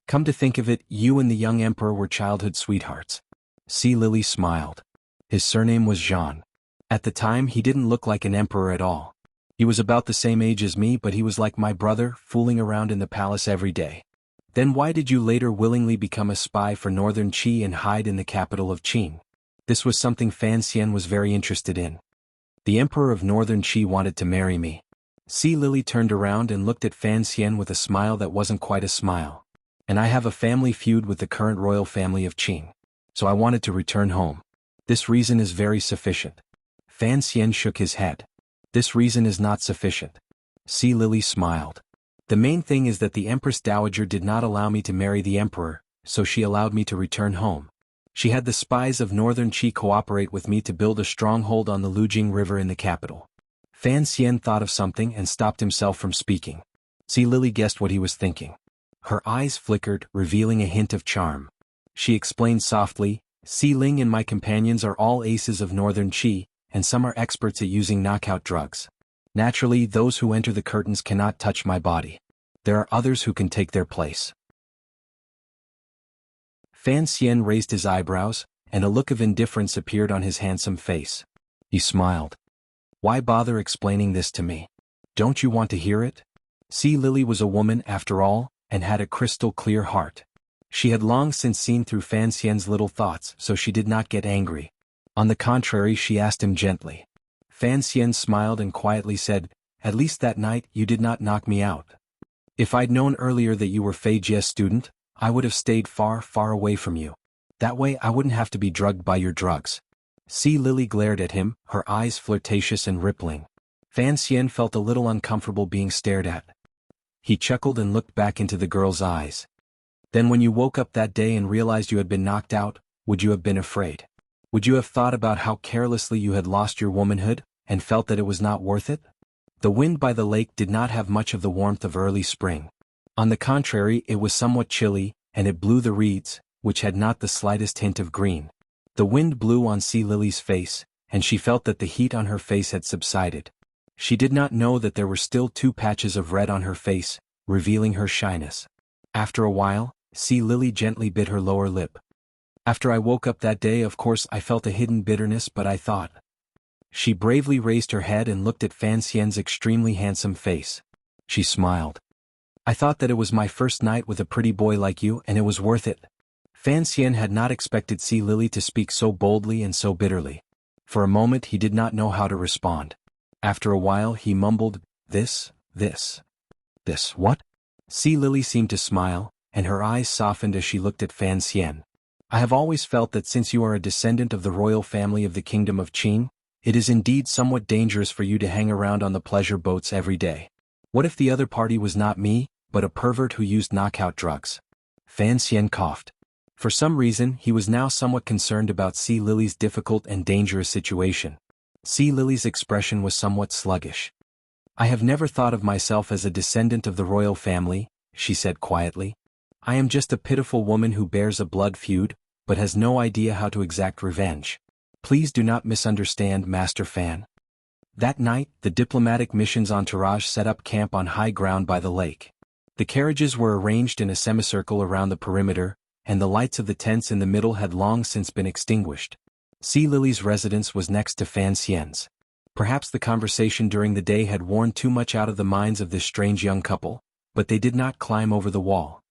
"Come to think of it, you and the young emperor were childhood sweethearts." Sea Lily smiled. "His surname was Zhan. At the time he didn't look like an emperor at all. He was about the same age as me, but he was like my brother, fooling around in the palace every day." "Then why did you later willingly become a spy for Northern Qi and hide in the capital of Qing?" This was something Fan Xian was very interested in. "The Emperor of Northern Qi wanted to marry me." Sea Lily turned around and looked at Fan Xian with a smile that wasn't quite a smile. "And I have a family feud with the current royal family of Qing. So I wanted to return home. This reason is very sufficient." Fan Xian shook his head. "This reason is not sufficient." Sea Lily smiled. "The main thing is that the Empress Dowager did not allow me to marry the Emperor, so she allowed me to return home. She had the spies of Northern Qi cooperate with me to build a stronghold on the Lujing River in the capital." Fan Xian thought of something and stopped himself from speaking. Sea Lily guessed what he was thinking. Her eyes flickered, revealing a hint of charm. She explained softly, "Si Ling and my companions are all aces of Northern Qi, and some are experts at using knockout drugs. Naturally, those who enter the curtains cannot touch my body. There are others who can take their place." Fan Xian raised his eyebrows, and a look of indifference appeared on his handsome face. He smiled. "Why bother explaining this to me? Don't you want to hear it?" Sea Lily was a woman after all, and had a crystal-clear heart. She had long since seen through Fan Xian's little thoughts, so she did not get angry. On the contrary, she asked him gently. Fan Xian smiled and quietly said, "At least that night you did not knock me out. If I'd known earlier that you were Fei Jie's student, I would have stayed far, far away from you. That way I wouldn't have to be drugged by your drugs." Sea Lily glared at him, her eyes flirtatious and rippling. Fan Xian felt a little uncomfortable being stared at. He chuckled and looked back into the girl's eyes. "Then when you woke up that day and realized you had been knocked out, would you have been afraid? Would you have thought about how carelessly you had lost your womanhood, and felt that it was not worth it?" The wind by the lake did not have much of the warmth of early spring. On the contrary, it was somewhat chilly, and it blew the reeds, which had not the slightest hint of green. The wind blew on Sea Lily's face, and she felt that the heat on her face had subsided. She did not know that there were still 2 patches of red on her face, revealing her shyness. After a while, Sea Lily gently bit her lower lip. "After I woke up that day, of course I felt a hidden bitterness, but I thought." She bravely raised her head and looked at Fan Xian's extremely handsome face. She smiled. "I thought that it was my first night with a pretty boy like you and it was worth it." Fan Xian had not expected Sea Lily to speak so boldly and so bitterly. For a moment he did not know how to respond. After a while he mumbled, This, what?" Sea Lily seemed to smile, and her eyes softened as she looked at Fan Xian. "I have always felt that since you are a descendant of the royal family of the kingdom of Qing, it is indeed somewhat dangerous for you to hang around on the pleasure boats every day. What if the other party was not me, but a pervert who used knockout drugs?" Fan Xian coughed. For some reason he was now somewhat concerned about Sea Lily's difficult and dangerous situation. Sea Lily's expression was somewhat sluggish. "I have never thought of myself as a descendant of the royal family," she said quietly. "I am just a pitiful woman who bears a blood feud, but has no idea how to exact revenge. Please do not misunderstand, Master Fan." That night, the diplomatic mission's entourage set up camp on high ground by the lake. The carriages were arranged in a semicircle around the perimeter, and the lights of the tents in the middle had long since been extinguished. Sea Lily's residence was next to Fan Xian's. Perhaps the conversation during the day had worn too much out of the minds of this strange young couple, but they did not climb over the wall.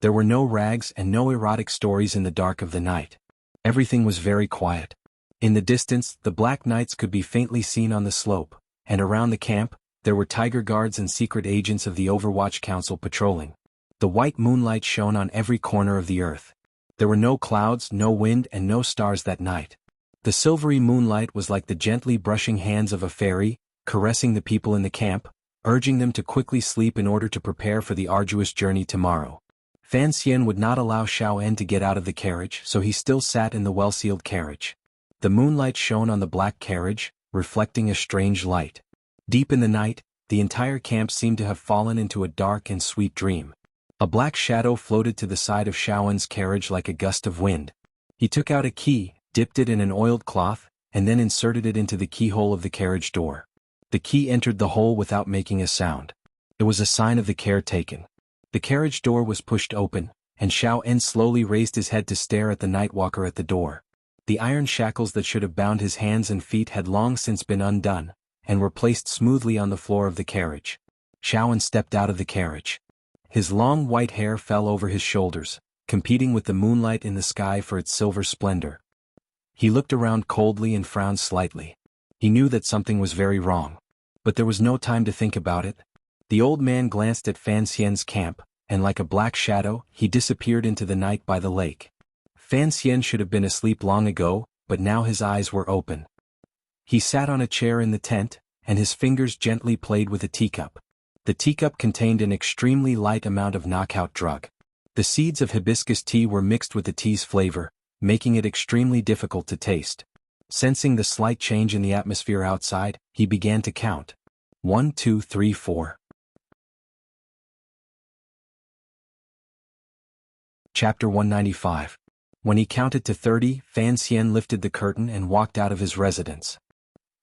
There were no rags and no erotic stories in the dark of the night. Everything was very quiet. In the distance, the black knights could be faintly seen on the slope, and around the camp, there were tiger guards and secret agents of the Overwatch Council patrolling. The white moonlight shone on every corner of the earth. There were no clouds, no wind, and no stars that night. The silvery moonlight was like the gently brushing hands of a fairy, caressing the people in the camp, urging them to quickly sleep in order to prepare for the arduous journey tomorrow. Fan Xian would not allow Xiao En to get out of the carriage, so he still sat in the well-sealed carriage. The moonlight shone on the black carriage, reflecting a strange light. Deep in the night, the entire camp seemed to have fallen into a dark and sweet dream. A black shadow floated to the side of Xiao En's carriage like a gust of wind. He took out a key, dipped it in an oiled cloth, and then inserted it into the keyhole of the carriage door. The key entered the hole without making a sound. It was a sign of the care taken. The carriage door was pushed open, and Xiao En slowly raised his head to stare at the nightwalker at the door. The iron shackles that should have bound his hands and feet had long since been undone, and were placed smoothly on the floor of the carriage. Xiao En stepped out of the carriage. His long white hair fell over his shoulders, competing with the moonlight in the sky for its silver splendor. He looked around coldly and frowned slightly. He knew that something was very wrong. But there was no time to think about it. The old man glanced at Fan Xian's camp, and like a black shadow, he disappeared into the night by the lake. Fan Xian should have been asleep long ago, but now his eyes were open. He sat on a chair in the tent, and his fingers gently played with a teacup. The teacup contained an extremely light amount of knockout drug. The seeds of hibiscus tea were mixed with the tea's flavor, making it extremely difficult to taste. Sensing the slight change in the atmosphere outside, he began to count. 1, 2, 3, 4. Chapter 195. When he counted to 30, Fan Xian lifted the curtain and walked out of his residence.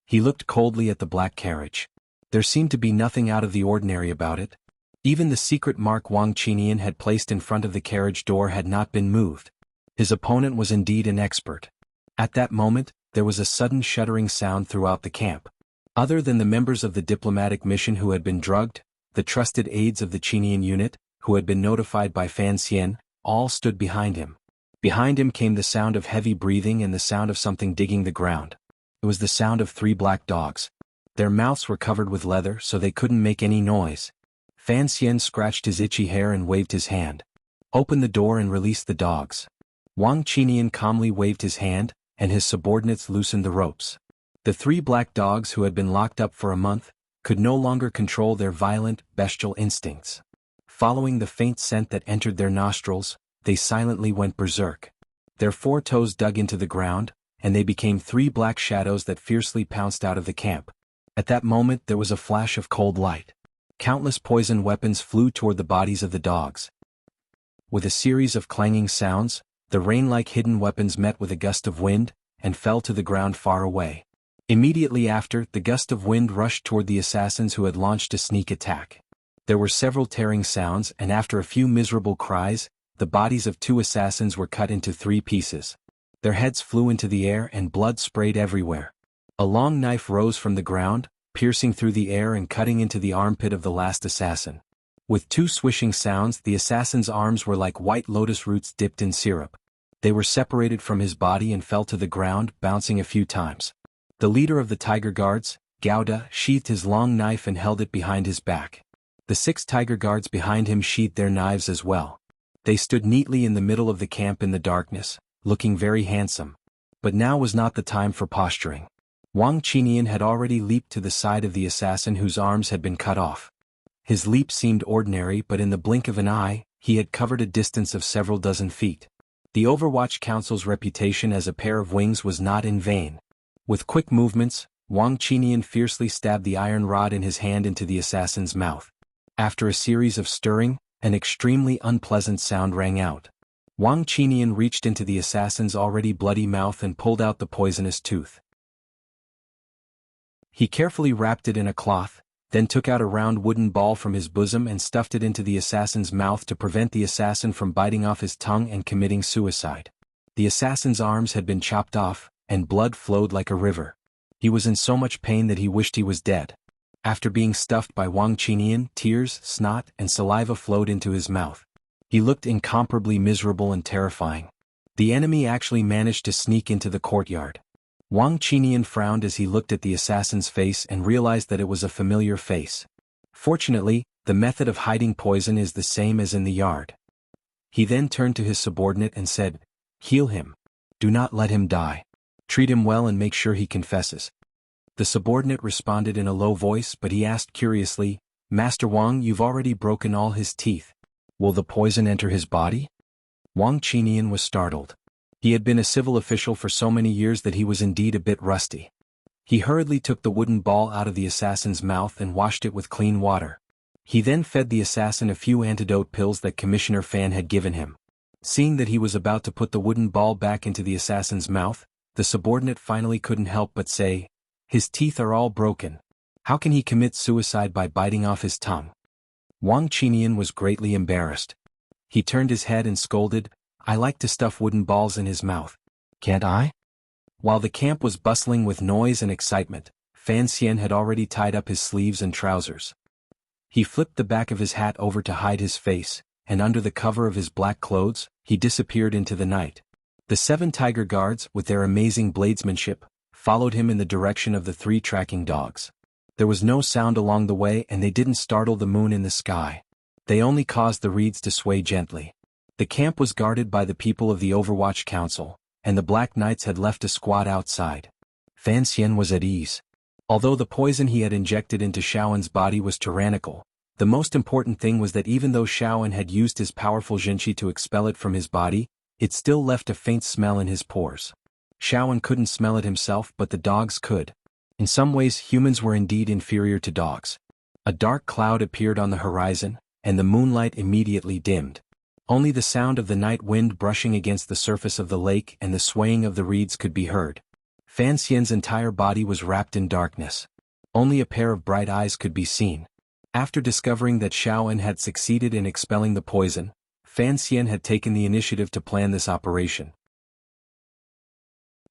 He looked coldly at the black carriage. There seemed to be nothing out of the ordinary about it. Even the secret mark Wang Qinian had placed in front of the carriage door had not been moved. His opponent was indeed an expert. At that moment, there was a sudden shuddering sound throughout the camp. Other than the members of the diplomatic mission who had been drugged, the trusted aides of the Qinian unit, who had been notified by Fan Xian, all stood behind him. Behind him came the sound of heavy breathing and the sound of something digging the ground. It was the sound of 3 black dogs. Their mouths were covered with leather so they couldn't make any noise. Fan Xian scratched his itchy hair and waved his hand. Open the door and release the dogs. Wang Qinian calmly waved his hand, and his subordinates loosened the ropes. The 3 black dogs who had been locked up for a month could no longer control their violent, bestial instincts. Following the faint scent that entered their nostrils, they silently went berserk. Their 4 toes dug into the ground, and they became 3 black shadows that fiercely pounced out of the camp. At that moment there was a flash of cold light. Countless poison weapons flew toward the bodies of the dogs. With a series of clanging sounds, the rain-like hidden weapons met with a gust of wind, and fell to the ground far away. Immediately after, the gust of wind rushed toward the assassins who had launched a sneak attack. There were several tearing sounds, and after a few miserable cries, the bodies of 2 assassins were cut into 3 pieces. Their heads flew into the air and blood sprayed everywhere. A long knife rose from the ground, piercing through the air and cutting into the armpit of the last assassin. With 2 swishing sounds, the assassin's arms were like white lotus roots dipped in syrup. They were separated from his body and fell to the ground, bouncing a few times. The leader of the Tiger Guards, Gauda, sheathed his long knife and held it behind his back. The 6 Tiger Guards behind him sheathed their knives as well. They stood neatly in the middle of the camp in the darkness, looking very handsome. But now was not the time for posturing. Wang Qinian had already leaped to the side of the assassin whose arms had been cut off. His leap seemed ordinary, but in the blink of an eye, he had covered a distance of several dozen feet. The Overwatch Council's reputation as a pair of wings was not in vain. With quick movements, Wang Qinian fiercely stabbed the iron rod in his hand into the assassin's mouth. After a series of stirring, an extremely unpleasant sound rang out. Wang Qinian reached into the assassin's already bloody mouth and pulled out the poisonous tooth. He carefully wrapped it in a cloth, then took out a round wooden ball from his bosom and stuffed it into the assassin's mouth to prevent the assassin from biting off his tongue and committing suicide. The assassin's arms had been chopped off, and blood flowed like a river. He was in so much pain that he wished he was dead. After being stuffed by Wang Qinian, tears, snot, and saliva flowed into his mouth. He looked incomparably miserable and terrifying. The enemy actually managed to sneak into the courtyard. Wang Qinian frowned as he looked at the assassin's face and realized that it was a familiar face. Fortunately, the method of hiding poison is the same as in the yard. He then turned to his subordinate and said, "Heal him. Do not let him die. Treat him well and make sure he confesses." The subordinate responded in a low voice, but he asked curiously, "Master Wang, you've already broken all his teeth. Will the poison enter his body?" Wang Qinian was startled. He had been a civil official for so many years that he was indeed a bit rusty. He hurriedly took the wooden ball out of the assassin's mouth and washed it with clean water. He then fed the assassin a few antidote pills that Commissioner Fan had given him. Seeing that he was about to put the wooden ball back into the assassin's mouth, the subordinate finally couldn't help but say, "His teeth are all broken. How can he commit suicide by biting off his tongue?" Wang Qinian was greatly embarrassed. He turned his head and scolded, "I like to stuff wooden balls in his mouth. Can't I?" While the camp was bustling with noise and excitement, Fan Xian had already tied up his sleeves and trousers. He flipped the back of his hat over to hide his face, and under the cover of his black clothes, he disappeared into the night. The 7 Tiger Guards, with their amazing bladesmanship, followed him in the direction of the 3 tracking dogs. There was no sound along the way and they didn't startle the moon in the sky. They only caused the reeds to sway gently. The camp was guarded by the people of the Overwatch Council, and the Black Knights had left a squad outside. Fan Xian was at ease. Although the poison he had injected into Shaoan's body was tyrannical, the most important thing was that even though Shaoan had used his powerful Jinqi to expel it from his body, it still left a faint smell in his pores. Shaoan couldn't smell it himself, but the dogs could. In some ways, humans were indeed inferior to dogs. A dark cloud appeared on the horizon, and the moonlight immediately dimmed. Only the sound of the night wind brushing against the surface of the lake and the swaying of the reeds could be heard. Fan Xian's entire body was wrapped in darkness. Only a pair of bright eyes could be seen. After discovering that Shaoan had succeeded in expelling the poison, Fan Xian had taken the initiative to plan this operation.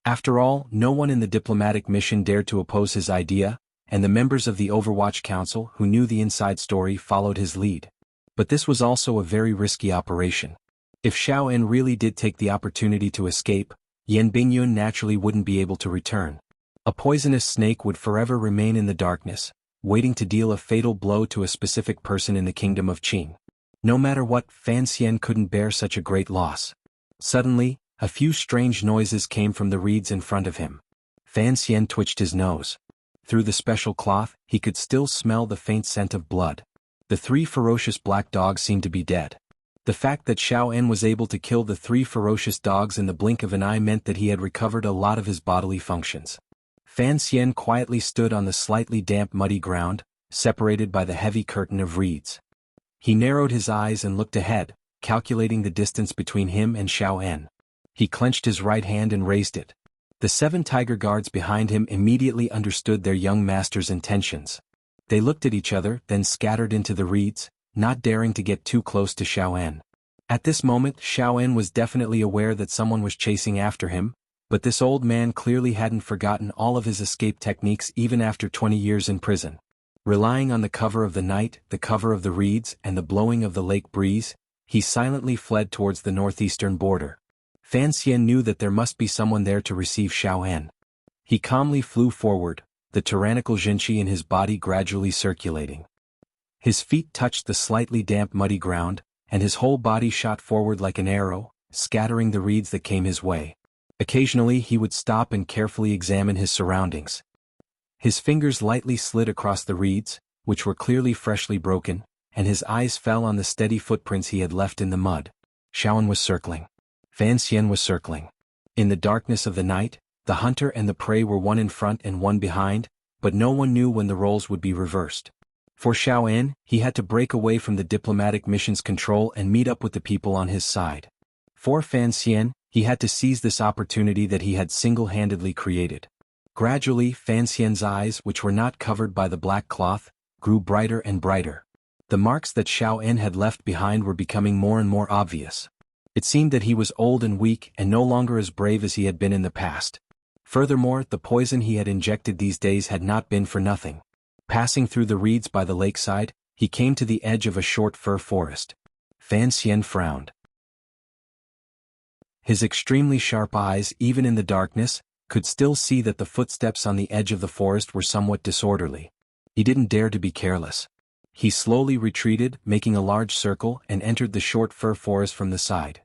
After all, no one in the diplomatic mission dared to oppose his idea, and the members of the Overwatch Council who knew the inside story followed his lead. But this was also a very risky operation. If Shaoan really did take the opportunity to escape, Yan Bingyun naturally wouldn't be able to return. A poisonous snake would forever remain in the darkness, waiting to deal a fatal blow to a specific person in the kingdom of Qing. No matter what, Fan Xian couldn't bear such a great loss. Suddenly, a few strange noises came from the reeds in front of him. Fan Xian twitched his nose. Through the special cloth, he could still smell the faint scent of blood. The 3 ferocious black dogs seemed to be dead. The fact that Xiao En was able to kill the 3 ferocious dogs in the blink of an eye meant that he had recovered a lot of his bodily functions. Fan Xian quietly stood on the slightly damp muddy ground, separated by the heavy curtain of reeds. He narrowed his eyes and looked ahead, calculating the distance between him and Xiao En. He clenched his right hand and raised it. The 7 tiger guards behind him immediately understood their young master's intentions. They looked at each other, then scattered into the reeds, not daring to get too close to Xiao En. At this moment, Xiao En was definitely aware that someone was chasing after him, but this old man clearly hadn't forgotten all of his escape techniques even after 20 years in prison. Relying on the cover of the night, the cover of the reeds, and the blowing of the lake breeze, he silently fled towards the northeastern border. Fan Xian knew that there must be someone there to receive Xiao En. He calmly flew forward, the tyrannical Jinqi in his body gradually circulating. His feet touched the slightly damp muddy ground, and his whole body shot forward like an arrow, scattering the reeds that came his way. Occasionally he would stop and carefully examine his surroundings. His fingers lightly slid across the reeds, which were clearly freshly broken, and his eyes fell on the steady footprints he had left in the mud. Xiao En was circling. Fan Xian was circling. In the darkness of the night, the hunter and the prey were one in front and one behind, but no one knew when the roles would be reversed. For Xiao En, he had to break away from the diplomatic mission's control and meet up with the people on his side. For Fan Xian, he had to seize this opportunity that he had single-handedly created. Gradually, Fan Xian's eyes, which were not covered by the black cloth, grew brighter and brighter. The marks that Xiao En had left behind were becoming more and more obvious. It seemed that he was old and weak and no longer as brave as he had been in the past. Furthermore, the poison he had injected these days had not been for nothing. Passing through the reeds by the lakeside, he came to the edge of a short fir forest. Fan Xian frowned. His extremely sharp eyes, even in the darkness, could still see that the footsteps on the edge of the forest were somewhat disorderly. He didn't dare to be careless. He slowly retreated, making a large circle, and entered the short fir forest from the side.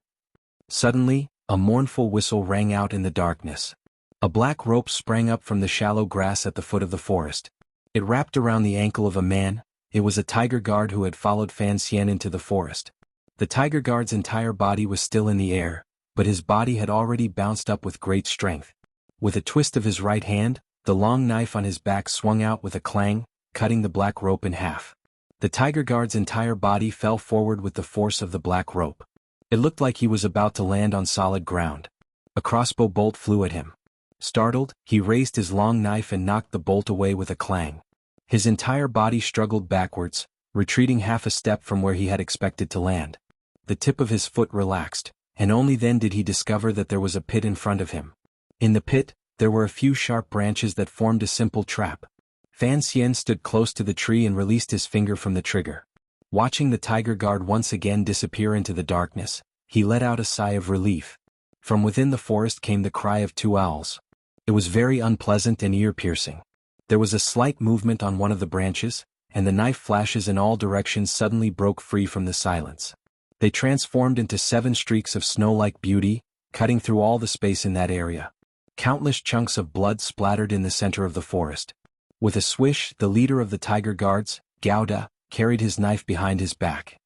Suddenly, a mournful whistle rang out in the darkness. A black rope sprang up from the shallow grass at the foot of the forest. It wrapped around the ankle of a man. It was a tiger guard who had followed Fan Xian into the forest. The tiger guard's entire body was still in the air, but his body had already bounced up with great strength. With a twist of his right hand, the long knife on his back swung out with a clang, cutting the black rope in half. The tiger guard's entire body fell forward with the force of the black rope. It looked like he was about to land on solid ground. A crossbow bolt flew at him. Startled, he raised his long knife and knocked the bolt away with a clang. His entire body struggled backwards, retreating half a step from where he had expected to land. The tip of his foot relaxed, and only then did he discover that there was a pit in front of him. In the pit, there were a few sharp branches that formed a simple trap. Fan Xian stood close to the tree and released his finger from the trigger. Watching the tiger guard once again disappear into the darkness, he let out a sigh of relief. From within the forest came the cry of 2 owls. It was very unpleasant and ear-piercing. There was a slight movement on one of the branches, and the knife flashes in all directions suddenly broke free from the silence. They transformed into 7 streaks of snow-like beauty, cutting through all the space in that area. Countless chunks of blood splattered in the center of the forest. With a swish, the leader of the tiger guards, Gouda, carried his knife behind his back.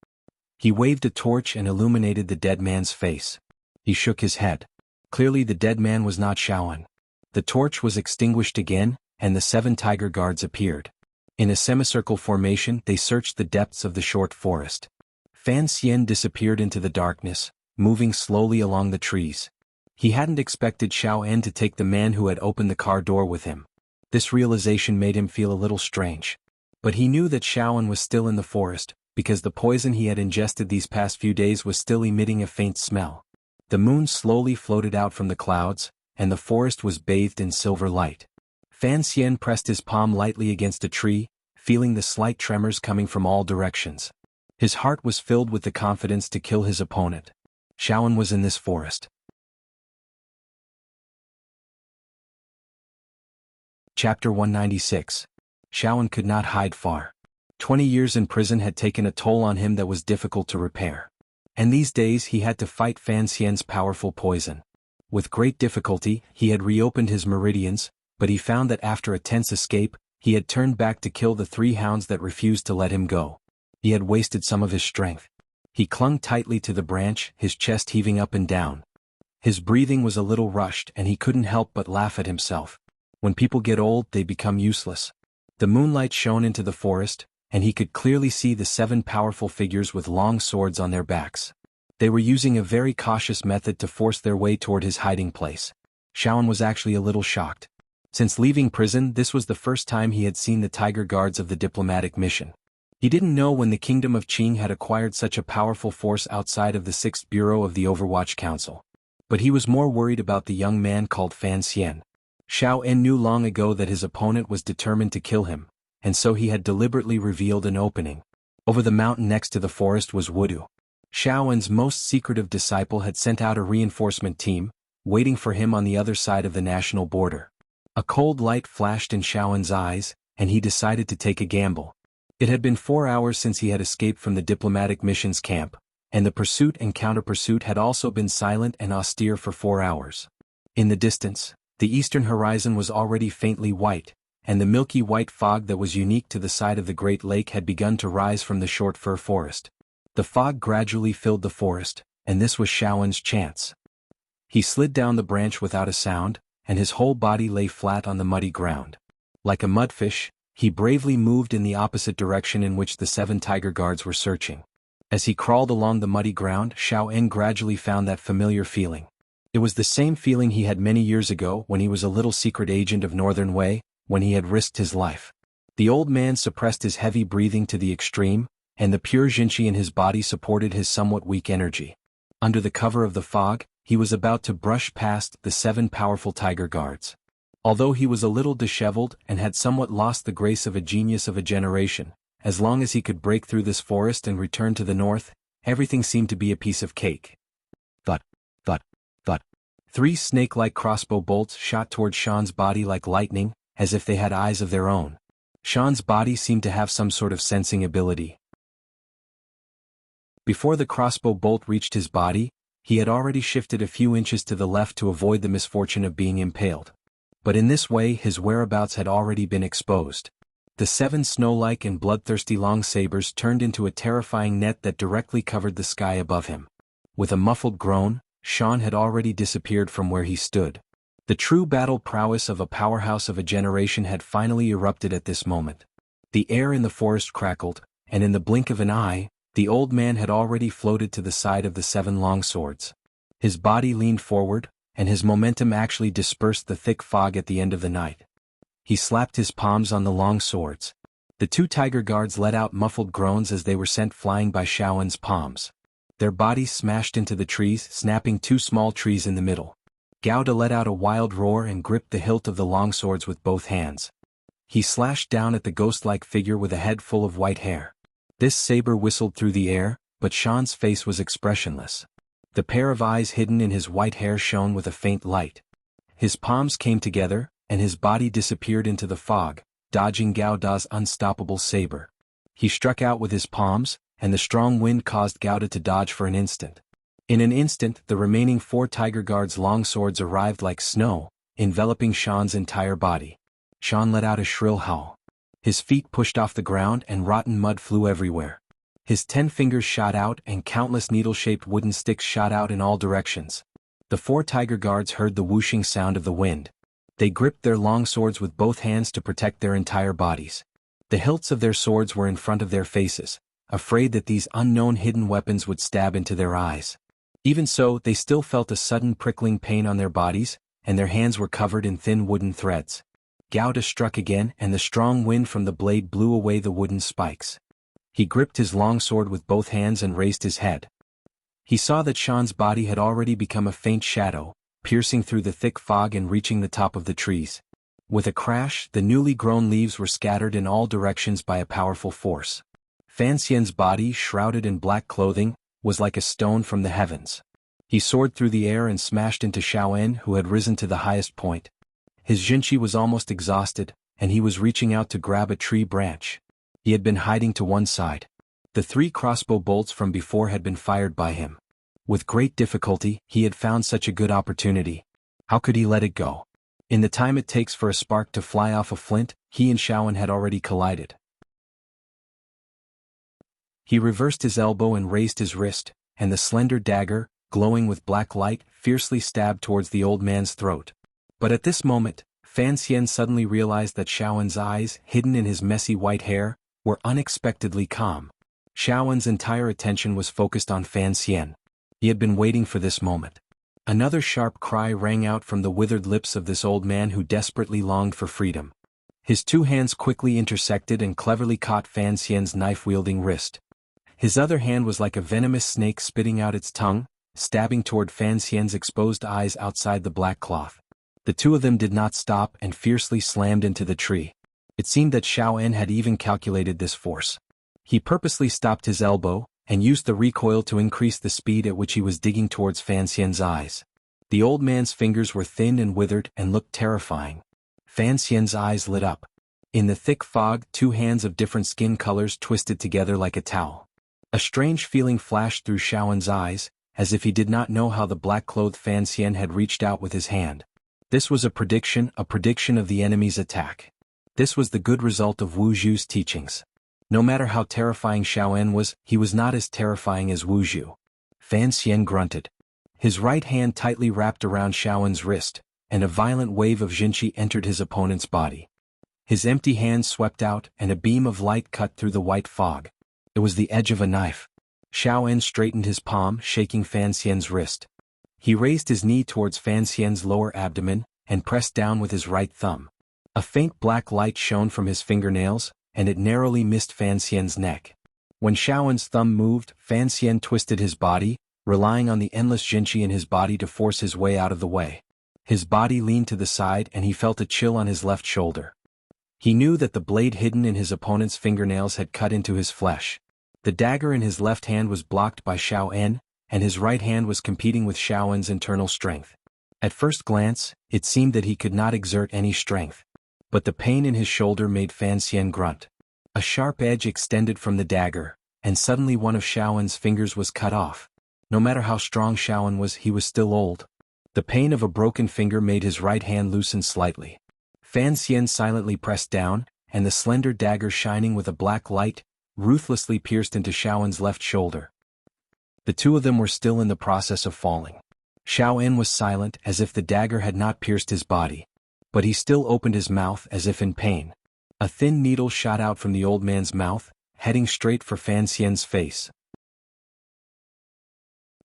He waved a torch and illuminated the dead man's face. He shook his head. Clearly the dead man was not Xiao En. The torch was extinguished again, and the 7 tiger guards appeared. In a semicircle formation, they searched the depths of the short forest. Fan Xian disappeared into the darkness, moving slowly along the trees. He hadn't expected Xiao En to take the man who had opened the car door with him. This realization made him feel a little strange. But he knew that Xiao En was still in the forest, because the poison he had ingested these past few days was still emitting a faint smell. The moon slowly floated out from the clouds, and the forest was bathed in silver light. Fan Xian pressed his palm lightly against a tree, feeling the slight tremors coming from all directions. His heart was filled with the confidence to kill his opponent. Xiao En was in this forest. Chapter 196. Shaoan could not hide far. 20 years in prison had taken a toll on him that was difficult to repair. And these days he had to fight Fan Xian's powerful poison. With great difficulty, he had reopened his meridians, but he found that after a tense escape, he had turned back to kill the 3 hounds that refused to let him go. He had wasted some of his strength. He clung tightly to the branch, his chest heaving up and down. His breathing was a little rushed and he couldn't help but laugh at himself. When people get old, they become useless. The moonlight shone into the forest, and he could clearly see the 7 powerful figures with long swords on their backs. They were using a very cautious method to force their way toward his hiding place. Shaoan was actually a little shocked. Since leaving prison, this was the first time he had seen the tiger guards of the diplomatic mission. He didn't know when the kingdom of Qing had acquired such a powerful force outside of the 6th Bureau of the Overwatch Council. But he was more worried about the young man called Fan Xian. Xiao En knew long ago that his opponent was determined to kill him, and so he had deliberately revealed an opening. Over the mountain next to the forest was Wudu. Xiao En's most secretive disciple had sent out a reinforcement team, waiting for him on the other side of the national border. A cold light flashed in Xiao En's eyes, and he decided to take a gamble. It had been 4 hours since he had escaped from the diplomatic mission's camp, and the pursuit and counter-pursuit had also been silent and austere for 4 hours. In the distance, the eastern horizon was already faintly white, and the milky white fog that was unique to the side of the Great Lake had begun to rise from the short fir forest. The fog gradually filled the forest, and this was Shaoan's chance. He slid down the branch without a sound, and his whole body lay flat on the muddy ground. Like a mudfish, he bravely moved in the opposite direction in which the 7 tiger guards were searching. As he crawled along the muddy ground, Xiao En gradually found that familiar feeling. It was the same feeling he had many years ago when he was a little secret agent of Northern Wei, when he had risked his life. The old man suppressed his heavy breathing to the extreme, and the pure Jinqi in his body supported his somewhat weak energy. Under the cover of the fog, he was about to brush past the 7 powerful tiger guards. Although he was a little disheveled and had somewhat lost the grace of a genius of a generation, as long as he could break through this forest and return to the north, everything seemed to be a piece of cake. Thud, thud, thud. 3 snake-like crossbow bolts shot toward Sean's body like lightning, as if they had eyes of their own. Sean's body seemed to have some sort of sensing ability. Before the crossbow bolt reached his body, he had already shifted a few inches to the left to avoid the misfortune of being impaled. But in this way his whereabouts had already been exposed. The 7 snow-like and bloodthirsty long sabers turned into a terrifying net that directly covered the sky above him. With a muffled groan, Sean had already disappeared from where he stood. The true battle prowess of a powerhouse of a generation had finally erupted at this moment. The air in the forest crackled, and in the blink of an eye, the old man had already floated to the side of the 7 long swords. His body leaned forward, and his momentum actually dispersed the thick fog at the end of the night. He slapped his palms on the long swords. The 2 tiger guards let out muffled groans as they were sent flying by Shaoan's palms. Their bodies smashed into the trees, snapping 2 small trees in the middle. Gauda let out a wild roar and gripped the hilt of the long swords with both hands. He slashed down at the ghost-like figure with a head full of white hair. This saber whistled through the air, but Sean's face was expressionless. The pair of eyes hidden in his white hair shone with a faint light. His palms came together, and his body disappeared into the fog, dodging Gauda's unstoppable saber. He struck out with his palms, and the strong wind caused Gauda to dodge for an instant. In an instant, the remaining 4 tiger guards' long swords arrived like snow, enveloping Sean's entire body. Sean let out a shrill howl. His feet pushed off the ground and rotten mud flew everywhere. His 10 fingers shot out and countless needle-shaped wooden sticks shot out in all directions. The 4 tiger guards heard the whooshing sound of the wind. They gripped their long swords with both hands to protect their entire bodies. The hilts of their swords were in front of their faces, afraid that these unknown hidden weapons would stab into their eyes. Even so, they still felt a sudden prickling pain on their bodies, and their hands were covered in thin wooden threads. Gauda struck again, and the strong wind from the blade blew away the wooden spikes. He gripped his long sword with both hands and raised his head. He saw that Sean's body had already become a faint shadow, piercing through the thick fog and reaching the top of the trees. With a crash, the newly grown leaves were scattered in all directions by a powerful force. Fan Xian's body, shrouded in black clothing, was like a stone from the heavens. He soared through the air and smashed into Xiao En, who had risen to the highest point. His Jinchi was almost exhausted, and he was reaching out to grab a tree branch. He had been hiding to one side. The 3 crossbow bolts from before had been fired by him. With great difficulty, he had found such a good opportunity. How could he let it go? In the time it takes for a spark to fly off a flint, he and Xiaoan had already collided. He reversed his elbow and raised his wrist, and the slender dagger, glowing with black light, fiercely stabbed towards the old man's throat. But at this moment, Fan Xian suddenly realized that Xiaoan's eyes, hidden in his messy white hair, were unexpectedly calm. Xiaoan's entire attention was focused on Fan Xian. He had been waiting for this moment. Another sharp cry rang out from the withered lips of this old man who desperately longed for freedom. His 2 hands quickly intersected and cleverly caught Fan Xian's knife-wielding wrist. His other hand was like a venomous snake spitting out its tongue, stabbing toward Fan Xian's exposed eyes outside the black cloth. The 2 of them did not stop and fiercely slammed into the tree. It seemed that Xiaoan had even calculated this force. He purposely stopped his elbow, and used the recoil to increase the speed at which he was digging towards Fan Xian's eyes. The old man's fingers were thin and withered and looked terrifying. Fan Xian's eyes lit up. In the thick fog, 2 hands of different skin colors twisted together like a towel. A strange feeling flashed through Xiaoan's eyes, as if he did not know how the black-clothed Fan Xian had reached out with his hand. This was a prediction of the enemy's attack. This was the good result of Wu Zhu's teachings. No matter how terrifying Xiaoan was, he was not as terrifying as Wu Zhu. Fan Xian grunted. His right hand tightly wrapped around Xiaoan's wrist, and a violent wave of Jinchi entered his opponent's body. His empty hand swept out, and a beam of light cut through the white fog. It was the edge of a knife. Xiaoan straightened his palm, shaking Fan Xian's wrist. He raised his knee towards Fan Xian's lower abdomen, and pressed down with his right thumb. A faint black light shone from his fingernails, and it narrowly missed Fan Xian's neck. When Xiaoan's thumb moved, Fan Xian twisted his body, relying on the endless Jinchi in his body to force his way out of the way. His body leaned to the side and he felt a chill on his left shoulder. He knew that the blade hidden in his opponent's fingernails had cut into his flesh. The dagger in his left hand was blocked by Xiaoan, and his right hand was competing with Xiaoan's internal strength. At first glance, it seemed that he could not exert any strength. But the pain in his shoulder made Fan Xian grunt. A sharp edge extended from the dagger, and suddenly one of Xiaoan's fingers was cut off. No matter how strong Xiaoan was, he was still old. The pain of a broken finger made his right hand loosen slightly. Fan Xian silently pressed down, and the slender dagger shining with a black light, ruthlessly pierced into Xiaoan's left shoulder. The 2 of them were still in the process of falling. Xiaoan was silent as if the dagger had not pierced his body. But he still opened his mouth as if in pain. A thin needle shot out from the old man's mouth, heading straight for Fan Xian's face.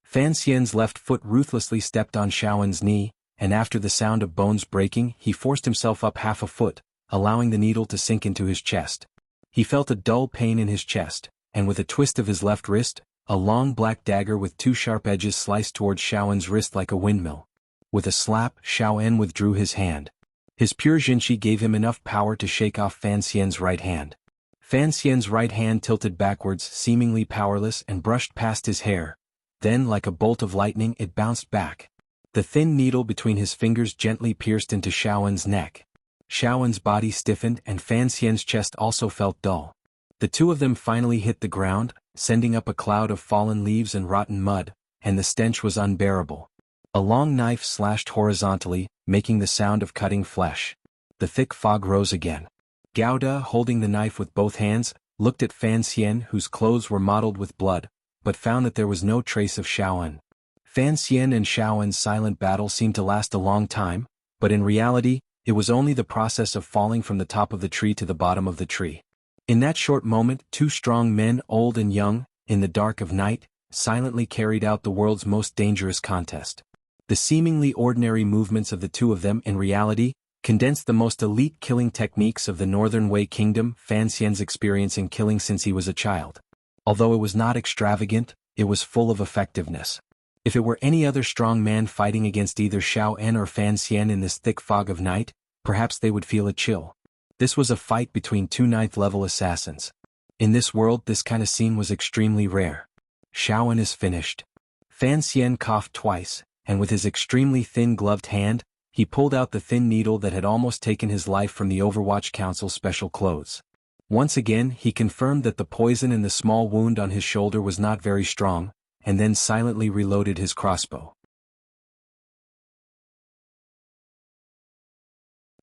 Fan Xian's left foot ruthlessly stepped on Xiaoan's knee, and after the sound of bones breaking, he forced himself up half a foot, allowing the needle to sink into his chest. He felt a dull pain in his chest, and with a twist of his left wrist, a long black dagger with 2 sharp edges sliced towards Xiaoan's wrist like a windmill. With a slap, Xiaoan withdrew his hand. His pure Jinchi gave him enough power to shake off Fan Xian's right hand. Fan Xian's right hand tilted backwards, seemingly powerless, and brushed past his hair. Then, like a bolt of lightning, it bounced back. The thin needle between his fingers gently pierced into Xiaoan's neck. Xiaoan's body stiffened and Fan Xian's chest also felt dull. The 2 of them finally hit the ground, sending up a cloud of fallen leaves and rotten mud, and the stench was unbearable. A long knife slashed horizontally, making the sound of cutting flesh. The thick fog rose again. Gouda, holding the knife with both hands, looked at Fan Xian, whose clothes were mottled with blood, but found that there was no trace of Xiaoan. Fan Xian and Xiaoan's silent battle seemed to last a long time, but in reality, it was only the process of falling from the top of the tree to the bottom of the tree. In that short moment, 2 strong men, old and young, in the dark of night, silently carried out the world's most dangerous contest. The seemingly ordinary movements of the 2 of them in reality condensed the most elite killing techniques of the Northern Wei Kingdom, Fan Xian's experience in killing since he was a child. Although it was not extravagant, it was full of effectiveness. If it were any other strong man fighting against either Xiaoan or Fan Xian in this thick fog of night, perhaps they would feel a chill. This was a fight between 2 ninth-level assassins. In this world, this kind of scene was extremely rare. Xiaoan is finished. Fan Xian coughed twice, and with his extremely thin gloved hand, He pulled out the thin needle that had almost taken his life from the Overwatch Council's special clothes. Once again he confirmed that the poison in the small wound on his shoulder was not very strong, and then silently reloaded his crossbow.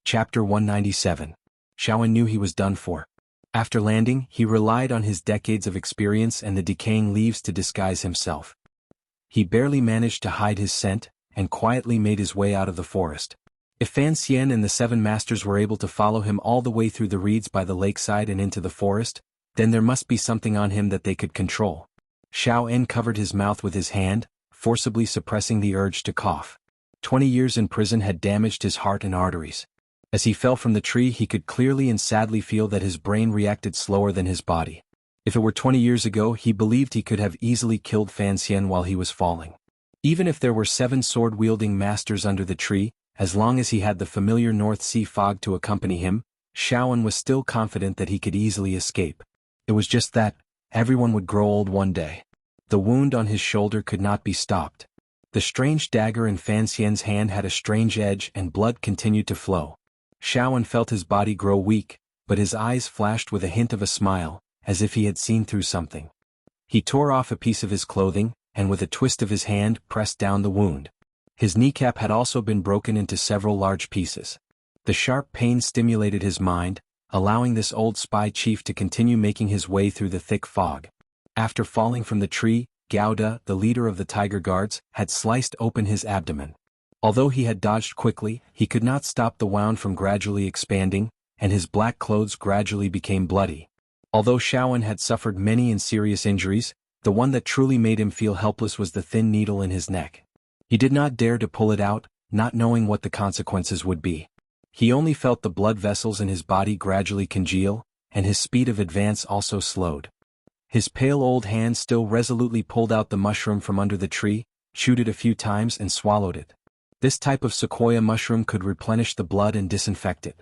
Chapter 197. Xiaowen knew he was done for. After landing, he relied on his decades of experience and the decaying leaves to disguise himself. He barely managed to hide his scent, and quietly made his way out of the forest. If Fan Xian and the 7 masters were able to follow him all the way through the reeds by the lakeside and into the forest, then there must be something on him that they could control. Xiaowen covered his mouth with his hand, forcibly suppressing the urge to cough. 20 years in prison had damaged his heart and arteries. As he fell from the tree he could clearly and sadly feel that his brain reacted slower than his body. If it were 20 years ago he believed he could have easily killed Fan Xian while he was falling. Even if there were 7 sword-wielding masters under the tree, as long as he had the familiar North Sea fog to accompany him, Xiaowen was still confident that he could easily escape. It was just that, everyone would grow old one day. The wound on his shoulder could not be stopped. The strange dagger in Fan Xian's hand had a strange edge and blood continued to flow. Xiaowen felt his body grow weak, but his eyes flashed with a hint of a smile, as if he had seen through something. He tore off a piece of his clothing, and with a twist of his hand pressed down the wound. His kneecap had also been broken into several large pieces. The sharp pain stimulated his mind, allowing this old spy chief to continue making his way through the thick fog. After falling from the tree, Gauda, the leader of the Tiger Guards, had sliced open his abdomen. Although he had dodged quickly, he could not stop the wound from gradually expanding, and his black clothes gradually became bloody. Although Xiaowen had suffered many and serious injuries, the one that truly made him feel helpless was the thin needle in his neck. He did not dare to pull it out, not knowing what the consequences would be. He only felt the blood vessels in his body gradually congeal, and his speed of advance also slowed. His pale old hand still resolutely pulled out the mushroom from under the tree, chewed it a few times and swallowed it. This type of sequoia mushroom could replenish the blood and disinfect it.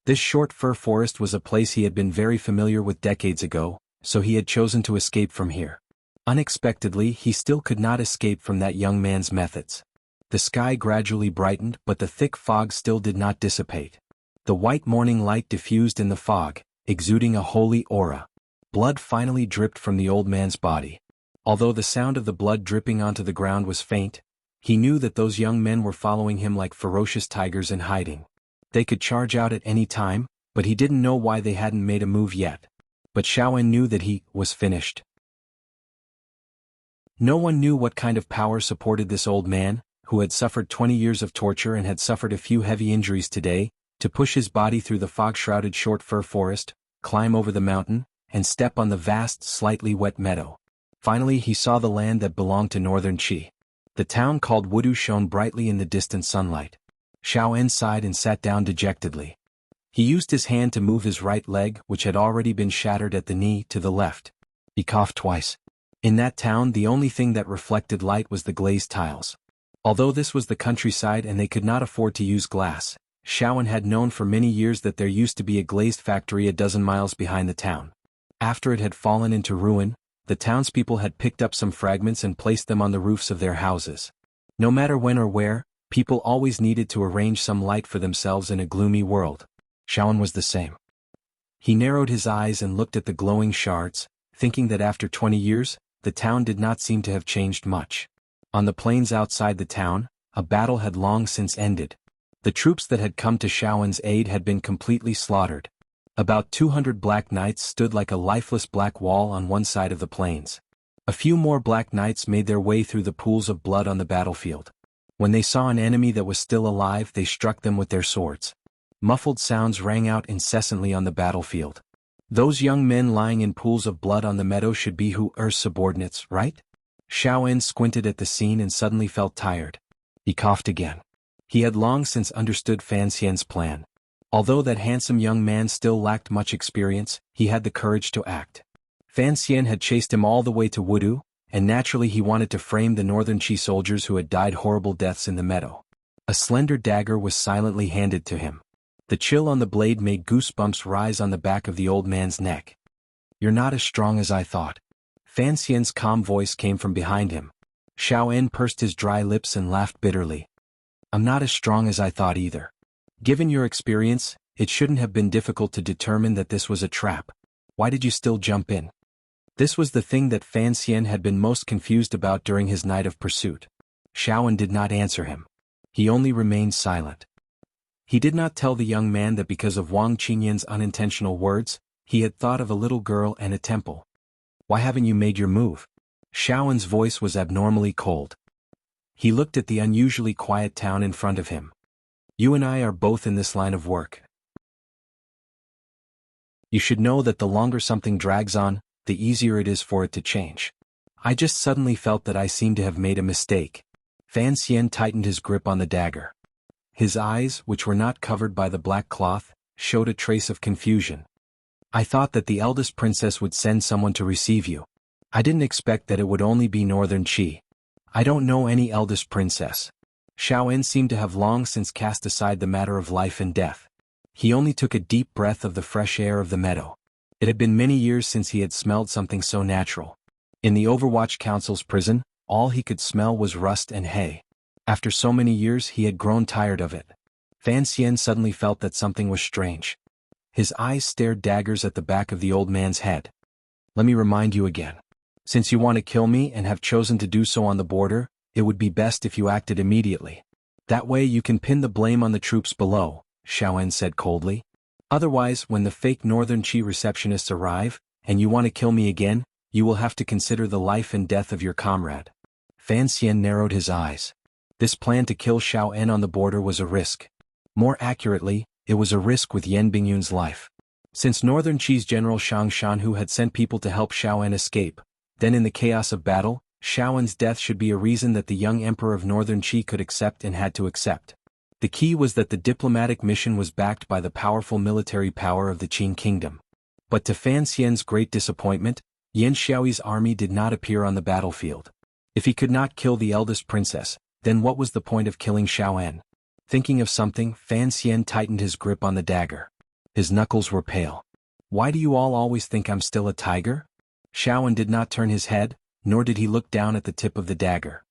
This short fir forest was a place he had been very familiar with decades ago, so he had chosen to escape from here. Unexpectedly, he still could not escape from that young man's methods. The sky gradually brightened, but the thick fog still did not dissipate. The white morning light diffused in the fog, exuding a holy aura. Blood finally dripped from the old man's body. Although the sound of the blood dripping onto the ground was faint, he knew that those young men were following him like ferocious tigers in hiding. They could charge out at any time, but he didn't know why they hadn't made a move yet. But Xiaowen knew that he was finished. No one knew what kind of power supported this old man, who had suffered 20 years of torture and had suffered a few heavy injuries today, to push his body through the fog-shrouded short fir forest, climb over the mountain, and step on the vast, slightly wet meadow. Finally he saw the land that belonged to northern Qi. The town called Wudu shone brightly in the distant sunlight. Xiaowen sighed and sat down dejectedly. He used his hand to move his right leg, which had already been shattered at the knee, to the left. He coughed twice. In that town the only thing that reflected light was the glazed tiles. Although this was the countryside and they could not afford to use glass, Xiaowen had known for many years that there used to be a glazed factory a dozen miles behind the town. After it had fallen into ruin, the townspeople had picked up some fragments and placed them on the roofs of their houses. No matter when or where, people always needed to arrange some light for themselves in a gloomy world. Xiaowen was the same. He narrowed his eyes and looked at the glowing shards, thinking that after 20 years, the town did not seem to have changed much. On the plains outside the town, a battle had long since ended. The troops that had come to Xiaowen's aid had been completely slaughtered. About 200 black knights stood like a lifeless black wall on one side of the plains. A few more black knights made their way through the pools of blood on the battlefield. When they saw an enemy that was still alive, they struck them with their swords. Muffled sounds rang out incessantly on the battlefield. Those young men lying in pools of blood on the meadow should be Hu Er's subordinates, right? Xiaowen squinted at the scene and suddenly felt tired. He coughed again. He had long since understood Fan Xian's plan. Although that handsome young man still lacked much experience, he had the courage to act. Fan Xian had chased him all the way to Wudu, and naturally he wanted to frame the northern Qi soldiers who had died horrible deaths in the meadow. A slender dagger was silently handed to him. The chill on the blade made goosebumps rise on the back of the old man's neck. "You're not as strong as I thought." Fan Xian's calm voice came from behind him. Xiaowen pursed his dry lips and laughed bitterly. I'm not as strong as I thought either. Given your experience, it shouldn't have been difficult to determine that this was a trap. Why did you still jump in? This was the thing that Fan Xian had been most confused about during his night of pursuit. Xiaoan did not answer him. He only remained silent. He did not tell the young man that because of Wang Qingyan's unintentional words, he had thought of a little girl and a temple. Why haven't you made your move? Xiaoan's voice was abnormally cold. He looked at the unusually quiet town in front of him. You and I are both in this line of work. You should know that the longer something drags on, the easier it is for it to change. I just suddenly felt that I seemed to have made a mistake. Fan Xian tightened his grip on the dagger. His eyes, which were not covered by the black cloth, showed a trace of confusion. I thought that the eldest princess would send someone to receive you. I didn't expect that it would only be Northern Qi. I don't know any eldest princess. Xiaoan seemed to have long since cast aside the matter of life and death. He only took a deep breath of the fresh air of the meadow. It had been many years since he had smelled something so natural. In the Overwatch Council's prison, all he could smell was rust and hay. After so many years he had grown tired of it. Fan Xian suddenly felt that something was strange. His eyes stared daggers at the back of the old man's head. Let me remind you again. Since you want to kill me and have chosen to do so on the border, it would be best if you acted immediately. That way you can pin the blame on the troops below, Xiaoan said coldly. Otherwise, when the fake Northern Qi receptionists arrive, and you want to kill me again, you will have to consider the life and death of your comrade. Fan Xian narrowed his eyes. This plan to kill Xiaoan on the border was a risk. More accurately, it was a risk with Yan Bingyun's life. Since Northern Qi's general Shang Shanhu had sent people to help Xiaoan escape, then in the chaos of battle, Xiaoan's death should be a reason that the young emperor of Northern Qi could accept and had to accept. The key was that the diplomatic mission was backed by the powerful military power of the Qin kingdom. But to Fan Xian's great disappointment, Yan Xiaoyi's army did not appear on the battlefield. If he could not kill the eldest princess, then what was the point of killing Xiaoan? Thinking of something, Fan Xian tightened his grip on the dagger. His knuckles were pale. Why do you all always think I'm still a tiger? Xiaoan did not turn his head, nor did he look down at the tip of the dagger.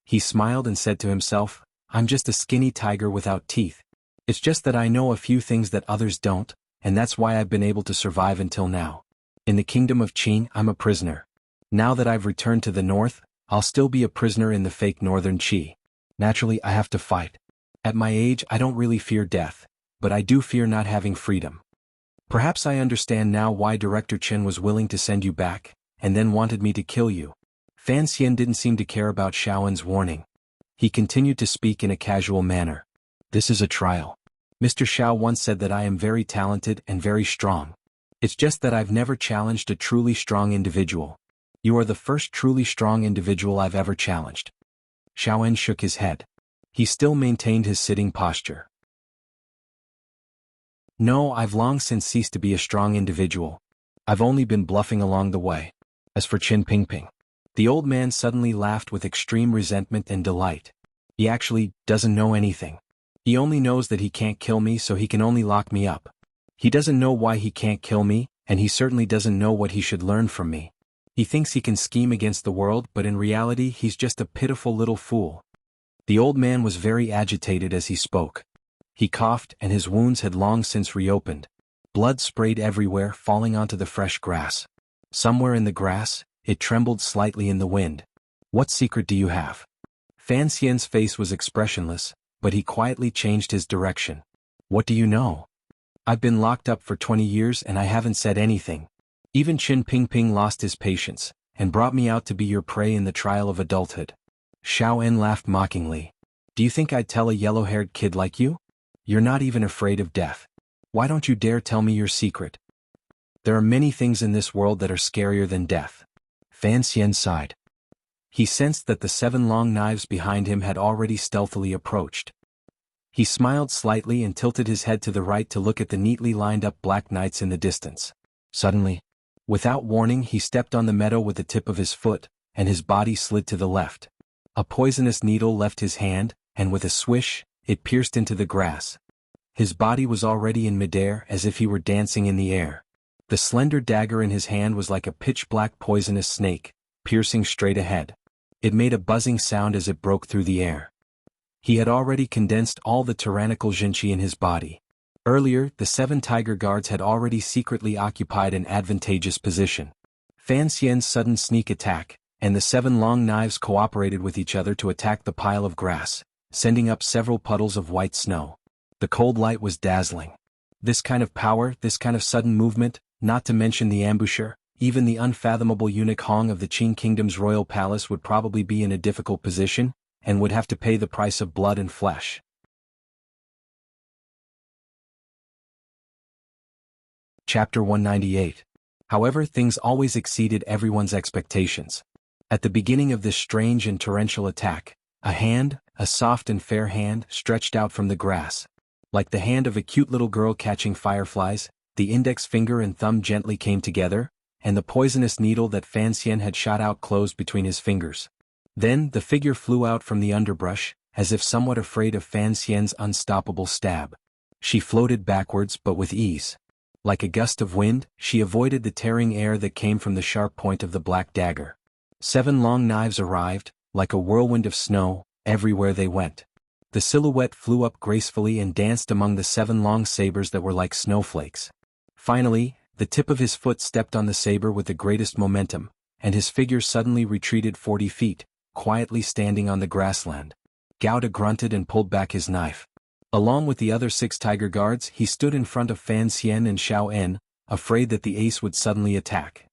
He smiled and said to himself, I'm just a skinny tiger without teeth. It's just that I know a few things that others don't, and that's why I've been able to survive until now. In the kingdom of Qin, I'm a prisoner. Now that I've returned to the north, I'll still be a prisoner in the fake Northern Qi. Naturally, I have to fight. At my age, I don't really fear death, but I do fear not having freedom. Perhaps I understand now why Director Chen was willing to send you back, and then wanted me to kill you. Fan Xian didn't seem to care about Xiaoan's warning. He continued to speak in a casual manner. This is a trial. Mr. Xiao once said that I am very talented and very strong. It's just that I've never challenged a truly strong individual. You are the first truly strong individual I've ever challenged. Xiaoan shook his head. He still maintained his sitting posture. No, I've long since ceased to be a strong individual. I've only been bluffing along the way. As for Qin Pingping, the old man suddenly laughed with extreme resentment and delight. He actually doesn't know anything. He only knows that he can't kill me, so he can only lock me up. He doesn't know why he can't kill me, and he certainly doesn't know what he should learn from me. He thinks he can scheme against the world, but in reality he's just a pitiful little fool. The old man was very agitated as he spoke. He coughed, and his wounds had long since reopened. Blood sprayed everywhere, falling onto the fresh grass. Somewhere in the grass, it trembled slightly in the wind. What secret do you have? Fan Xian's face was expressionless, but he quietly changed his direction. What do you know? I've been locked up for 20 years and I haven't said anything. Even Qin Pingping lost his patience, and brought me out to be your prey in the trial of adulthood. Xiaoan laughed mockingly. Do you think I'd tell a yellow-haired kid like you? You're not even afraid of death. Why don't you dare tell me your secret? There are many things in this world that are scarier than death. Fan Xian sighed. He sensed that the 7 long knives behind him had already stealthily approached. He smiled slightly and tilted his head to the right to look at the neatly lined up black knights in the distance. Suddenly, without warning, he stepped on the meadow with the tip of his foot, and his body slid to the left. A poisonous needle left his hand, and with a swish, it pierced into the grass. His body was already in midair, as if he were dancing in the air. The slender dagger in his hand was like a pitch-black poisonous snake, piercing straight ahead. It made a buzzing sound as it broke through the air. He had already condensed all the tyrannical Jinchi in his body. Earlier, the 7 tiger guards had already secretly occupied an advantageous position. Fan Xian's sudden sneak attack, and the 7 long knives cooperated with each other to attack the pile of grass, sending up several puddles of white snow. The cold light was dazzling. This kind of power, this kind of sudden movement, not to mention the ambusher, even the unfathomable eunuch Hong of the Qing Kingdom's royal palace would probably be in a difficult position, and would have to pay the price of blood and flesh. Chapter 198. However, things always exceeded everyone's expectations. At the beginning of this strange and torrential attack, a hand, a soft and fair hand, stretched out from the grass. Like the hand of a cute little girl catching fireflies, the index finger and thumb gently came together, and the poisonous needle that Fan Xian had shot out closed between his fingers. Then the figure flew out from the underbrush, as if somewhat afraid of Fan Xian's unstoppable stab. She floated backwards but with ease. Like a gust of wind, she avoided the tearing air that came from the sharp point of the black dagger. 7 long knives arrived, like a whirlwind of snow, everywhere they went. The silhouette flew up gracefully and danced among the 7 long sabers that were like snowflakes. Finally, the tip of his foot stepped on the saber with the greatest momentum, and his figure suddenly retreated 40 feet, quietly standing on the grassland. Gauda grunted and pulled back his knife. Along with the other 6 tiger guards, he stood in front of Fan Xian and Xiao En, afraid that the ace would suddenly attack.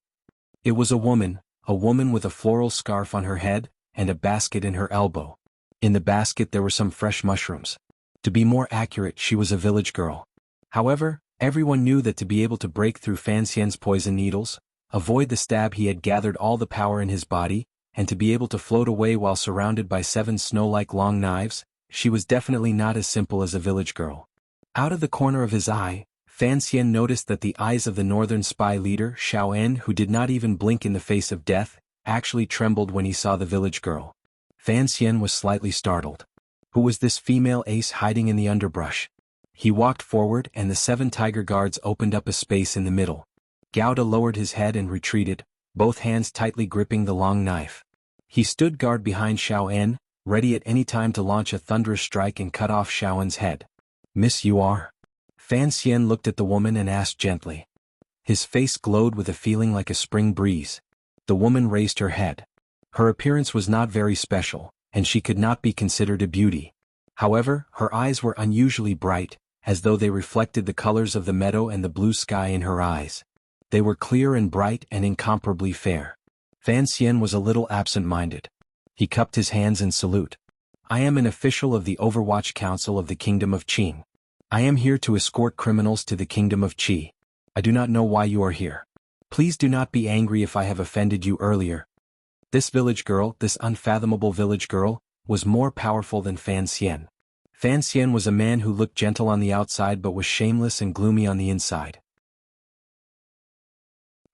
It was a woman with a floral scarf on her head, and a basket in her elbow. In the basket there were some fresh mushrooms. To be more accurate, she was a village girl. However, everyone knew that to be able to break through Fan Xian's poison needles, avoid the stab, he had gathered all the power in his body, and to be able to float away while surrounded by 7 snow-like long knives, she was definitely not as simple as a village girl. Out of the corner of his eye, Fan Xian noticed that the eyes of the northern spy leader, Xiao En, who did not even blink in the face of death, actually trembled when he saw the village girl. Fan Xian was slightly startled. Who was this female ace hiding in the underbrush? He walked forward and the 7 tiger guards opened up a space in the middle. Gauda lowered his head and retreated, both hands tightly gripping the long knife. He stood guard behind Xiao En, ready at any time to launch a thunderous strike and cut off Xiao En's head. "Miss, you are?" Fan Xian looked at the woman and asked gently. His face glowed with a feeling like a spring breeze. The woman raised her head. Her appearance was not very special, and she could not be considered a beauty. However, her eyes were unusually bright, as though they reflected the colors of the meadow and the blue sky in her eyes. They were clear and bright and incomparably fair. Fan Xian was a little absent-minded. He cupped his hands in salute. "I am an official of the Overwatch Council of the Kingdom of Qing. I am here to escort criminals to the Kingdom of Qi. I do not know why you are here. Please do not be angry if I have offended you earlier." This village girl, this unfathomable village girl, was more powerful than Fan Xian. Fan Xian was a man who looked gentle on the outside but was shameless and gloomy on the inside.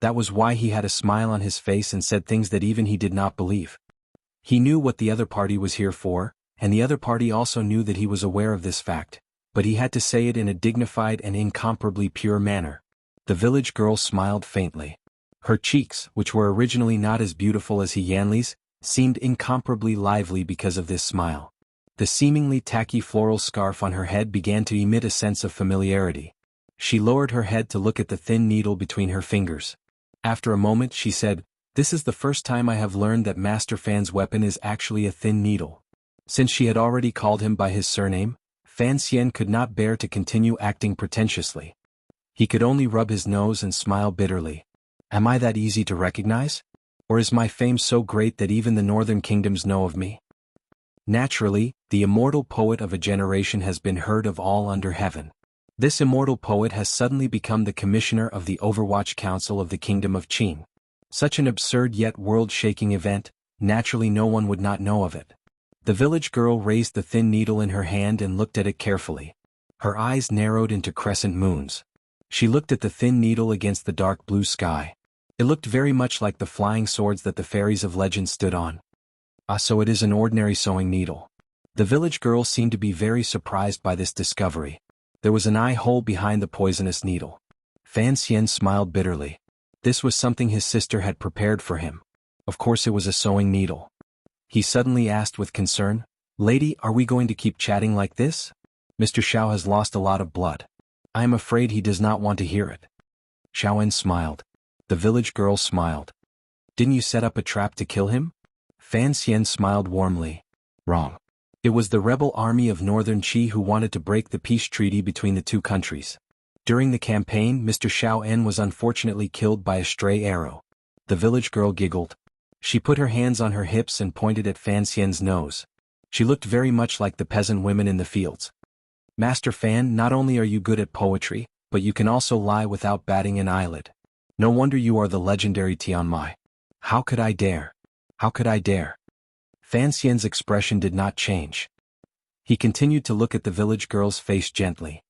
That was why he had a smile on his face and said things that even he did not believe. He knew what the other party was here for, and the other party also knew that he was aware of this fact, but he had to say it in a dignified and incomparably pure manner. The village girl smiled faintly. Her cheeks, which were originally not as beautiful as Yanli's, seemed incomparably lively because of this smile. The seemingly tacky floral scarf on her head began to emit a sense of familiarity. She lowered her head to look at the thin needle between her fingers. After a moment she said, "This is the first time I have learned that Master Fan's weapon is actually a thin needle." Since she had already called him by his surname, Fan Xian could not bear to continue acting pretentiously. He could only rub his nose and smile bitterly. "Am I that easy to recognize? Or is my fame so great that even the northern kingdoms know of me?" Naturally, the immortal poet of a generation has been heard of all under heaven. This immortal poet has suddenly become the commissioner of the Overwatch Council of the Kingdom of Qing. Such an absurd yet world-shaking event, naturally no one would not know of it. The village girl raised the thin needle in her hand and looked at it carefully. Her eyes narrowed into crescent moons. She looked at the thin needle against the dark blue sky. It looked very much like the flying swords that the fairies of legend stood on. "Ah, so it is an ordinary sewing needle." The village girl seemed to be very surprised by this discovery. There was an eye hole behind the poisonous needle. Fan Xian smiled bitterly. This was something his sister had prepared for him. Of course it was a sewing needle. He suddenly asked with concern, Lady, are we going to keep chatting like this? Mr. Xiao has lost a lot of blood. I am afraid he does not want to hear it. Xiaoen smiled. The village girl smiled. Didn't you set up a trap to kill him? Fan Xian smiled warmly. Wrong. It was the rebel army of Northern Qi who wanted to break the peace treaty between the two countries. During the campaign, Mr. Xiaoen was unfortunately killed by a stray arrow. The village girl giggled. She put her hands on her hips and pointed at Fan Xian's nose. She looked very much like the peasant women in the fields. Master Fan, not only are you good at poetry, but you can also lie without batting an eyelid. No wonder you are the legendary Tian Mai. How could I dare? How could I dare? Fan Xian's expression did not change. He continued to look at the village girl's face gently.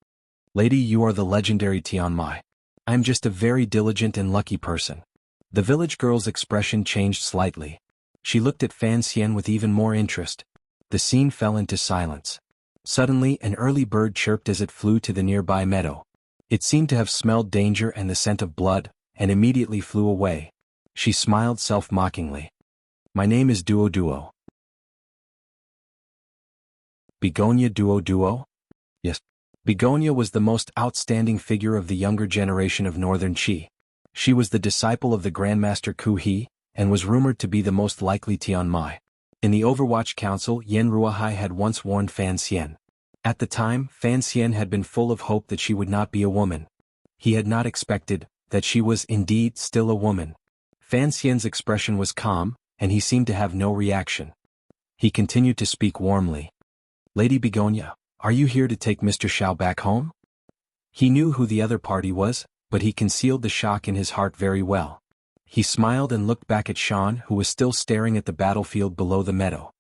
Lady, you are the legendary Tian Mai. I am just a very diligent and lucky person. The village girl's expression changed slightly. She looked at Fan Xian with even more interest. The scene fell into silence. Suddenly, an early bird chirped as it flew to the nearby meadow. It seemed to have smelled danger and the scent of blood, and immediately flew away. She smiled self-mockingly. My name is Duo Duo. Begonia Duo Duo? Yes. Begonia was the most outstanding figure of the younger generation of Northern Qi. She was the disciple of the Grandmaster Ku He, and was rumored to be the most likely Tian Mai. In the Overwatch Council, Yen Ruahai had once warned Fan Xian. At the time, Fan Xian had been full of hope that she would not be a woman. He had not expected that she was indeed still a woman. Fan Xian's expression was calm, and he seemed to have no reaction. He continued to speak warmly. Lady Begonia, are you here to take Mr. Xiao back home? He knew who the other party was, but he concealed the shock in his heart very well. He smiled and looked back at Shan, who was still staring at the battlefield below the meadow.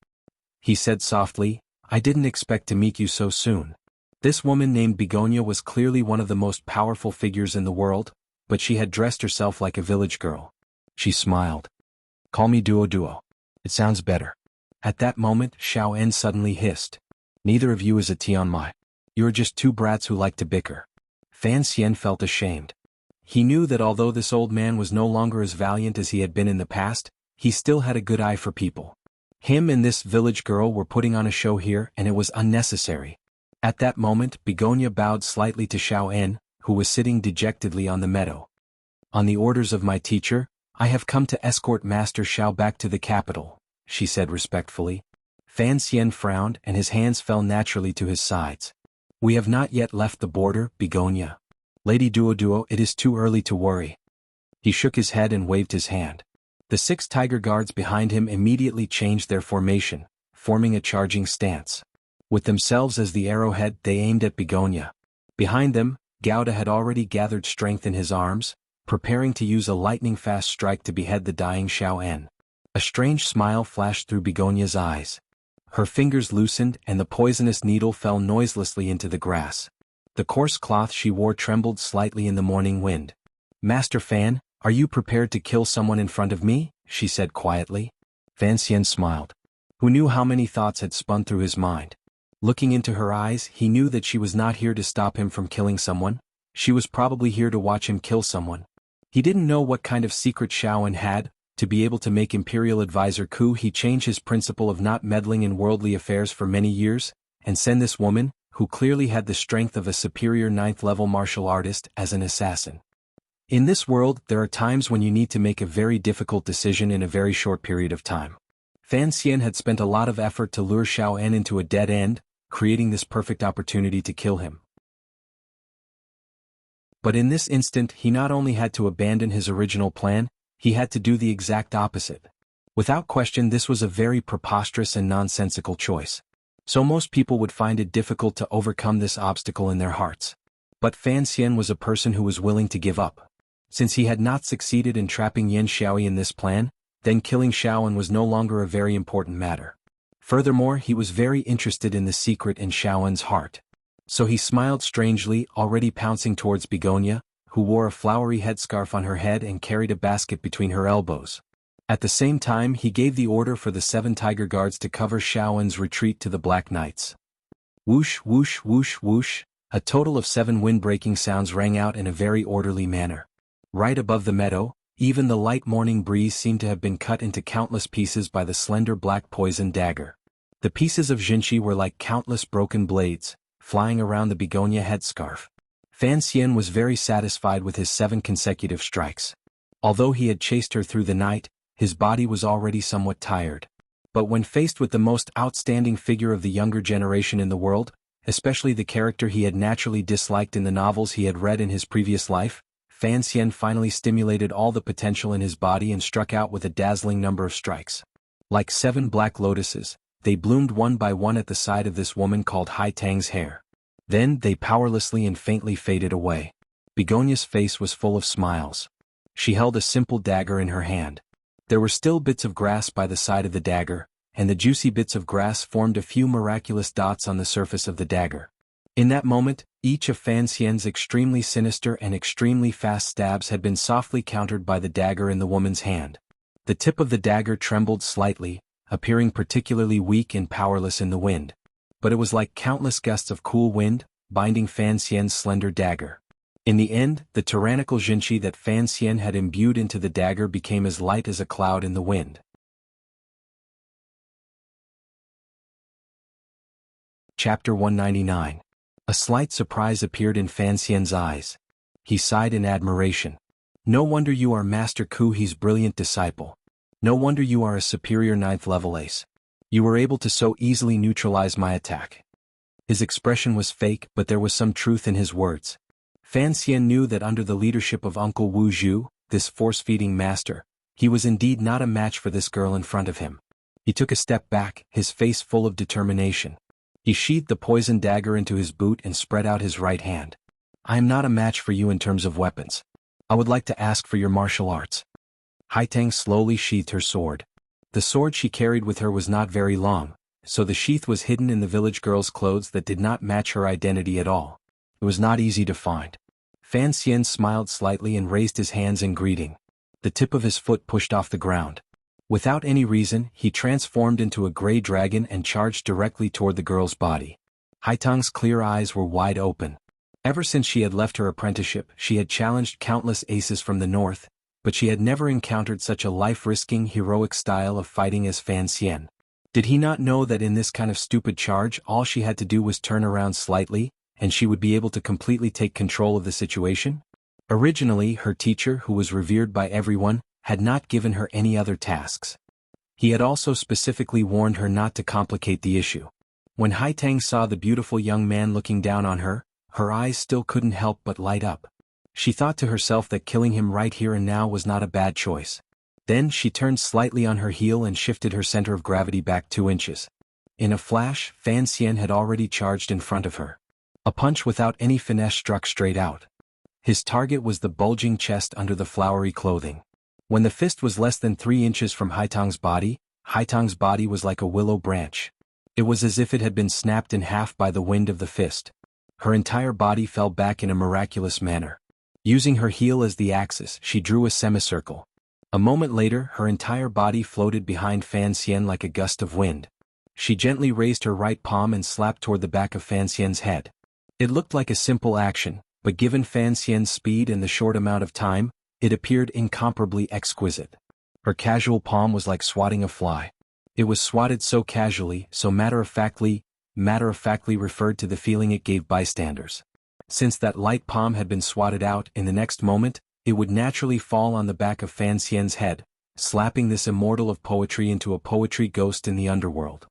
He said softly, I didn't expect to meet you so soon. This woman named Begonia was clearly one of the most powerful figures in the world, but she had dressed herself like a village girl. She smiled. Call me Duo Duo. It sounds better. At that moment, Xiao En suddenly hissed. Neither of you is a Tian Mai. You are just two brats who like to bicker. Fan Xian felt ashamed. He knew that although this old man was no longer as valiant as he had been in the past, he still had a good eye for people. Him and this village girl were putting on a show here, and it was unnecessary. At that moment, Begonia bowed slightly to Xiao En, who was sitting dejectedly on the meadow. On the orders of my teacher, I have come to escort Master Xiao back to the capital, she said respectfully. Fan Xian frowned and his hands fell naturally to his sides. We have not yet left the border, Begonia. Lady Duo Duo, it is too early to worry. He shook his head and waved his hand. The 6 tiger guards behind him immediately changed their formation, forming a charging stance. With themselves as the arrowhead, they aimed at Begonia. Behind them, Gauda had already gathered strength in his arms, preparing to use a lightning-fast strike to behead the dying Xiao En. A strange smile flashed through Begonia's eyes. Her fingers loosened and the poisonous needle fell noiselessly into the grass. The coarse cloth she wore trembled slightly in the morning wind. Master Fan, are you prepared to kill someone in front of me? She said quietly. Fan Xian smiled. Who knew how many thoughts had spun through his mind? Looking into her eyes, he knew that she was not here to stop him from killing someone. She was probably here to watch him kill someone. He didn't know what kind of secret Xiaoen had. To be able to make Imperial Advisor Ku He change his principle of not meddling in worldly affairs for many years, and send this woman, who clearly had the strength of a superior 9th-level martial artist, as an assassin. In this world, there are times when you need to make a very difficult decision in a very short period of time. Fan Xian had spent a lot of effort to lure Xiao En into a dead end, creating this perfect opportunity to kill him. But in this instant he not only had to abandon his original plan, he had to do the exact opposite. Without question, this was a very preposterous and nonsensical choice. So most people would find it difficult to overcome this obstacle in their hearts. But Fan Xian was a person who was willing to give up. Since he had not succeeded in trapping Yan Xiaoyi in this plan, then killing Xiaoen was no longer a very important matter. Furthermore, he was very interested in the secret in Xiaoen's heart. So he smiled strangely, already pouncing towards Begonia, who wore a flowery headscarf on her head and carried a basket between her elbows. At the same time, he gave the order for the 7 tiger guards to cover Xiaoen's retreat to the Black Knights. Whoosh, whoosh, whoosh, whoosh, a total of 7 wind-breaking sounds rang out in a very orderly manner. Right above the meadow, even the light morning breeze seemed to have been cut into countless pieces by the slender black poison dagger. The pieces of Jinchi were like countless broken blades, flying around the begonia headscarf. Fan Xian was very satisfied with his 7 consecutive strikes. Although he had chased her through the night, his body was already somewhat tired. But when faced with the most outstanding figure of the younger generation in the world, especially the character he had naturally disliked in the novels he had read in his previous life, Fan Xian finally stimulated all the potential in his body and struck out with a dazzling number of strikes. Like 7 black lotuses, they bloomed one by one at the side of this woman called Hai Tang's hair. Then they powerlessly and faintly faded away. Begonia's face was full of smiles. She held a simple dagger in her hand. There were still bits of grass by the side of the dagger, and the juicy bits of grass formed a few miraculous dots on the surface of the dagger. In that moment, each of Fan Xian's extremely sinister and extremely fast stabs had been softly countered by the dagger in the woman's hand. The tip of the dagger trembled slightly, appearing particularly weak and powerless in the wind. But it was like countless gusts of cool wind, binding Fan Xian's slender dagger. In the end, the tyrannical Jinchi that Fan Xian had imbued into the dagger became as light as a cloud in the wind. Chapter 199. A slight surprise appeared in Fan Xian's eyes. He sighed in admiration. No wonder you are Master Ku He's brilliant disciple. No wonder you are a superior 9th level ace. You were able to so easily neutralize my attack. His expression was fake, but there was some truth in his words. Fan Xian knew that under the leadership of Uncle Wu Zhu, this force-feeding master, he was indeed not a match for this girl in front of him. He took a step back, his face full of determination. He sheathed the poison dagger into his boot and spread out his right hand. I am not a match for you in terms of weapons. I would like to ask for your martial arts. Hai Tang slowly sheathed her sword. The sword she carried with her was not very long, so the sheath was hidden in the village girl's clothes that did not match her identity at all. It was not easy to find. Fan Xian smiled slightly and raised his hands in greeting. The tip of his foot pushed off the ground. Without any reason, he transformed into a gray dragon and charged directly toward the girl's body. Hai Tang's clear eyes were wide open. Ever since she had left her apprenticeship, she had challenged countless aces from the north, but she had never encountered such a life-risking, heroic style of fighting as Fan Xian. Did he not know that in this kind of stupid charge all she had to do was turn around slightly, and she would be able to completely take control of the situation? Originally, her teacher, who was revered by everyone, had not given her any other tasks. He had also specifically warned her not to complicate the issue. When Hai Tang saw the beautiful young man looking down on her, her eyes still couldn't help but light up. She thought to herself that killing him right here and now was not a bad choice. Then she turned slightly on her heel and shifted her center of gravity back 2 inches. In a flash, Fan Xian had already charged in front of her. A punch without any finesse struck straight out. His target was the bulging chest under the flowery clothing. When the fist was less than 3 inches from Hai Tang's body was like a willow branch. It was as if it had been snapped in half by the wind of the fist. Her entire body fell back in a miraculous manner. Using her heel as the axis, she drew a semicircle. A moment later, her entire body floated behind Fan Xian like a gust of wind. She gently raised her right palm and slapped toward the back of Fan Xian's head. It looked like a simple action, but given Fan Xian's speed and the short amount of time, it appeared incomparably exquisite. Her casual palm was like swatting a fly. It was swatted so casually, so matter-of-factly referred to the feeling it gave bystanders. Since that light palm had been swatted out, in the next moment, it would naturally fall on the back of Fan Xian's head, slapping this immortal of poetry into a poetry ghost in the underworld.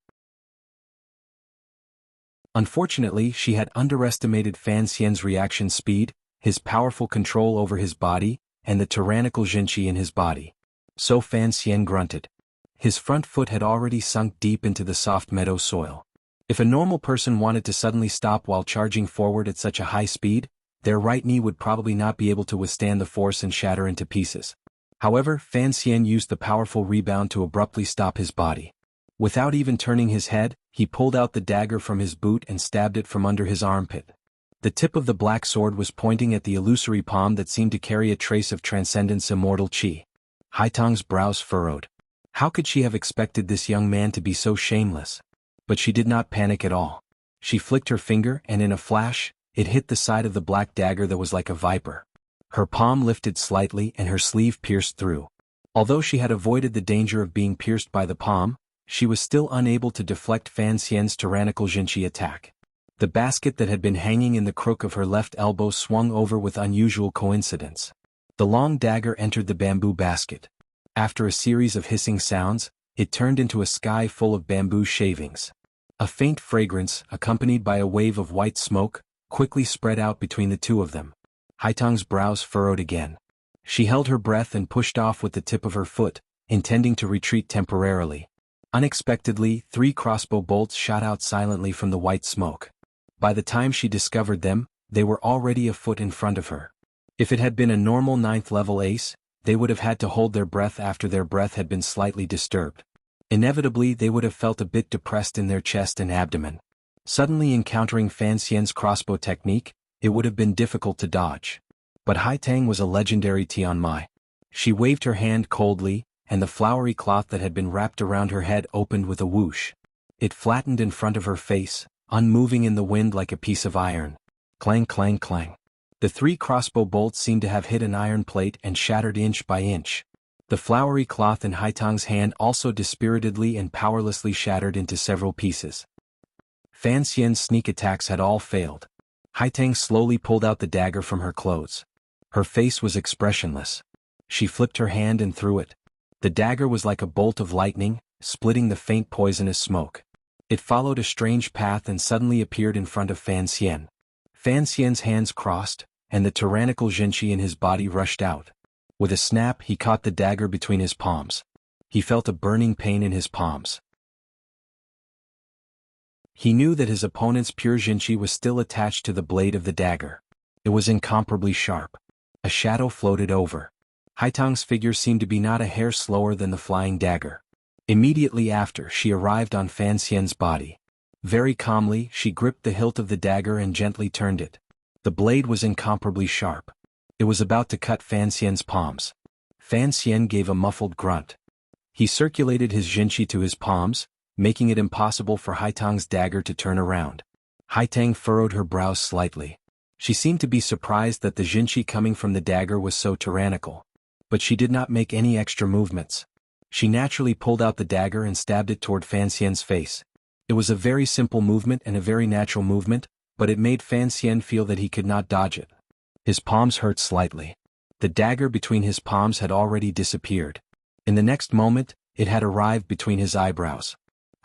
Unfortunately, she had underestimated Fan Xian's reaction speed, his powerful control over his body, and the tyrannical Jinchi in his body. So Fan Xian grunted. His front foot had already sunk deep into the soft meadow soil. If a normal person wanted to suddenly stop while charging forward at such a high speed, their right knee would probably not be able to withstand the force and shatter into pieces. However, Fan Xian used the powerful rebound to abruptly stop his body. Without even turning his head, he pulled out the dagger from his boot and stabbed it from under his armpit. The tip of the black sword was pointing at the illusory palm that seemed to carry a trace of Transcendence immortal chi. Hai Tang's brows furrowed. How could she have expected this young man to be so shameless? But she did not panic at all. She flicked her finger and in a flash, it hit the side of the black dagger that was like a viper. Her palm lifted slightly and her sleeve pierced through. Although she had avoided the danger of being pierced by the palm, She was still unable to deflect Fan Xian's tyrannical Jinqi attack. The basket that had been hanging in the crook of her left elbow swung over with unusual coincidence. The long dagger entered the bamboo basket. After a series of hissing sounds, it turned into a sky full of bamboo shavings. A faint fragrance, accompanied by a wave of white smoke, quickly spread out between the two of them. Haitang's brows furrowed again. She held her breath and pushed off with the tip of her foot, intending to retreat temporarily. Unexpectedly, 3 crossbow bolts shot out silently from the white smoke. By the time she discovered them, they were already a foot in front of her. If it had been a normal 9th level ace, they would have had to hold their breath after their breath had been slightly disturbed. Inevitably, they would have felt a bit depressed in their chest and abdomen. Suddenly encountering Fan Xian's crossbow technique, it would have been difficult to dodge. But Haitang was a legendary Tianmai. She waved her hand coldly, and the flowery cloth that had been wrapped around her head opened with a whoosh. It flattened in front of her face, unmoving in the wind like a piece of iron. Clang, clang, clang. The 3 crossbow bolts seemed to have hit an iron plate and shattered inch by inch. The flowery cloth in Haitang's hand also dispiritedly and powerlessly shattered into several pieces. Fan Xian's sneak attacks had all failed. Haitang slowly pulled out the dagger from her clothes. Her face was expressionless. She flipped her hand and threw it. The dagger was like a bolt of lightning, splitting the faint poisonous smoke. It followed a strange path and suddenly appeared in front of Fan Xian. Fan Xian's hands crossed, and the tyrannical Jinqi in his body rushed out. With a snap, he caught the dagger between his palms. He felt a burning pain in his palms. He knew that his opponent's pure Jinqi was still attached to the blade of the dagger. It was incomparably sharp. A shadow floated over. Haitang's figure seemed to be not a hair slower than the flying dagger. Immediately after, she arrived on Fan Xian's body. Very calmly, she gripped the hilt of the dagger and gently turned it. The blade was incomparably sharp. It was about to cut Fan Xian's palms. Fan Xian gave a muffled grunt. He circulated his Jinqi to his palms, making it impossible for Haitang's dagger to turn around. Haitang furrowed her brows slightly. She seemed to be surprised that the Jinqi coming from the dagger was so tyrannical. But she did not make any extra movements. She naturally pulled out the dagger and stabbed it toward Fan Xian's face. It was a very simple movement and a very natural movement, but it made Fan Xian feel that he could not dodge it. His palms hurt slightly. The dagger between his palms had already disappeared. In the next moment, it had arrived between his eyebrows.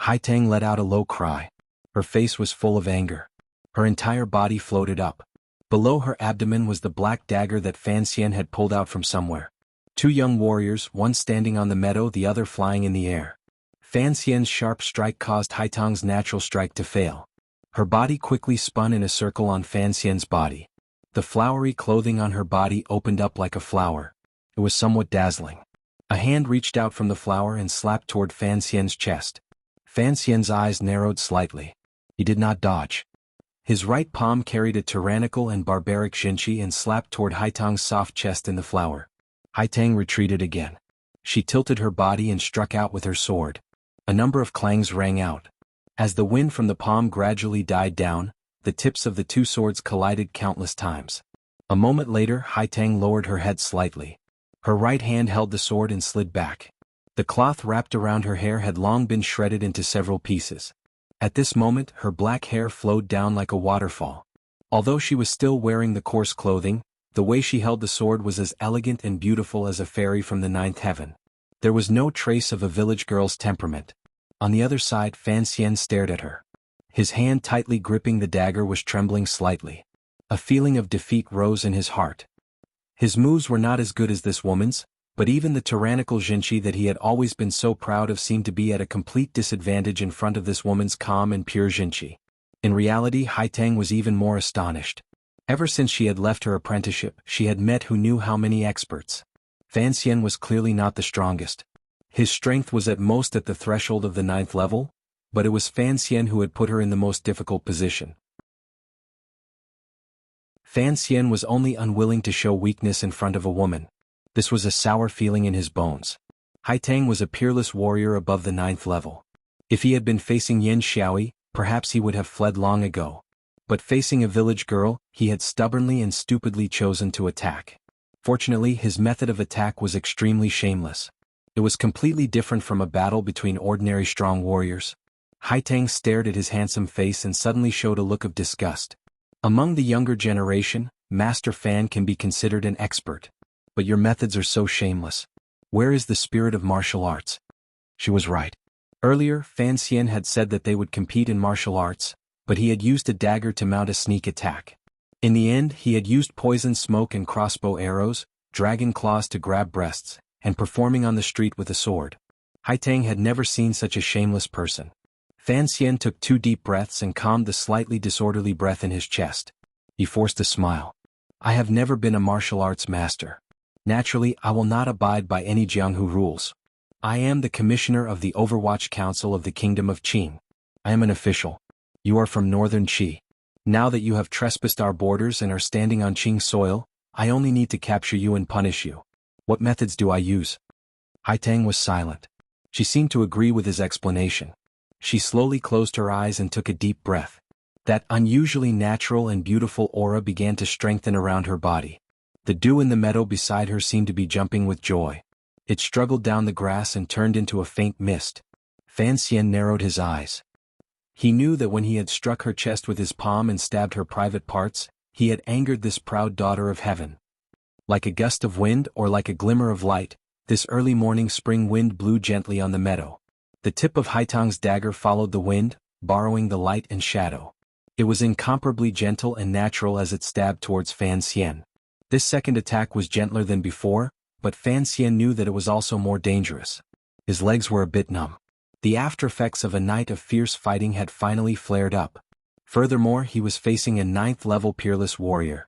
Haitang let out a low cry. Her face was full of anger. Her entire body floated up. Below her abdomen was the black dagger that Fan Xian had pulled out from somewhere. 2 young warriors, one standing on the meadow, the other flying in the air. Fan Xian's sharp strike caused Haitang's natural strike to fail. Her body quickly spun in a circle on Fan Xian's body. The flowery clothing on her body opened up like a flower. It was somewhat dazzling. A hand reached out from the flower and slapped toward Fan Xian's chest. Fan Xian's eyes narrowed slightly. He did not dodge. His right palm carried a tyrannical and barbaric Jinqi and slapped toward Haitang's soft chest in the flower. Haitang retreated again. She tilted her body and struck out with her sword. A number of clangs rang out. As the wind from the palm gradually died down, the tips of the 2 swords collided countless times. A moment later, Haitang lowered her head slightly. Her right hand held the sword and slid back. The cloth wrapped around her hair had long been shredded into several pieces. At this moment, her black hair flowed down like a waterfall. Although she was still wearing the coarse clothing, the way she held the sword was as elegant and beautiful as a fairy from the 9th heaven. There was no trace of a village girl's temperament. On the other side, Fan Xian stared at her. His hand tightly gripping the dagger was trembling slightly. A feeling of defeat rose in his heart. His moves were not as good as this woman's, but even the tyrannical Jinqi that he had always been so proud of seemed to be at a complete disadvantage in front of this woman's calm and pure Jinqi. In reality, Haitang was even more astonished. Ever since she had left her apprenticeship, she had met who knew how many experts. Fan Xian was clearly not the strongest. His strength was at most at the threshold of the 9th level, but it was Fan Xian who had put her in the most difficult position. Fan Xian was only unwilling to show weakness in front of a woman. This was a sour feeling in his bones. Haitang was a peerless warrior above the 9th level. If he had been facing Yin Xiaoyi, perhaps he would have fled long ago. But facing a village girl, he had stubbornly and stupidly chosen to attack. Fortunately, his method of attack was extremely shameless. It was completely different from a battle between ordinary strong warriors. Haitang stared at his handsome face and suddenly showed a look of disgust. Among the younger generation, Master Fan can be considered an expert. But your methods are so shameless. Where is the spirit of martial arts? She was right. Earlier, Fan Xian had said that they would compete in martial arts, but he had used a dagger to mount a sneak attack. In the end, he had used poison smoke and crossbow arrows, dragon claws to grab breasts, and performing on the street with a sword. Haitang had never seen such a shameless person. Fan Xian took 2 deep breaths and calmed the slightly disorderly breath in his chest. He forced a smile. I have never been a martial arts master. Naturally, I will not abide by any Jianghu rules. I am the commissioner of the Overwatch Council of the Kingdom of Qing. I am an official. You are from northern Qi. Now that you have trespassed our borders and are standing on Qing soil, I only need to capture you and punish you. What methods do I use? Haitang was silent. She seemed to agree with his explanation. She slowly closed her eyes and took a deep breath. That unusually natural and beautiful aura began to strengthen around her body. The dew in the meadow beside her seemed to be jumping with joy. It struggled down the grass and turned into a faint mist. Fan Xian narrowed his eyes. He knew that when he had struck her chest with his palm and stabbed her private parts, he had angered this proud daughter of heaven. Like a gust of wind or like a glimmer of light, this early morning spring wind blew gently on the meadow. The tip of Haitang's dagger followed the wind, borrowing the light and shadow. It was incomparably gentle and natural as it stabbed towards Fan Xian. This second attack was gentler than before, but Fan Xian knew that it was also more dangerous. His legs were a bit numb. The aftereffects of a night of fierce fighting had finally flared up. Furthermore, he was facing a 9th-level peerless warrior.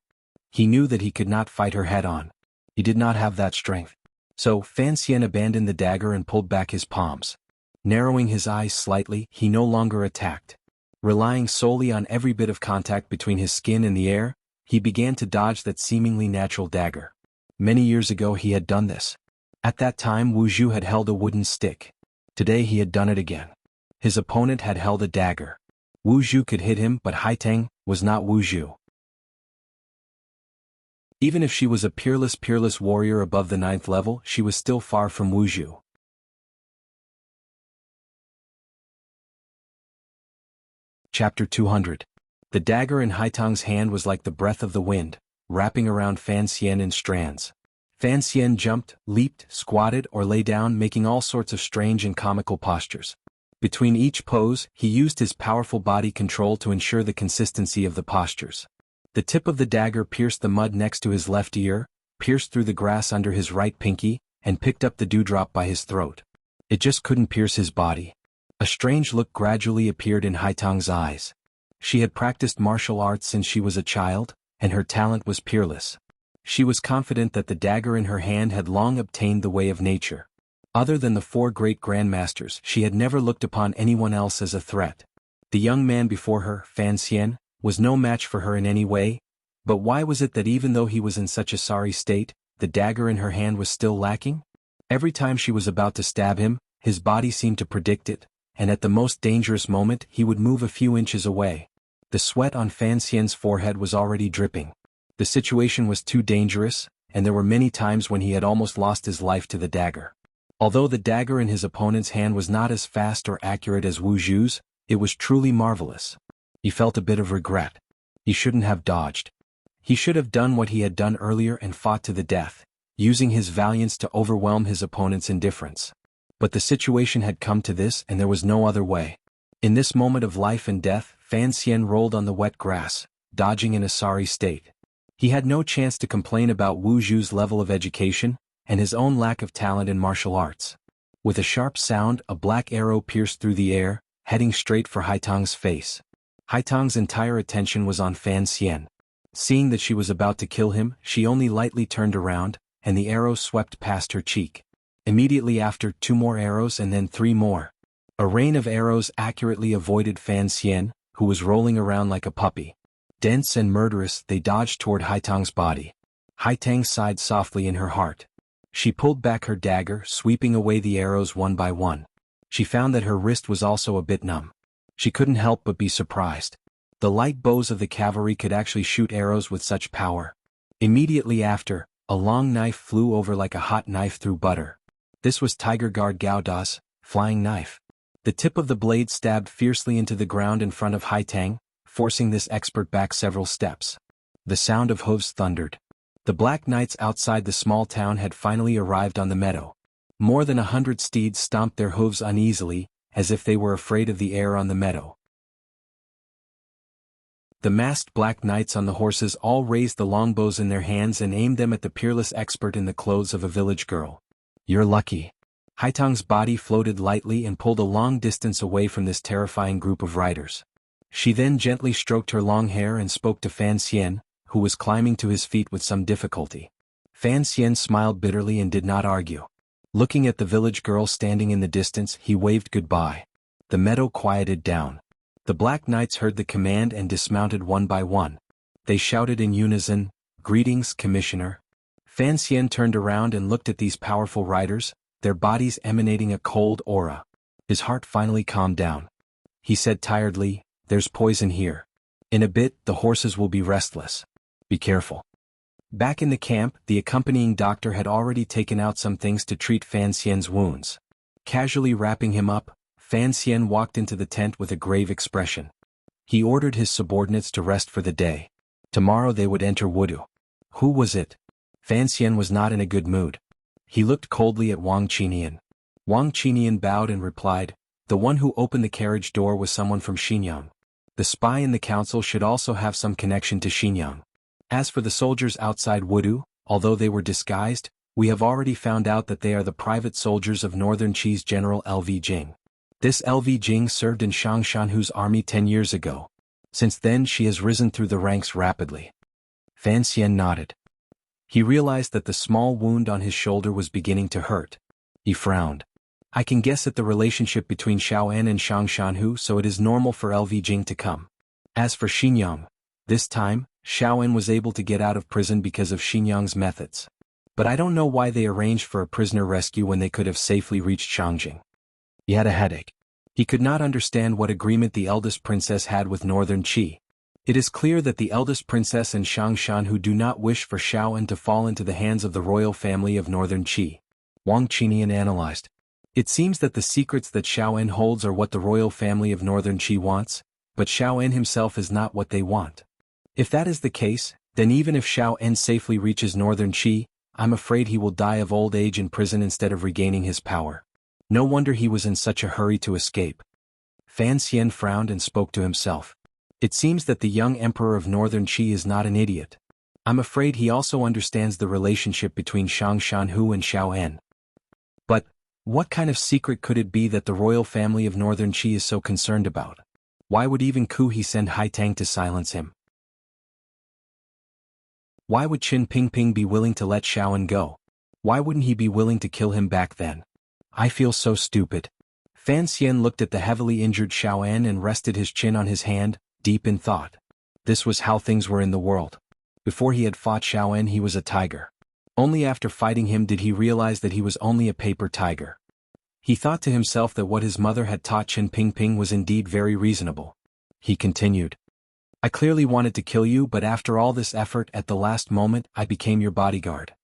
He knew that he could not fight her head-on. He did not have that strength. So, Fan Xian abandoned the dagger and pulled back his palms. Narrowing his eyes slightly, he no longer attacked. Relying solely on every bit of contact between his skin and the air, he began to dodge that seemingly natural dagger. Many years ago he had done this. At that time Wuxia had held a wooden stick. Today he had done it again. His opponent had held a dagger. Wuxia could hit him, but Haitang was not Wuxia. Even if she was a peerless warrior above the 9th level, she was still far from Wuxia. Chapter 200. The dagger in Haitang's hand was like the breath of the wind, wrapping around Fan Xian in strands. Fan Xian jumped, leaped, squatted, or lay down, making all sorts of strange and comical postures. Between each pose, he used his powerful body control to ensure the consistency of the postures. The tip of the dagger pierced the mud next to his left ear, pierced through the grass under his right pinky, and picked up the dewdrop by his throat. It just couldn't pierce his body. A strange look gradually appeared in Haitang's eyes. She had practiced martial arts since she was a child, and her talent was peerless. She was confident that the dagger in her hand had long obtained the way of nature. Other than the 4 great grandmasters, she had never looked upon anyone else as a threat. The young man before her, Fan Xian, was no match for her in any way, but why was it that even though he was in such a sorry state, the dagger in her hand was still lacking? Every time she was about to stab him, his body seemed to predict it, and at the most dangerous moment he would move a few inches away. The sweat on Fan Xian's forehead was already dripping. The situation was too dangerous, and there were many times when he had almost lost his life to the dagger. Although the dagger in his opponent's hand was not as fast or accurate as Wu Zhu's, it was truly marvelous. He felt a bit of regret. He shouldn't have dodged. He should have done what he had done earlier and fought to the death, using his valiance to overwhelm his opponent's indifference. But the situation had come to this and there was no other way. In this moment of life and death, Fan Xian rolled on the wet grass, dodging in a sorry state. He had no chance to complain about Wu Zhu's level of education, and his own lack of talent in martial arts. With a sharp sound, a black arrow pierced through the air, heading straight for Haitang's face. Haitang's entire attention was on Fan Xian. Seeing that she was about to kill him, she only lightly turned around, and the arrow swept past her cheek. Immediately after, 2 more arrows and then 3 more. A rain of arrows accurately avoided Fan Xian, who was rolling around like a puppy. Dense and murderous, they dodged toward Haitang's body. Haitang sighed softly in her heart. She pulled back her dagger, sweeping away the arrows one by one. She found that her wrist was also a bit numb. She couldn't help but be surprised. The light bows of the cavalry could actually shoot arrows with such power. Immediately after, a long knife flew over like a hot knife through butter. This was Tiger Guard Gauda's flying knife. The tip of the blade stabbed fiercely into the ground in front of Haitang, forcing this expert back several steps. The sound of hooves thundered. The Black Knights outside the small town had finally arrived on the meadow. More than 100 steeds stomped their hooves uneasily, as if they were afraid of the air on the meadow. The masked Black Knights on the horses all raised the longbows in their hands and aimed them at the peerless expert in the clothes of a village girl. "You're lucky." Haitang's body floated lightly and pulled a long distance away from this terrifying group of riders. She then gently stroked her long hair and spoke to Fan Xian, who was climbing to his feet with some difficulty. Fan Xian smiled bitterly and did not argue. Looking at the village girl standing in the distance, he waved goodbye. The meadow quieted down. The Black Knights heard the command and dismounted one by one. They shouted in unison, "Greetings, Commissioner." Fan Xian turned around and looked at these powerful riders, their bodies emanating a cold aura. His heart finally calmed down. He said tiredly, "There's poison here. In a bit, the horses will be restless. Be careful." Back in the camp, the accompanying doctor had already taken out some things to treat Fan Xian's wounds. Casually wrapping him up, Fan Xian walked into the tent with a grave expression. He ordered his subordinates to rest for the day. Tomorrow they would enter Wudu. Who was it? Fan Xian was not in a good mood. He looked coldly at Wang Qinian. Wang Qinian bowed and replied, "The one who opened the carriage door was someone from Xinyang. The spy in the council should also have some connection to Xinyang. As for the soldiers outside Wudu, although they were disguised, we have already found out that they are the private soldiers of Northern Qi's General Lv Jing. This Lv Jing served in Shang Shanhu's army 10 years ago. Since then she has risen through the ranks rapidly." Fan Xian nodded. He realized that the small wound on his shoulder was beginning to hurt. He frowned. "I can guess at the relationship between Xiao En and Shang Shanhu, so it is normal for Lv Jing to come. As for Xinyang, this time, Xiao En was able to get out of prison because of Xinyang's methods. But I don't know why they arranged for a prisoner rescue when they could have safely reached Shangjing." He had a headache. He could not understand what agreement the eldest princess had with Northern Qi. It is clear that the eldest princess and Shang Shanhu do not wish for Xiao En to fall into the hands of the royal family of Northern Qi. Wang Qinian analyzed. It seems that the secrets that Xiao En holds are what the royal family of Northern Qi wants, but Xiao En himself is not what they want. If that is the case, then even if Xiao En safely reaches Northern Qi, I'm afraid he will die of old age in prison instead of regaining his power. No wonder he was in such a hurry to escape. Fan Xian frowned and spoke to himself. It seems that the young emperor of Northern Qi is not an idiot. I'm afraid he also understands the relationship between Shang Shanhu and Xiao En. But, what kind of secret could it be that the royal family of Northern Qi is so concerned about? Why would even Ku He send Haitang to silence him? Why would Qin Pingping be willing to let Xiao En go? Why wouldn't he be willing to kill him back then? I feel so stupid. Fan Xian looked at the heavily injured Xiao En and rested his chin on his hand, deep in thought. This was how things were in the world. Before he had fought Xiao En, he was a tiger. Only after fighting him did he realize that he was only a paper tiger. He thought to himself that what his mother had taught Qin Pingping was indeed very reasonable. He continued. I clearly wanted to kill you, but after all this effort, at the last moment, I became your bodyguard.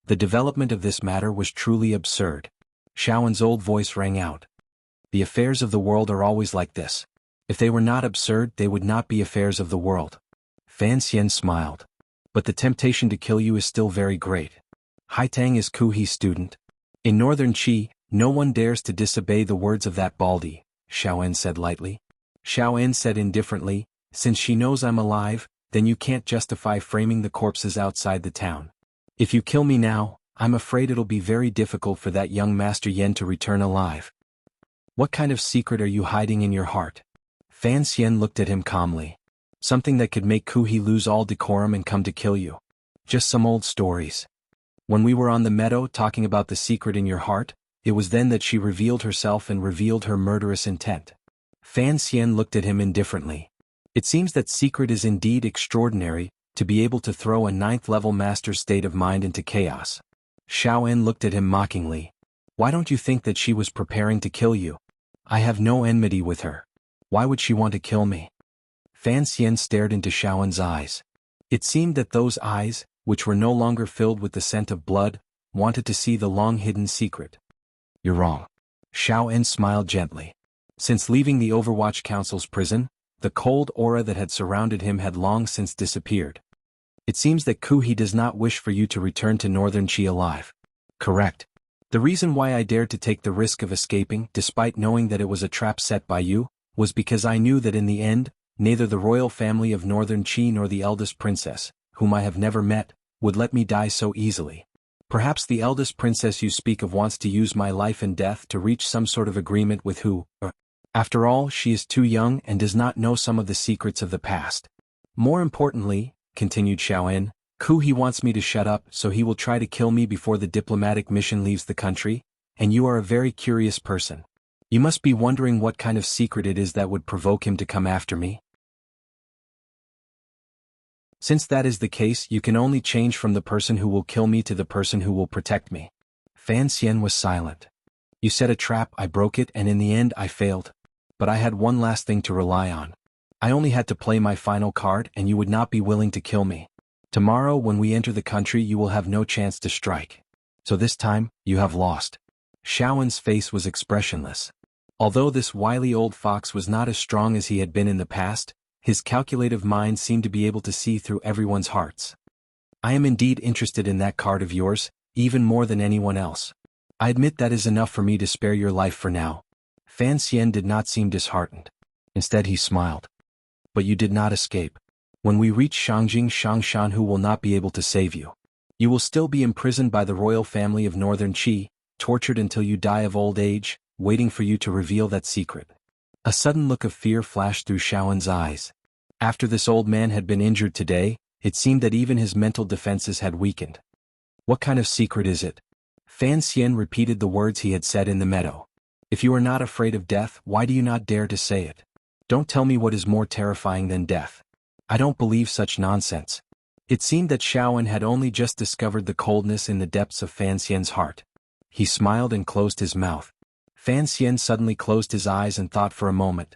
The development of this matter was truly absurd. Xiao En's old voice rang out. The affairs of the world are always like this. If they were not absurd, they would not be affairs of the world. Fan Xian smiled. But the temptation to kill you is still very great. Haitang is Ku He's student. In Northern Qi, no one dares to disobey the words of that baldy, Xiao En said lightly. Xiao En said indifferently, since she knows I'm alive, then you can't justify framing the corpses outside the town. If you kill me now, I'm afraid it'll be very difficult for that young Master Yen to return alive. What kind of secret are you hiding in your heart? Fan Xian looked at him calmly. Something that could make Ku He lose all decorum and come to kill you. Just some old stories. When we were on the meadow talking about the secret in your heart, it was then that she revealed herself and revealed her murderous intent. Fan Xian looked at him indifferently. It seems that secret is indeed extraordinary, to be able to throw a 9th-level master's state of mind into chaos. Xiao En looked at him mockingly. Why don't you think that she was preparing to kill you? I have no enmity with her. Why would she want to kill me? Fan Xian stared into Xiao En's eyes. It seemed that those eyes, which were no longer filled with the scent of blood, wanted to see the long-hidden secret. You're wrong. Xiao En smiled gently. Since leaving the Overwatch Council's prison, the cold aura that had surrounded him had long since disappeared. It seems that Kuhi does not wish for you to return to Northern Qi alive. Correct. The reason why I dared to take the risk of escaping, despite knowing that it was a trap set by you, was because I knew that in the end, neither the royal family of Northern Qi nor the eldest princess, whom I have never met, would let me die so easily. Perhaps the eldest princess you speak of wants to use my life and death to reach some sort of agreement with who. After all, she is too young and does not know some of the secrets of the past. More importantly, continued Xiao En, Kuhi wants me to shut up, so he will try to kill me before the diplomatic mission leaves the country, and you are a very curious person. You must be wondering what kind of secret it is that would provoke him to come after me. Since that is the case, you can only change from the person who will kill me to the person who will protect me. Fan Xian was silent. You set a trap, I broke it, and in the end I failed. But I had one last thing to rely on. I only had to play my final card, and you would not be willing to kill me. Tomorrow when we enter the country you will have no chance to strike. So this time, you have lost. Xiaowen's face was expressionless. Although this wily old fox was not as strong as he had been in the past, his calculative mind seemed to be able to see through everyone's hearts. I am indeed interested in that card of yours, even more than anyone else. I admit that is enough for me to spare your life for now. Fan Xian did not seem disheartened. Instead he smiled. But you did not escape. When we reach Shangjing, Shangshan who will not be able to save you. You will still be imprisoned by the royal family of Northern Qi, tortured until you die of old age, waiting for you to reveal that secret. A sudden look of fear flashed through Xiaowen's eyes. After this old man had been injured today, it seemed that even his mental defenses had weakened. What kind of secret is it? Fan Xian repeated the words he had said in the meadow. If you are not afraid of death, why do you not dare to say it? Don't tell me what is more terrifying than death. I don't believe such nonsense. It seemed that Xiaowen had only just discovered the coldness in the depths of Fan Xian's heart. He smiled and closed his mouth. Fan Xian suddenly closed his eyes and thought for a moment.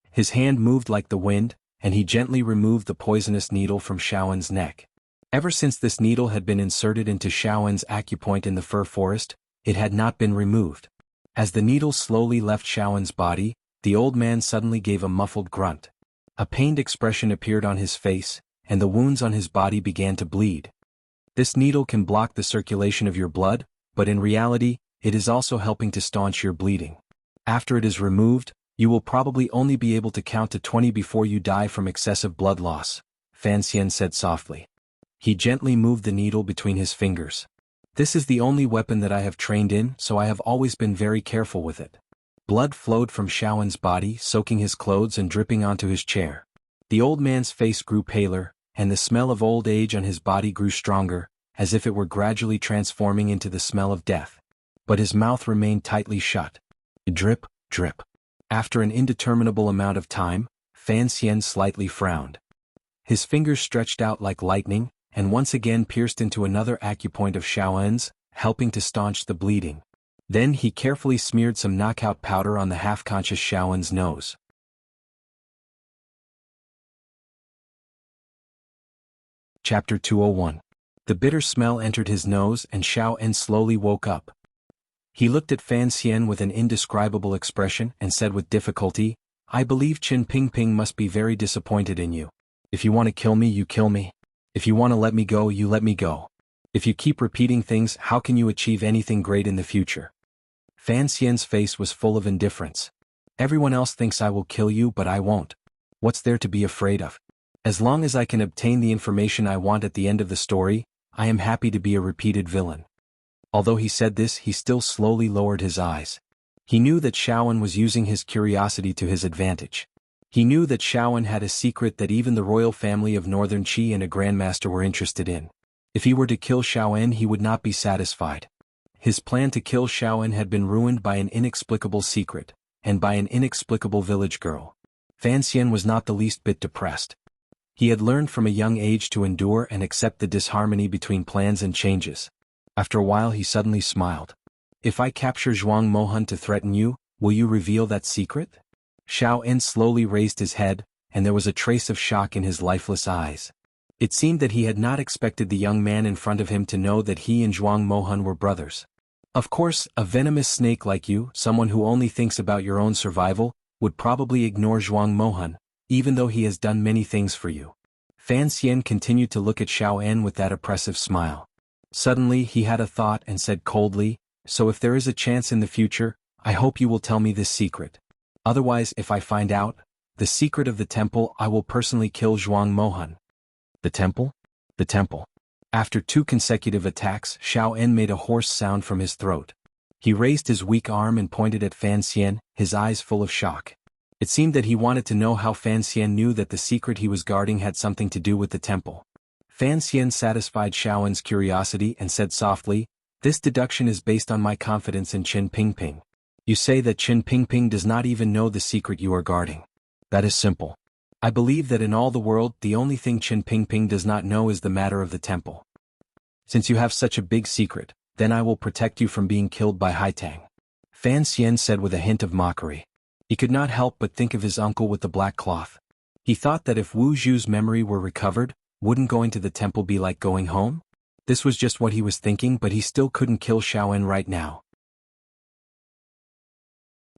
His hand moved like the wind, and he gently removed the poisonous needle from Xiaowen's neck. Ever since this needle had been inserted into Xiaowen's acupoint in the fir forest, it had not been removed. As the needle slowly left Xiaowen's body, the old man suddenly gave a muffled grunt. A pained expression appeared on his face, and the wounds on his body began to bleed. This needle can block the circulation of your blood, but in reality, it is also helping to staunch your bleeding. After it is removed, you will probably only be able to count to 20 before you die from excessive blood loss, Fan Xian said softly. He gently moved the needle between his fingers. This is the only weapon that I have trained in, so I have always been very careful with it. Blood flowed from Xiaowen's body, soaking his clothes and dripping onto his chair. The old man's face grew paler, and the smell of old age on his body grew stronger, as if it were gradually transforming into the smell of death. But his mouth remained tightly shut. Drip, drip. After an indeterminable amount of time, Fan Xian slightly frowned. His fingers stretched out like lightning, and once again pierced into another acupoint of Xiaowen's, helping to staunch the bleeding. Then he carefully smeared some knockout powder on the half-conscious Xiaowen's nose. Chapter 201. The bitter smell entered his nose and Xiao En slowly woke up. He looked at Fan Xian with an indescribable expression and said with difficulty, I believe Qin Pingping must be very disappointed in you. If you want to kill me, you kill me. If you want to let me go, you let me go. If you keep repeating things, how can you achieve anything great in the future? Fan Xian's face was full of indifference. Everyone else thinks I will kill you, but I won't. What's there to be afraid of? As long as I can obtain the information I want at the end of the story, I am happy to be a repeated villain. Although he said this, he still slowly lowered his eyes. He knew that Xiaowen was using his curiosity to his advantage. He knew that Xiaowen had a secret that even the royal family of Northern Qi and a grandmaster were interested in. If he were to kill Xiaowen, he would not be satisfied. His plan to kill Xiaowen had been ruined by an inexplicable secret, and by an inexplicable village girl. Fan Xian was not the least bit depressed. He had learned from a young age to endure and accept the disharmony between plans and changes. After a while he suddenly smiled. If I capture Zhuang Mohan to threaten you, will you reveal that secret? Xiao En slowly raised his head, and there was a trace of shock in his lifeless eyes. It seemed that he had not expected the young man in front of him to know that he and Zhuang Mohan were brothers. Of course, a venomous snake like you, someone who only thinks about your own survival, would probably ignore Zhuang Mohan, even though he has done many things for you. Fan Xian continued to look at Xiao En with that oppressive smile. Suddenly he had a thought and said coldly, "So if there is a chance in the future, I hope you will tell me this secret. Otherwise, if I find out the secret of the temple, I will personally kill Zhuang Mohan." The temple? The temple. After 2 consecutive attacks, Xiao En made a hoarse sound from his throat. He raised his weak arm and pointed at Fan Xian, his eyes full of shock. It seemed that he wanted to know how Fan Xian knew that the secret he was guarding had something to do with the temple. Fan Xian satisfied Xiao En's curiosity and said softly, "This deduction is based on my confidence in Qin Pingping. You say that Qin Pingping does not even know the secret you are guarding. That is simple. I believe that in all the world the only thing Qin Pingping does not know is the matter of the temple. Since you have such a big secret, then I will protect you from being killed by Haitang." Fan Xian said with a hint of mockery. He could not help but think of his uncle with the black cloth. He thought that if Wu Zhu's memory were recovered, wouldn't going to the temple be like going home? This was just what he was thinking, but he still couldn't kill Xiao En right now.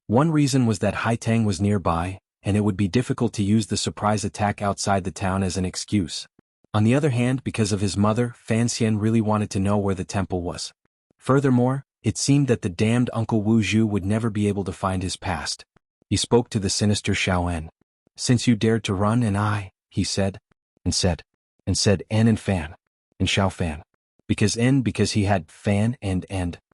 One reason was that Haitang was nearby, and it would be difficult to use the surprise attack outside the town as an excuse. On the other hand, because of his mother, Fan Xian really wanted to know where the temple was. Furthermore, it seemed that the damned Uncle Wu Zhu would never be able to find his past. He spoke to the sinister Xiao En. "Since you dared to run and he said, and said N and Fan, and Xiao Fan. Because he had Fan and Fan,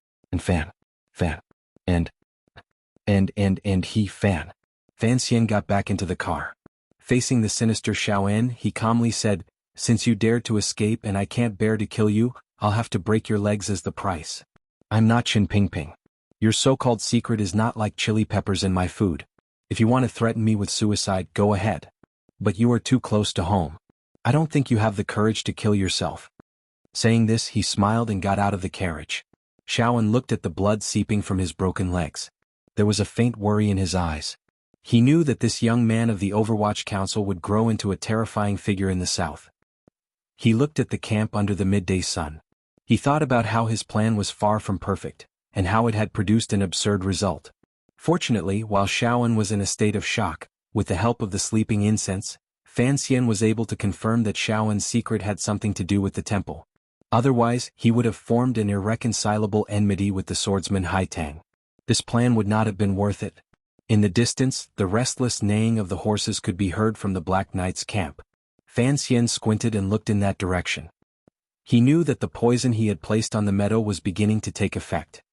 and he Fan." Fan Xian got back into the car. Facing the sinister Xiao En, he calmly said, "Since you dared to escape and I can't bear to kill you, I'll have to break your legs as the price. I'm not Qin Pingping. Your so-called secret is not like chili peppers in my food. If you want to threaten me with suicide, go ahead. But you are too close to home. I don't think you have the courage to kill yourself." Saying this, he smiled and got out of the carriage. Xiao En looked at the blood seeping from his broken legs. There was a faint worry in his eyes. He knew that this young man of the Overwatch Council would grow into a terrifying figure in the south. He looked at the camp under the midday sun. He thought about how his plan was far from perfect, and how it had produced an absurd result. Fortunately, while Xiao En was in a state of shock, with the help of the sleeping incense, Fan Xian was able to confirm that Xiao En's secret had something to do with the temple. Otherwise, he would have formed an irreconcilable enmity with the swordsman Haitang. This plan would not have been worth it. In the distance, the restless neighing of the horses could be heard from the Black Knight's camp. Fan Xian squinted and looked in that direction. He knew that the poison he had placed on the meadow was beginning to take effect.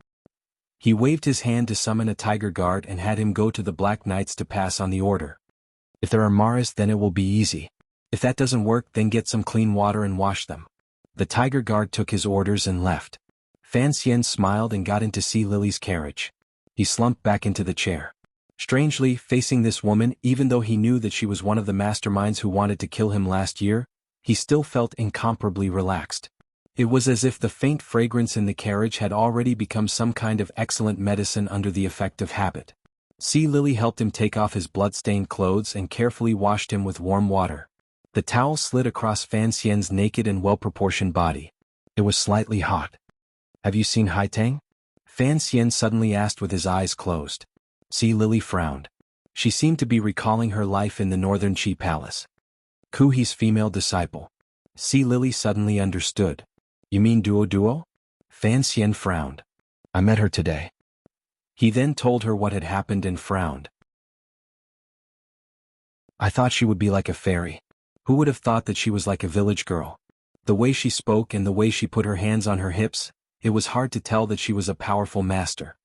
He waved his hand to summon a tiger guard and had him go to the Black Knights to pass on the order. "If there are Maras, then it will be easy. If that doesn't work, then get some clean water and wash them." The tiger guard took his orders and left. Fan Xian smiled and got into Sea Lily's carriage. He slumped back into the chair. Strangely, facing this woman, even though he knew that she was one of the masterminds who wanted to kill him last year, he still felt incomparably relaxed. It was as if the faint fragrance in the carriage had already become some kind of excellent medicine under the effect of habit. Sea Lily helped him take off his blood-stained clothes and carefully washed him with warm water. The towel slid across Fan Xian's naked and well-proportioned body. It was slightly hot. "Have you seen Haitang?" Fan Xian suddenly asked with his eyes closed. Sea Lily frowned. She seemed to be recalling her life in the Northern Qi Palace. Kuhi's female disciple. Sea Lily suddenly understood. "You mean Duo? Fan Xian frowned. "I met her today." He then told her what had happened and frowned. "I thought she would be like a fairy. Who would have thought that she was like a village girl? The way she spoke and the way she put her hands on her hips, it was hard to tell that she was a powerful master.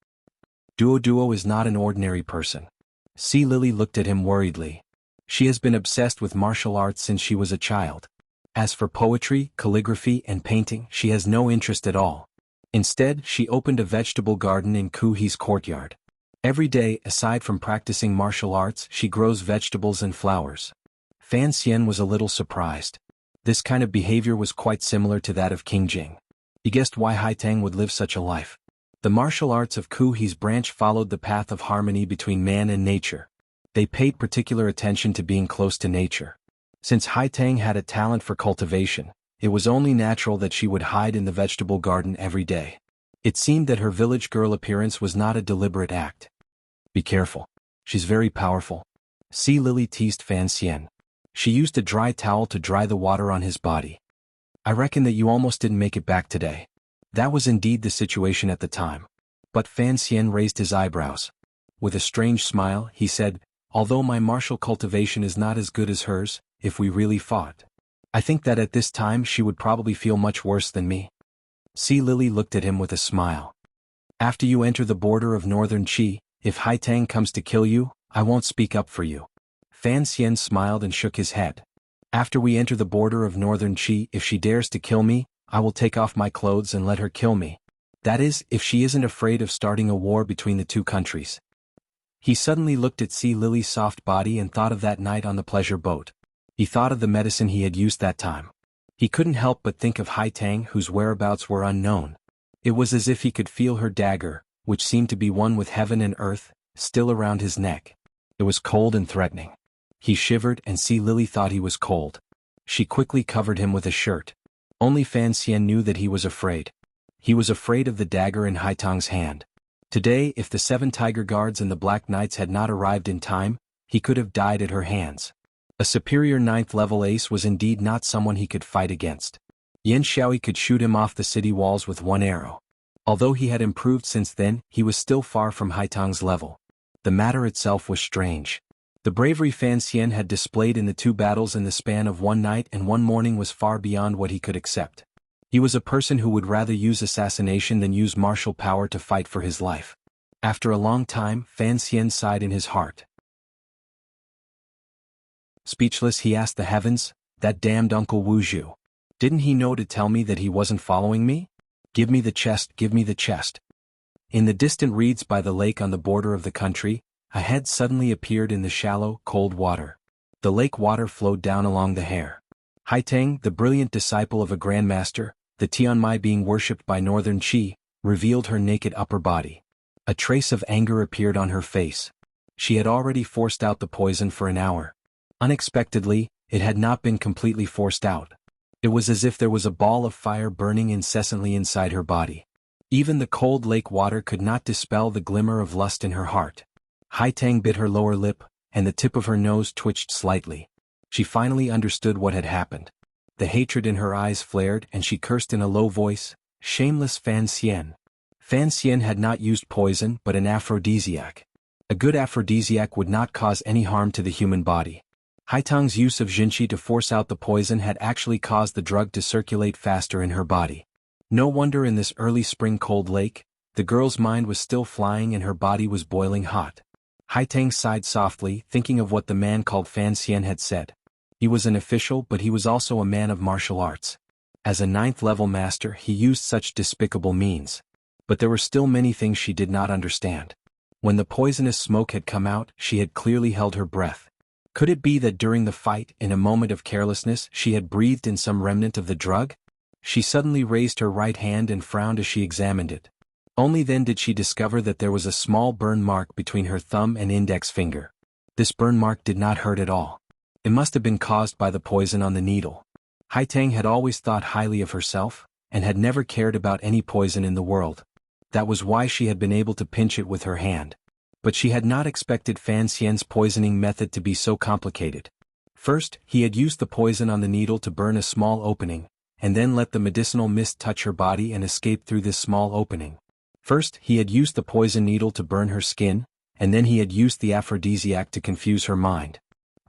Duo is not an ordinary person." Sea Lily looked at him worriedly. She has been obsessed with martial arts since she was a child. As for poetry, calligraphy, and painting, she has no interest at all. Instead, she opened a vegetable garden in Kuhi's courtyard. Every day, aside from practicing martial arts, she grows vegetables and flowers. Fan Xian was a little surprised. This kind of behavior was quite similar to that of King Jing. He guessed why Haitang would live such a life. The martial arts of Kuhi's branch followed the path of harmony between man and nature. They paid particular attention to being close to nature. Since Haitang had a talent for cultivation, it was only natural that she would hide in the vegetable garden every day. It seemed that her village girl appearance was not a deliberate act. Be careful. She's very powerful. Sea Lily teased Fan Xian. She used a dry towel to dry the water on his body. I reckon that you almost didn't make it back today. That was indeed the situation at the time. But Fan Xian raised his eyebrows. With a strange smile, he said, although my martial cultivation is not as good as hers, if we really fought, I think that at this time she would probably feel much worse than me. Sea Lily looked at him with a smile. After you enter the border of northern Qi, if Haitang comes to kill you, I won't speak up for you. Fan Xian smiled and shook his head. After we enter the border of northern Qi, if she dares to kill me, I will take off my clothes and let her kill me. That is, if she isn't afraid of starting a war between the two countries. He suddenly looked at Sea Lily's soft body and thought of that night on the pleasure boat. He thought of the medicine he had used that time. He couldn't help but think of Haitang, whose whereabouts were unknown. It was as if he could feel her dagger, which seemed to be one with heaven and earth, still around his neck. It was cold and threatening. He shivered and Sea Lily thought he was cold. She quickly covered him with a shirt. Only Fan Xian knew that he was afraid. He was afraid of the dagger in Haitang's hand. Today, if the 7 Tiger Guards and the Black Knights had not arrived in time, he could have died at her hands. A superior 9th level ace was indeed not someone he could fight against. Yan Xiaoyi could shoot him off the city walls with one arrow. Although he had improved since then, he was still far from Haitang's level. The matter itself was strange. The bravery Fan Xian had displayed in the 2 battles in the span of one night and one morning was far beyond what he could accept. He was a person who would rather use assassination than use martial power to fight for his life. After a long time, Fan Xian sighed in his heart. Speechless, he asked the heavens, that damned Uncle Wuxia. Didn't he know to tell me that he wasn't following me? Give me the chest, give me the chest. In the distant reeds by the lake on the border of the country, a head suddenly appeared in the shallow, cold water. The lake water flowed down along the hair. Haitang, the brilliant disciple of a grandmaster, the Tianmai being worshipped by northern Qi, revealed her naked upper body. A trace of anger appeared on her face. She had already forced out the poison for an hour. Unexpectedly, it had not been completely forced out. It was as if there was a ball of fire burning incessantly inside her body. Even the cold lake water could not dispel the glimmer of lust in her heart. Haitang bit her lower lip, and the tip of her nose twitched slightly. She finally understood what had happened. The hatred in her eyes flared and she cursed in a low voice, shameless Fan Xian. Fan Xian had not used poison but an aphrodisiac. A good aphrodisiac would not cause any harm to the human body. Haitang's use of Jinqi to force out the poison had actually caused the drug to circulate faster in her body. No wonder in this early spring cold lake, the girl's mind was still flying and her body was boiling hot. Haitang sighed softly, thinking of what the man called Fan Xian had said. He was an official but he was also a man of martial arts. As a 9th level master he used such despicable means. But there were still many things she did not understand. When the poisonous smoke had come out, she had clearly held her breath. Could it be that during the fight, in a moment of carelessness, she had breathed in some remnant of the drug? She suddenly raised her right hand and frowned as she examined it. Only then did she discover that there was a small burn mark between her thumb and index finger. This burn mark did not hurt at all. It must have been caused by the poison on the needle. Haitang had always thought highly of herself, and had never cared about any poison in the world. That was why she had been able to pinch it with her hand. But she had not expected Fan Xian's poisoning method to be so complicated. First, he had used the poison on the needle to burn a small opening, and then let the medicinal mist touch her body and escape through this small opening. First, he had used the poison needle to burn her skin, and then he had used the aphrodisiac to confuse her mind.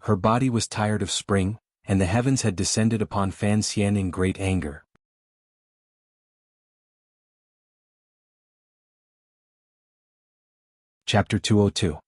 Her body was tired of spring, and the heavens had descended upon Fan Xian in great anger. Chapter 202.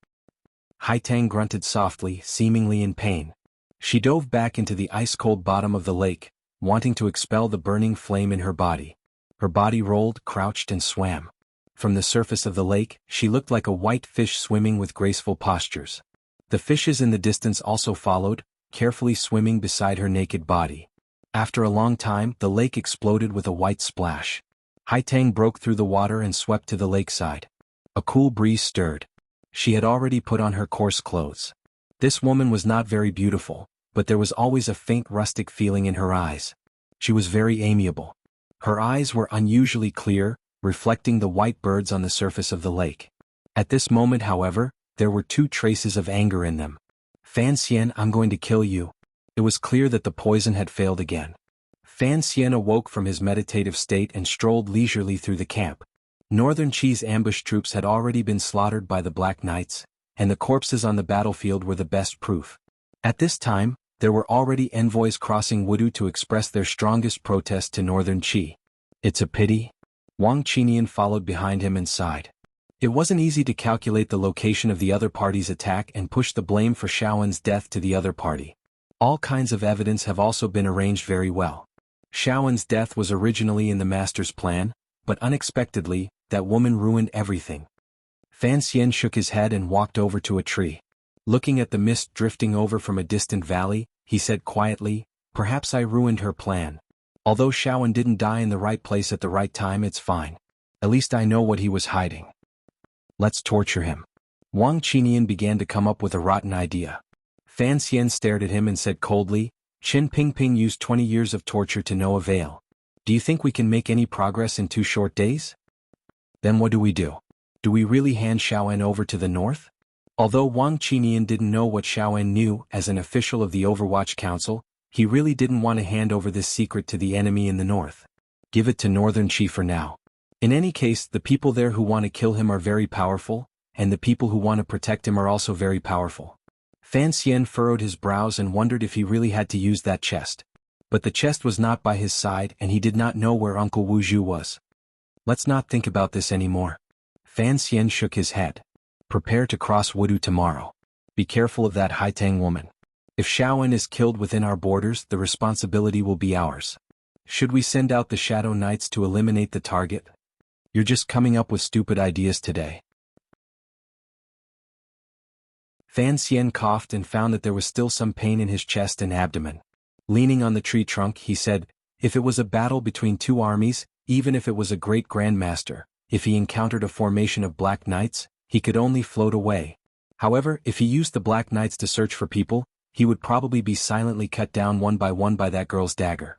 Haitang grunted softly, seemingly in pain. She dove back into the ice-cold bottom of the lake, wanting to expel the burning flame in her body. Her body rolled, crouched and swam. From the surface of the lake, she looked like a white fish swimming with graceful postures. The fishes in the distance also followed, carefully swimming beside her naked body. After a long time, the lake exploded with a white splash. Haitang broke through the water and swept to the lakeside. A cool breeze stirred. She had already put on her coarse clothes. This woman was not very beautiful, but there was always a faint rustic feeling in her eyes. She was very amiable. Her eyes were unusually clear, reflecting the white birds on the surface of the lake. At this moment, however, there were two traces of anger in them. Fan Xian, I'm going to kill you. It was clear that the poison had failed again. Fan Xian awoke from his meditative state and strolled leisurely through the camp. Northern Qi's ambush troops had already been slaughtered by the Black Knights, and the corpses on the battlefield were the best proof. At this time, there were already envoys crossing Wudu to express their strongest protest to Northern Qi. It's a pity. Wang Qinian followed behind him and sighed. It wasn't easy to calculate the location of the other party's attack and push the blame for Xiaowen's death to the other party. All kinds of evidence have also been arranged very well. Xiaowen's death was originally in the master's plan, but unexpectedly, that woman ruined everything. Fan Xian shook his head and walked over to a tree. Looking at the mist drifting over from a distant valley, he said quietly, perhaps I ruined her plan. Although Xiaowen didn't die in the right place at the right time, it's fine. At least I know what he was hiding. Let's torture him. Wang Qinian began to come up with a rotten idea. Fan Xian stared at him and said coldly, Qin Pingping used 20 years of torture to no avail. Do you think we can make any progress in 2 short days? Then what do we do? Do we really hand Xiaowen over to the north? Although Wang Qinian didn't know what Xiaowen knew as an official of the Overwatch Council, he really didn't want to hand over this secret to the enemy in the north. Give it to Northern Qi for now. In any case, the people there who want to kill him are very powerful, and the people who want to protect him are also very powerful. Fan Xian furrowed his brows and wondered if he really had to use that chest. But the chest was not by his side and he did not know where Uncle Wu Zhu was. Let's not think about this anymore. Fan Xian shook his head. Prepare to cross Wudu tomorrow. Be careful of that Haitang woman. If Xiaowen is killed within our borders, the responsibility will be ours. Should we send out the Shadow Knights to eliminate the target? You're just coming up with stupid ideas today. Fan Xian coughed and found that there was still some pain in his chest and abdomen. Leaning on the tree trunk, he said, if it was a battle between 2 armies, even if it was a great grandmaster, if he encountered a formation of Black Knights, he could only float away. However, if he used the Black Knights to search for people, he would probably be silently cut down one by one by that girl's dagger.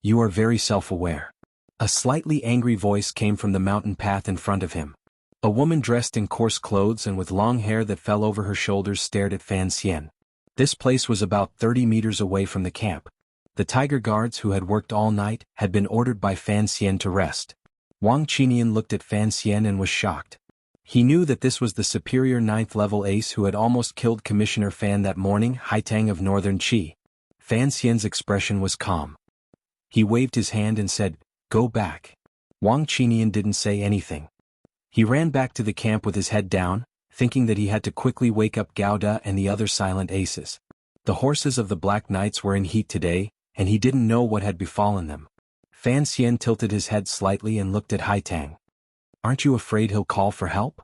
You are very self-aware. A slightly angry voice came from the mountain path in front of him. A woman dressed in coarse clothes and with long hair that fell over her shoulders stared at Fan Xian. This place was about 30 meters away from the camp. The tiger guards who had worked all night had been ordered by Fan Xian to rest. Wang Qinian looked at Fan Xian and was shocked. He knew that this was the superior 9th level ace who had almost killed Commissioner Fan that morning, Haitang of Northern Qi. Fan Xian's expression was calm. He waved his hand and said, go back. Wang Qinian didn't say anything. He ran back to the camp with his head down, thinking that he had to quickly wake up Gauda and the other silent aces. The horses of the Black Knights were in heat today, and he didn't know what had befallen them. Fan Xian tilted his head slightly and looked at Haitang. Aren't you afraid he'll call for help?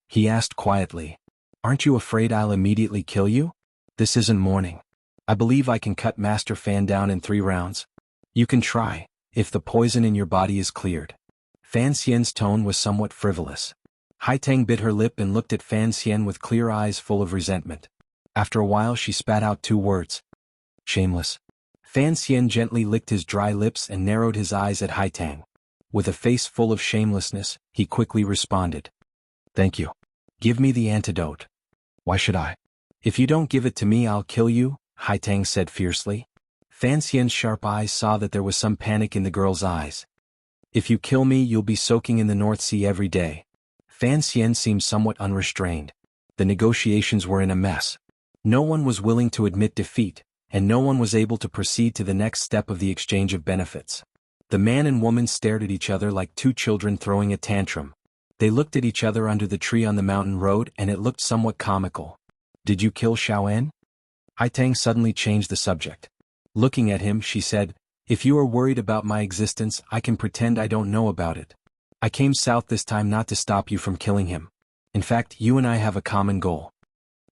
He asked quietly. Aren't you afraid I'll immediately kill you? This isn't morning. I believe I can cut Master Fan down in 3 rounds. You can try, if the poison in your body is cleared. Fan Xian's tone was somewhat frivolous. Haitang bit her lip and looked at Fan Xian with clear eyes full of resentment. After a while she spat out 2 words. Shameless. Fan Xian gently licked his dry lips and narrowed his eyes at Haitang. With a face full of shamelessness, he quickly responded. Thank you. Give me the antidote. Why should I? If you don't give it to me, I'll kill you, Haitang said fiercely. Fan Xian's sharp eyes saw that there was some panic in the girl's eyes. If you kill me, you'll be soaking in the North Sea every day. Fan Xian seemed somewhat unrestrained. The negotiations were in a mess. No one was willing to admit defeat, and no one was able to proceed to the next step of the exchange of benefits. The man and woman stared at each other like 2 children throwing a tantrum. They looked at each other under the tree on the mountain road and it looked somewhat comical. Did you kill Xiaowen? Haitang suddenly changed the subject. Looking at him, she said, if you are worried about my existence, I can pretend I don't know about it. I came south this time not to stop you from killing him. In fact, you and I have a common goal.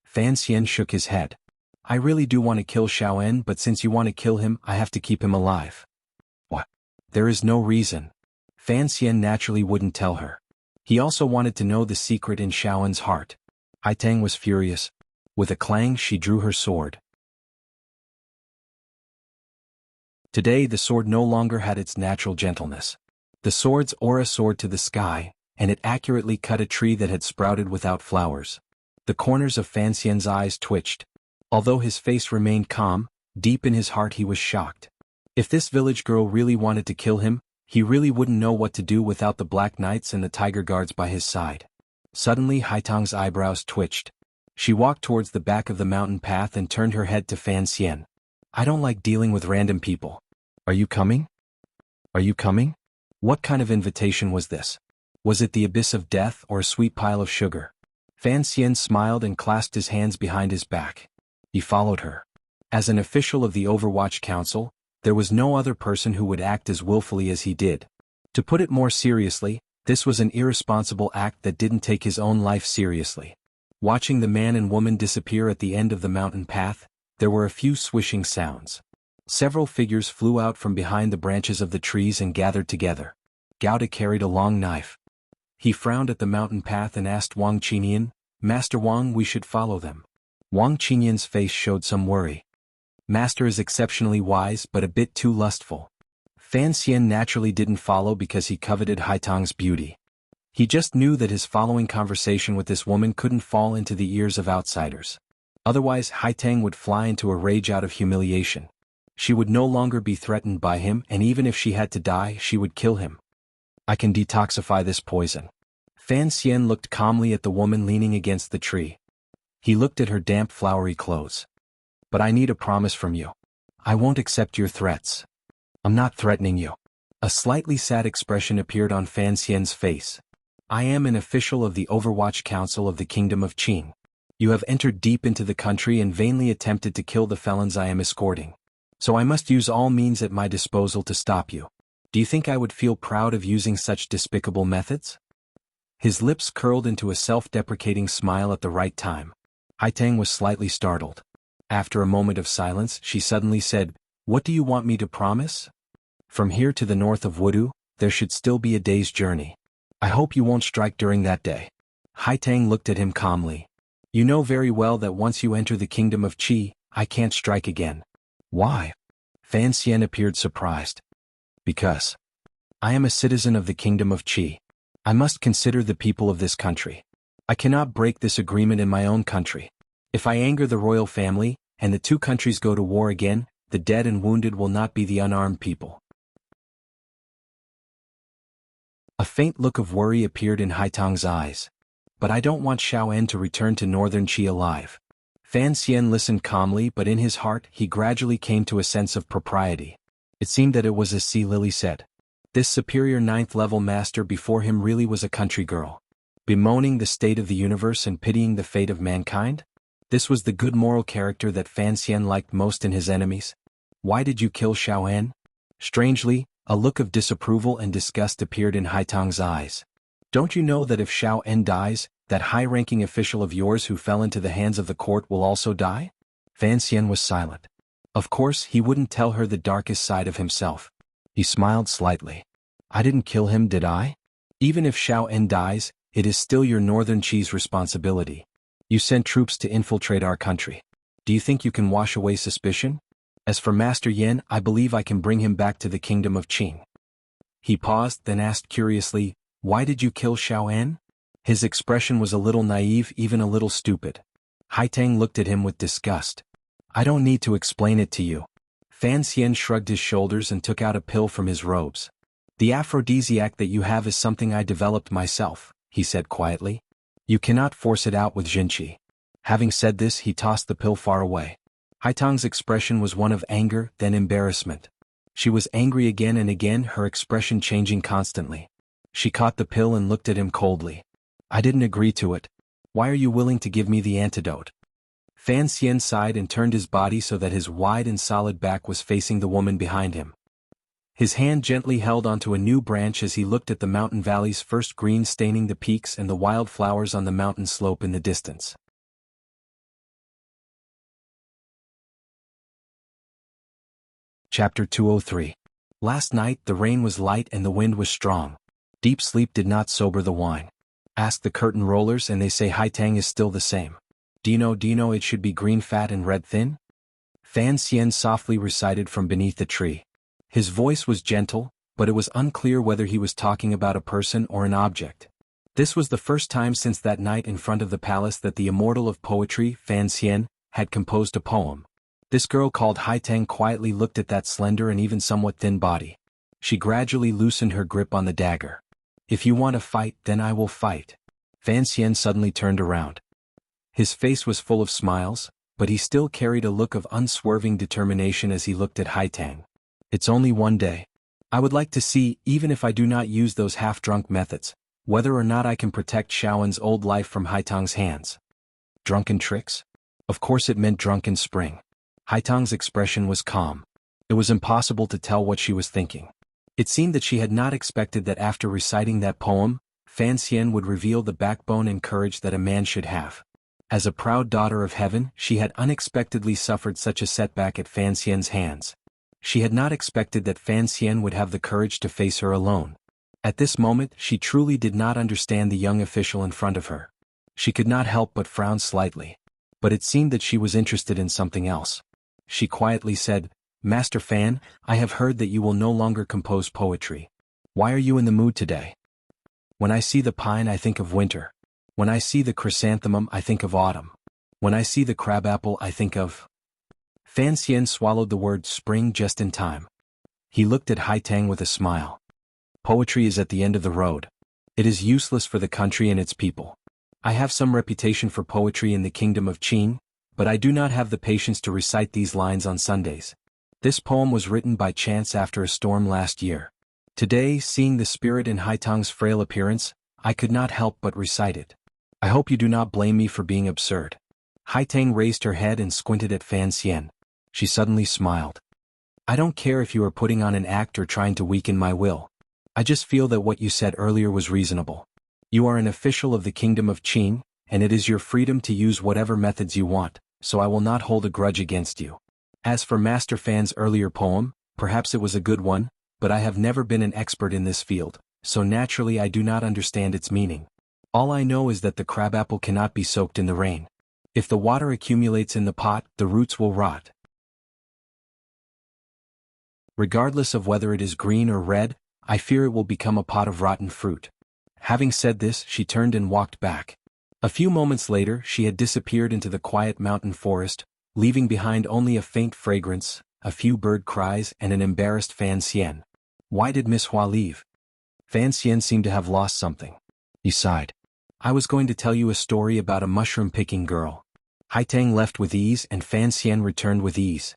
Fan Xian shook his head. I really do want to kill Xiaowen, but since you want to kill him, I have to keep him alive. What? There is no reason. Fan Xian naturally wouldn't tell her. He also wanted to know the secret in Xiaowen's heart. Haitang was furious. With a clang, she drew her sword. Today the sword no longer had its natural gentleness. The sword's aura soared to the sky, and it accurately cut a tree that had sprouted without flowers. The corners of Fan Xian's eyes twitched. Although his face remained calm, deep in his heart he was shocked. If this village girl really wanted to kill him, he really wouldn't know what to do without the Black Knights and the Tiger Guards by his side. Suddenly Haitang's eyebrows twitched. She walked towards the back of the mountain path and turned her head to Fan Xian. I don't like dealing with random people. Are you coming? Are you coming? What kind of invitation was this? Was it the abyss of death or a sweet pile of sugar? Fan Xian smiled and clasped his hands behind his back. He followed her. As an official of the Overwatch Council, there was no other person who would act as willfully as he did. To put it more seriously, this was an irresponsible act that didn't take his own life seriously. Watching the man and woman disappear at the end of the mountain path, there were a few swishing sounds. Several figures flew out from behind the branches of the trees and gathered together. Gauda carried a long knife. He frowned at the mountain path and asked Wang Qinian, Master Wang, we should follow them. Wang Qinian's face showed some worry. Master is exceptionally wise but a bit too lustful. Fan Xian naturally didn't follow because he coveted Haitang's beauty. He just knew that his following conversation with this woman couldn't fall into the ears of outsiders. Otherwise Haitang would fly into a rage out of humiliation. She would no longer be threatened by him, and even if she had to die, she would kill him. I can detoxify this poison. Fan Xian looked calmly at the woman leaning against the tree. He looked at her damp flowery clothes. But I need a promise from you. I won't accept your threats. I'm not threatening you. A slightly sad expression appeared on Fan Xian's face. I am an official of the Overwatch Council of the Kingdom of Qing. You have entered deep into the country and vainly attempted to kill the felons I am escorting. So I must use all means at my disposal to stop you. Do you think I would feel proud of using such despicable methods? His lips curled into a self-deprecating smile at the right time. Haitang was slightly startled. After a moment of silence, she suddenly said, What do you want me to promise? From here to the north of Wudu, there should still be a day's journey. I hope you won't strike during that day. Haitang looked at him calmly. You know very well that once you enter the kingdom of Qi, I can't strike again. Why? Fan Xian appeared surprised. Because I am a citizen of the kingdom of Qi. I must consider the people of this country. I cannot break this agreement in my own country. If I anger the royal family, and the two countries go to war again, the dead and wounded will not be the unarmed people. A faint look of worry appeared in Haitang's eyes. But I don't want Xiao En to return to northern Qi alive. Fan Xian listened calmly, but in his heart he gradually came to a sense of propriety. It seemed that it was as Sea Lily said. This superior 9th-level master before him really was a country girl. Bemoaning the state of the universe and pitying the fate of mankind? This was the good moral character that Fan Xian liked most in his enemies. Why did you kill Xiao En? Strangely, a look of disapproval and disgust appeared in Haitang's eyes. Don't you know that if Xiao En dies, that high-ranking official of yours who fell into the hands of the court will also die? Fan Xian was silent. Of course, he wouldn't tell her the darkest side of himself. He smiled slightly. I didn't kill him, did I? Even if Xiao En dies, it is still your northern Qi's responsibility. You sent troops to infiltrate our country. Do you think you can wash away suspicion? As for Master Yan, I believe I can bring him back to the kingdom of Qing. He paused, then asked curiously, Why did you kill Xiao En? His expression was a little naive, even a little stupid. Haitang looked at him with disgust. I don't need to explain it to you. Fan Xian shrugged his shoulders and took out a pill from his robes. The aphrodisiac that you have is something I developed myself, he said quietly. You cannot force it out with Jinqi. Having said this, he tossed the pill far away. Haitang's expression was one of anger, then embarrassment. She was angry again and again, her expression changing constantly. She caught the pill and looked at him coldly. I didn't agree to it. Why are you willing to give me the antidote? Fan Xian sighed and turned his body so that his wide and solid back was facing the woman behind him. His hand gently held onto a new branch as he looked at the mountain valley's first green staining the peaks and the wild flowers on the mountain slope in the distance. Chapter 203. Last night the rain was light and the wind was strong. Deep sleep did not sober the wine. Ask the curtain rollers and they say Haitang is still the same. Do you know it should be green fat and red thin? Fan Xian softly recited from beneath the tree. His voice was gentle, but it was unclear whether he was talking about a person or an object. This was the first time since that night in front of the palace that the immortal of poetry, Fan Xian, had composed a poem. This girl called Haitang quietly looked at that slender and even somewhat thin body. She gradually loosened her grip on the dagger. "If you want to fight, then I will fight." Fan Xian suddenly turned around. His face was full of smiles, but he still carried a look of unswerving determination as he looked at Haitang. "It's only one day. I would like to see, even if I do not use those half-drunk methods, whether or not I can protect Xiaowen's old life from Haitang's hands." Drunken tricks? Of course it meant drunken spring. Haitang's expression was calm. It was impossible to tell what she was thinking. It seemed that she had not expected that after reciting that poem, Fan Xian would reveal the backbone and courage that a man should have. As a proud daughter of heaven, she had unexpectedly suffered such a setback at Fan Xian's hands. She had not expected that Fan Xian would have the courage to face her alone. At this moment, she truly did not understand the young official in front of her. She could not help but frown slightly. But it seemed that she was interested in something else. She quietly said, "Master Fan, I have heard that you will no longer compose poetry. Why are you in the mood today?" "When I see the pine I think of winter. When I see the chrysanthemum I think of autumn. When I see the crabapple I think of—" Fan Xian swallowed the word spring just in time. He looked at Haitang with a smile. "Poetry is at the end of the road. It is useless for the country and its people. I have some reputation for poetry in the kingdom of Qin, but I do not have the patience to recite these lines on Sundays. This poem was written by chance after a storm last year. Today, seeing the spirit in Haitang's frail appearance, I could not help but recite it. I hope you do not blame me for being absurd." Haitang raised her head and squinted at Fan Xian. She suddenly smiled. "I don't care if you are putting on an act or trying to weaken my will. I just feel that what you said earlier was reasonable. You are an official of the kingdom of Qin, and it is your freedom to use whatever methods you want, so I will not hold a grudge against you. As for Master Fan's earlier poem, perhaps it was a good one, but I have never been an expert in this field, so naturally I do not understand its meaning. All I know is that the crabapple cannot be soaked in the rain. If the water accumulates in the pot, the roots will rot. Regardless of whether it is green or red, I fear it will become a pot of rotten fruit." Having said this, she turned and walked back. A few moments later, she had disappeared into the quiet mountain forest, leaving behind only a faint fragrance, a few bird cries and an embarrassed Fan Xian. Why did Miss Hua leave? Fan Xian seemed to have lost something. He sighed. "I was going to tell you a story about a mushroom-picking girl." Haitang left with ease and Fan Xian returned with ease.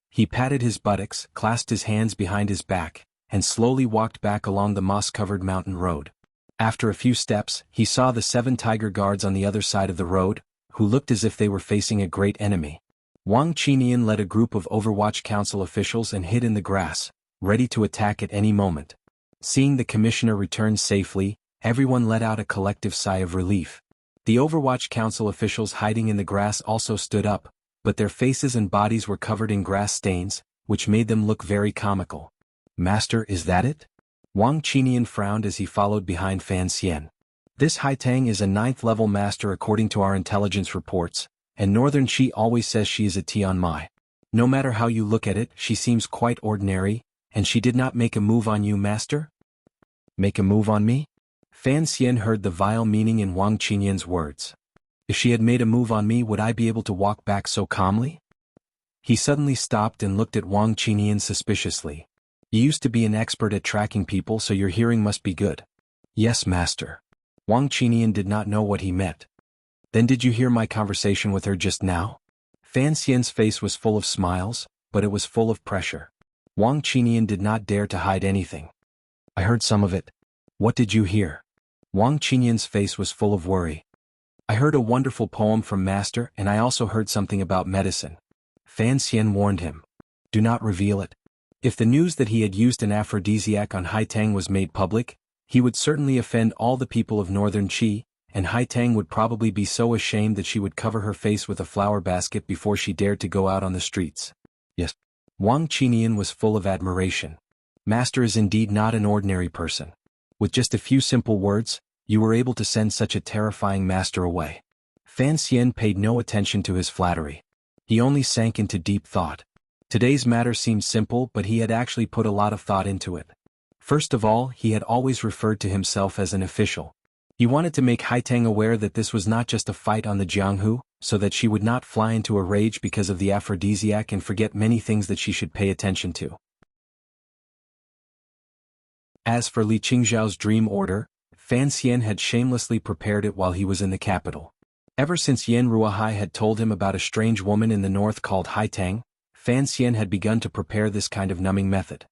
He patted his buttocks, clasped his hands behind his back, and slowly walked back along the moss-covered mountain road. After a few steps, he saw the 7 tiger guards on the other side of the road, who looked as if they were facing a great enemy. Wang Qinian led a group of Overwatch Council officials and hid in the grass, ready to attack at any moment. Seeing the commissioner return safely, everyone let out a collective sigh of relief. The Overwatch Council officials hiding in the grass also stood up, but their faces and bodies were covered in grass stains, which made them look very comical. "Master, is that it?" Wang Qinian frowned as he followed behind Fan Xian. "This Haitang is a 9th-level master according to our intelligence reports, and Northern Qi always says she is a Tianmai. No matter how you look at it, she seems quite ordinary, and she did not make a move on you, master?" "Make a move on me?" Fan Xian heard the vile meaning in Wang Qinian's words. "If she had made a move on me, would I be able to walk back so calmly?" He suddenly stopped and looked at Wang Qinian suspiciously. "You used to be an expert at tracking people, so your hearing must be good." "Yes, master." Wang Qinian did not know what he meant. "Then did you hear my conversation with her just now?" Fan Xian's face was full of smiles, but it was full of pressure. Wang Qinian did not dare to hide anything. "I heard some of it." "What did you hear?" Wang Qinian's face was full of worry. "I heard a wonderful poem from Master, and I also heard something about medicine." Fan Xian warned him. "Do not reveal it. If the news that he had used an aphrodisiac on Haitang was made public, he would certainly offend all the people of Northern Qi, and Haitang would probably be so ashamed that she would cover her face with a flower basket before she dared to go out on the streets." "Yes." Wang Qinian was full of admiration. "Master is indeed not an ordinary person. With just a few simple words, you were able to send such a terrifying master away." Fan Xian paid no attention to his flattery. He only sank into deep thought. Today's matter seemed simple, but he had actually put a lot of thought into it. First of all, he had always referred to himself as an official. He wanted to make Haitang aware that this was not just a fight on the Jianghu, so that she would not fly into a rage because of the aphrodisiac and forget many things that she should pay attention to. As for Li Qingzhao's dream order, Fan Xian had shamelessly prepared it while he was in the capital. Ever since Yan Ruohai had told him about a strange woman in the north called Haitang, Fan Xian had begun to prepare this kind of numbing method.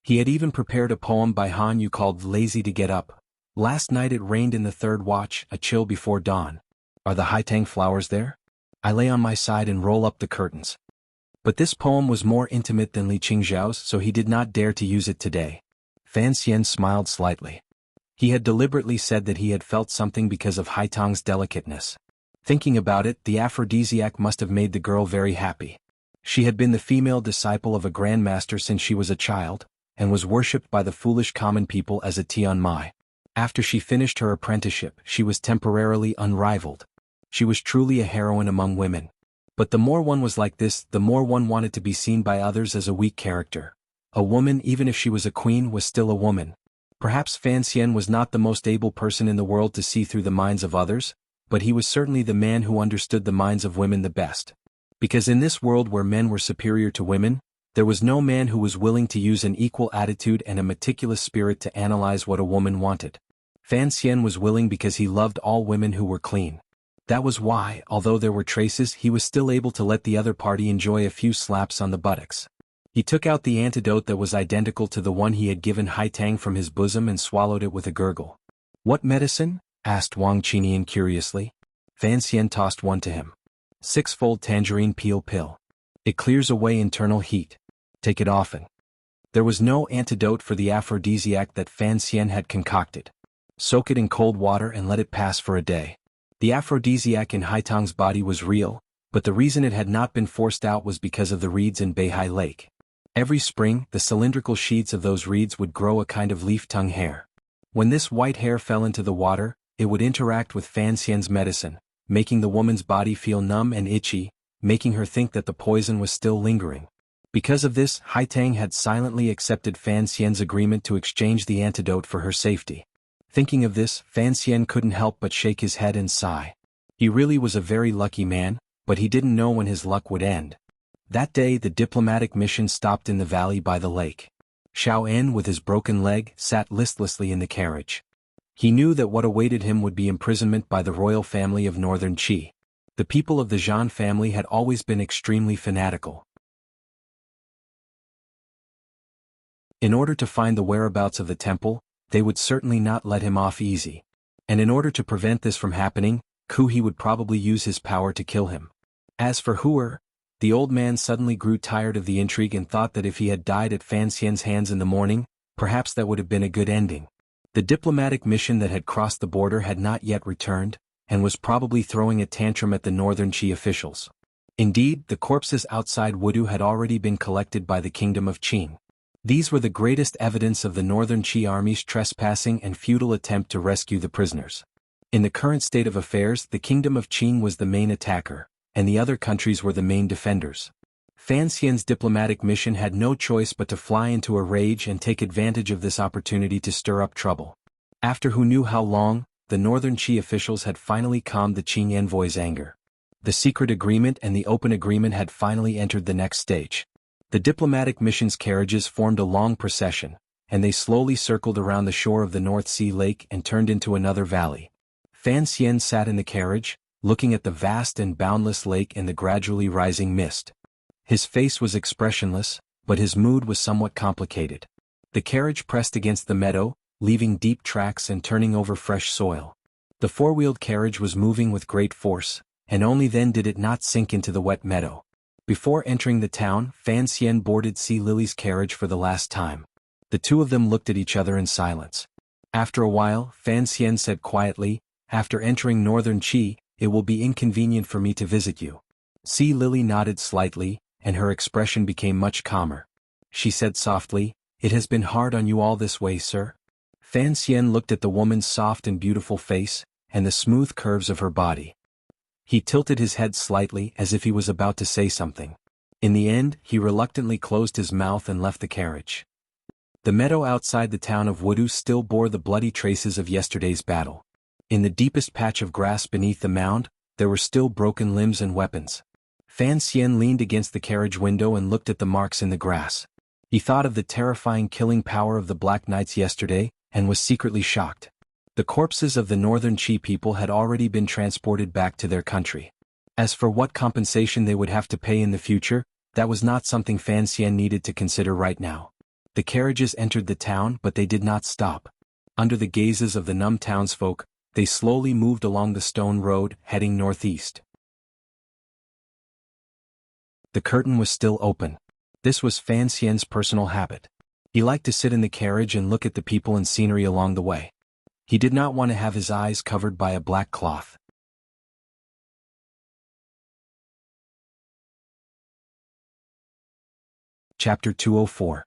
He had even prepared a poem by Han Yu called Lazy to Get Up. Last night it rained in the third watch, a chill before dawn. Are the Haitang flowers there? I lay on my side and roll up the curtains. But this poem was more intimate than Li Qingzhao's, so he did not dare to use it today. Fan Xian smiled slightly. He had deliberately said that he had felt something because of Haitang's delicateness. Thinking about it, the aphrodisiac must have made the girl very happy. She had been the female disciple of a grandmaster since she was a child, and was worshipped by the foolish common people as a Tian Mai. After she finished her apprenticeship, she was temporarily unrivaled. She was truly a heroine among women. But the more one was like this, the more one wanted to be seen by others as a weak character. A woman, even if she was a queen, was still a woman. Perhaps Fan Xian was not the most able person in the world to see through the minds of others, but he was certainly the man who understood the minds of women the best. Because in this world where men were superior to women, there was no man who was willing to use an equal attitude and a meticulous spirit to analyze what a woman wanted. Fan Xian was willing because he loved all women who were clean. That was why, although there were traces, he was still able to let the other party enjoy a few slaps on the buttocks. He took out the antidote that was identical to the one he had given Haitang from his bosom and swallowed it with a gurgle. What medicine? Asked Wang Qinian curiously. Fan Xian tossed one to him. 6-fold tangerine peel pill. It clears away internal heat. Take it often. There was no antidote for the aphrodisiac that Fan Xian had concocted. Soak it in cold water and let it pass for a day. The aphrodisiac in Haitang's body was real, but the reason it had not been forced out was because of the reeds in Beihai Lake. Every spring, the cylindrical sheets of those reeds would grow a kind of leaf-tongue hair. When this white hair fell into the water, it would interact with Fan Xian's medicine, making the woman's body feel numb and itchy, making her think that the poison was still lingering. Because of this, Haitang had silently accepted Fan Xian's agreement to exchange the antidote for her safety. Thinking of this, Fan Xian couldn't help but shake his head and sigh. He really was a very lucky man, but he didn't know when his luck would end. That day the diplomatic mission stopped in the valley by the lake. Xiao En, with his broken leg, sat listlessly in the carriage. He knew that what awaited him would be imprisonment by the royal family of northern Qi. The people of the Zhan family had always been extremely fanatical. In order to find the whereabouts of the temple, they would certainly not let him off easy. And in order to prevent this from happening, He would probably use his power to kill him. As for Huer, the old man suddenly grew tired of the intrigue and thought that if he had died at Fan Xian's hands in the morning, perhaps that would have been a good ending. The diplomatic mission that had crossed the border had not yet returned, and was probably throwing a tantrum at the northern Qi officials. Indeed, the corpses outside Wudu had already been collected by the kingdom of Qing. These were the greatest evidence of the northern Qi army's trespassing and futile attempt to rescue the prisoners. In the current state of affairs, the kingdom of Qing was the main attacker, and the other countries were the main defenders. Fan Xian's diplomatic mission had no choice but to fly into a rage and take advantage of this opportunity to stir up trouble. After who knew how long, the northern Qi officials had finally calmed the Qing envoy's anger. The secret agreement and the open agreement had finally entered the next stage. The diplomatic mission's carriages formed a long procession, and they slowly circled around the shore of the North Sea Lake and turned into another valley. Fan Xian sat in the carriage, looking at the vast and boundless lake and the gradually rising mist. His face was expressionless, but his mood was somewhat complicated. The carriage pressed against the meadow, leaving deep tracks and turning over fresh soil. The four-wheeled carriage was moving with great force, and only then did it not sink into the wet meadow. Before entering the town, Fan Xian boarded Sea Lily's carriage for the last time. The two of them looked at each other in silence. After a while, Fan Xian said quietly, "After entering northern Qi, it will be inconvenient for me to visit you." Sea Lily nodded slightly, and her expression became much calmer. She said softly, "It has been hard on you all this way, sir?" Fan Xian looked at the woman's soft and beautiful face, and the smooth curves of her body. He tilted his head slightly as if he was about to say something. In the end, he reluctantly closed his mouth and left the carriage. The meadow outside the town of Wudu still bore the bloody traces of yesterday's battle. In the deepest patch of grass beneath the mound, there were still broken limbs and weapons. Fan Xian leaned against the carriage window and looked at the marks in the grass. He thought of the terrifying killing power of the Black Knights yesterday, and was secretly shocked. The corpses of the Northern Qi people had already been transported back to their country. As for what compensation they would have to pay in the future, that was not something Fan Xian needed to consider right now. The carriages entered the town, but they did not stop. Under the gazes of the numb townsfolk, they slowly moved along the stone road, heading northeast. The curtain was still open. This was Fan Xian's personal habit. He liked to sit in the carriage and look at the people and scenery along the way. He did not want to have his eyes covered by a black cloth. Chapter 204.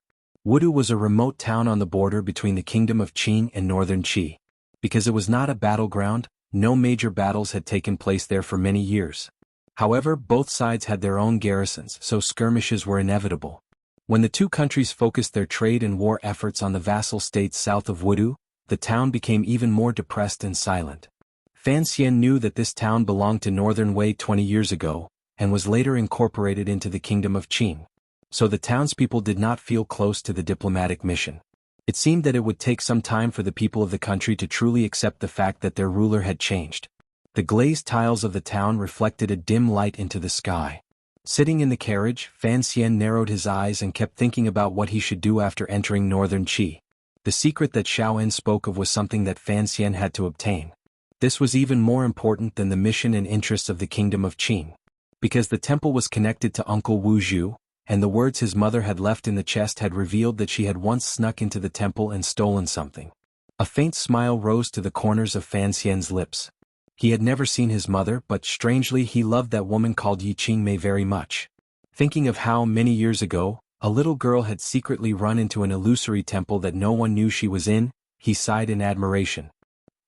Wudu was a remote town on the border between the kingdom of Qing and northern Qi. Because it was not a battleground, no major battles had taken place there for many years. However, both sides had their own garrisons, so skirmishes were inevitable. When the two countries focused their trade and war efforts on the vassal states south of Wudu, the town became even more depressed and silent. Fan Xian knew that this town belonged to Northern Wei 20 years ago, and was later incorporated into the kingdom of Qing. So the townspeople did not feel close to the diplomatic mission. It seemed that it would take some time for the people of the country to truly accept the fact that their ruler had changed. The glazed tiles of the town reflected a dim light into the sky. Sitting in the carriage, Fan Xian narrowed his eyes and kept thinking about what he should do after entering northern Qi. The secret that Xiao En spoke of was something that Fan Xian had to obtain. This was even more important than the mission and interests of the kingdom of Qing. Because the temple was connected to Uncle Wu Zhu, and the words his mother had left in the chest had revealed that she had once snuck into the temple and stolen something. A faint smile rose to the corners of Fan Xian's lips. He had never seen his mother, but strangely he loved that woman called Yi Qingmei very much. Thinking of how, many years ago, a little girl had secretly run into an illusory temple that no one knew she was in, he sighed in admiration.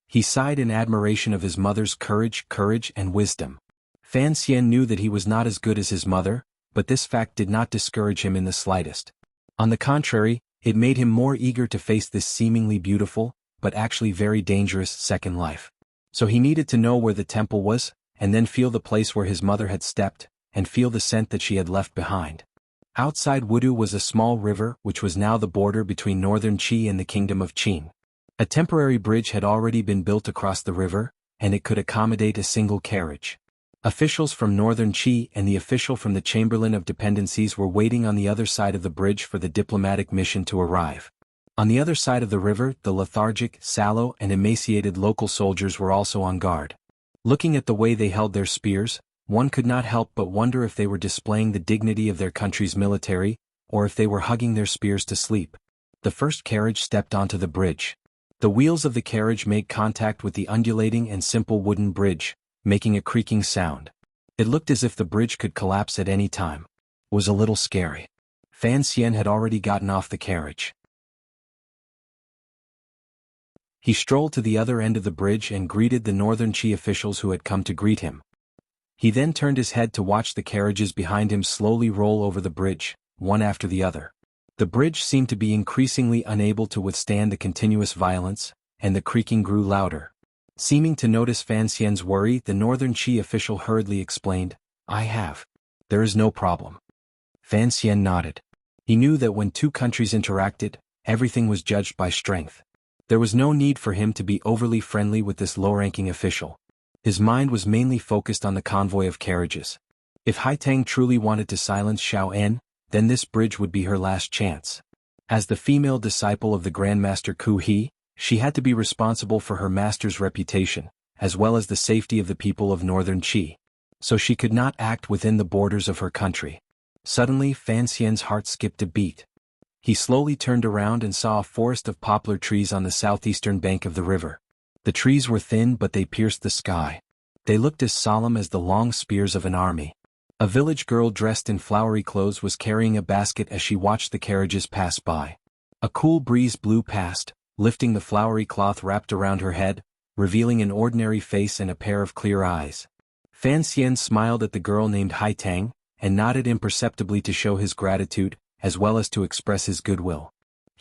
He sighed in admiration of his mother's courage and wisdom. Fan Xian knew that he was not as good as his mother, but this fact did not discourage him in the slightest. On the contrary, it made him more eager to face this seemingly beautiful, but actually very dangerous second life. So he needed to know where the temple was, and then feel the place where his mother had stepped, and feel the scent that she had left behind. Outside Wudu was a small river which was now the border between northern Qi and the kingdom of Qing. A temporary bridge had already been built across the river, and it could accommodate a single carriage. Officials from northern Qi and the official from the Chamberlain of Dependencies were waiting on the other side of the bridge for the diplomatic mission to arrive. On the other side of the river, the lethargic, sallow, and emaciated local soldiers were also on guard. Looking at the way they held their spears, one could not help but wonder if they were displaying the dignity of their country's military, or if they were hugging their spears to sleep. The first carriage stepped onto the bridge. The wheels of the carriage made contact with the undulating and simple wooden bridge, making a creaking sound. It looked as if the bridge could collapse at any time. It was a little scary. Fan Xian had already gotten off the carriage. He strolled to the other end of the bridge and greeted the northern Qi officials who had come to greet him. He then turned his head to watch the carriages behind him slowly roll over the bridge, one after the other. The bridge seemed to be increasingly unable to withstand the continuous violence, and the creaking grew louder. Seeming to notice Fan Xian's worry, the northern Qi official hurriedly explained, There is no problem. Fan Xian nodded. He knew that when two countries interacted, everything was judged by strength. There was no need for him to be overly friendly with this low-ranking official. His mind was mainly focused on the convoy of carriages. If Haitang truly wanted to silence Xiao En, then this bridge would be her last chance. As the female disciple of the Grandmaster Ku He, she had to be responsible for her master's reputation, as well as the safety of the people of northern Qi. So she could not act within the borders of her country. Suddenly Fan Xian's heart skipped a beat. He slowly turned around and saw a forest of poplar trees on the southeastern bank of the river. The trees were thin but they pierced the sky. They looked as solemn as the long spears of an army. A village girl dressed in flowery clothes was carrying a basket as she watched the carriages pass by. A cool breeze blew past, lifting the flowery cloth wrapped around her head, revealing an ordinary face and a pair of clear eyes. Fan Xian smiled at the girl named Haitang, and nodded imperceptibly to show his gratitude, as well as to express his goodwill.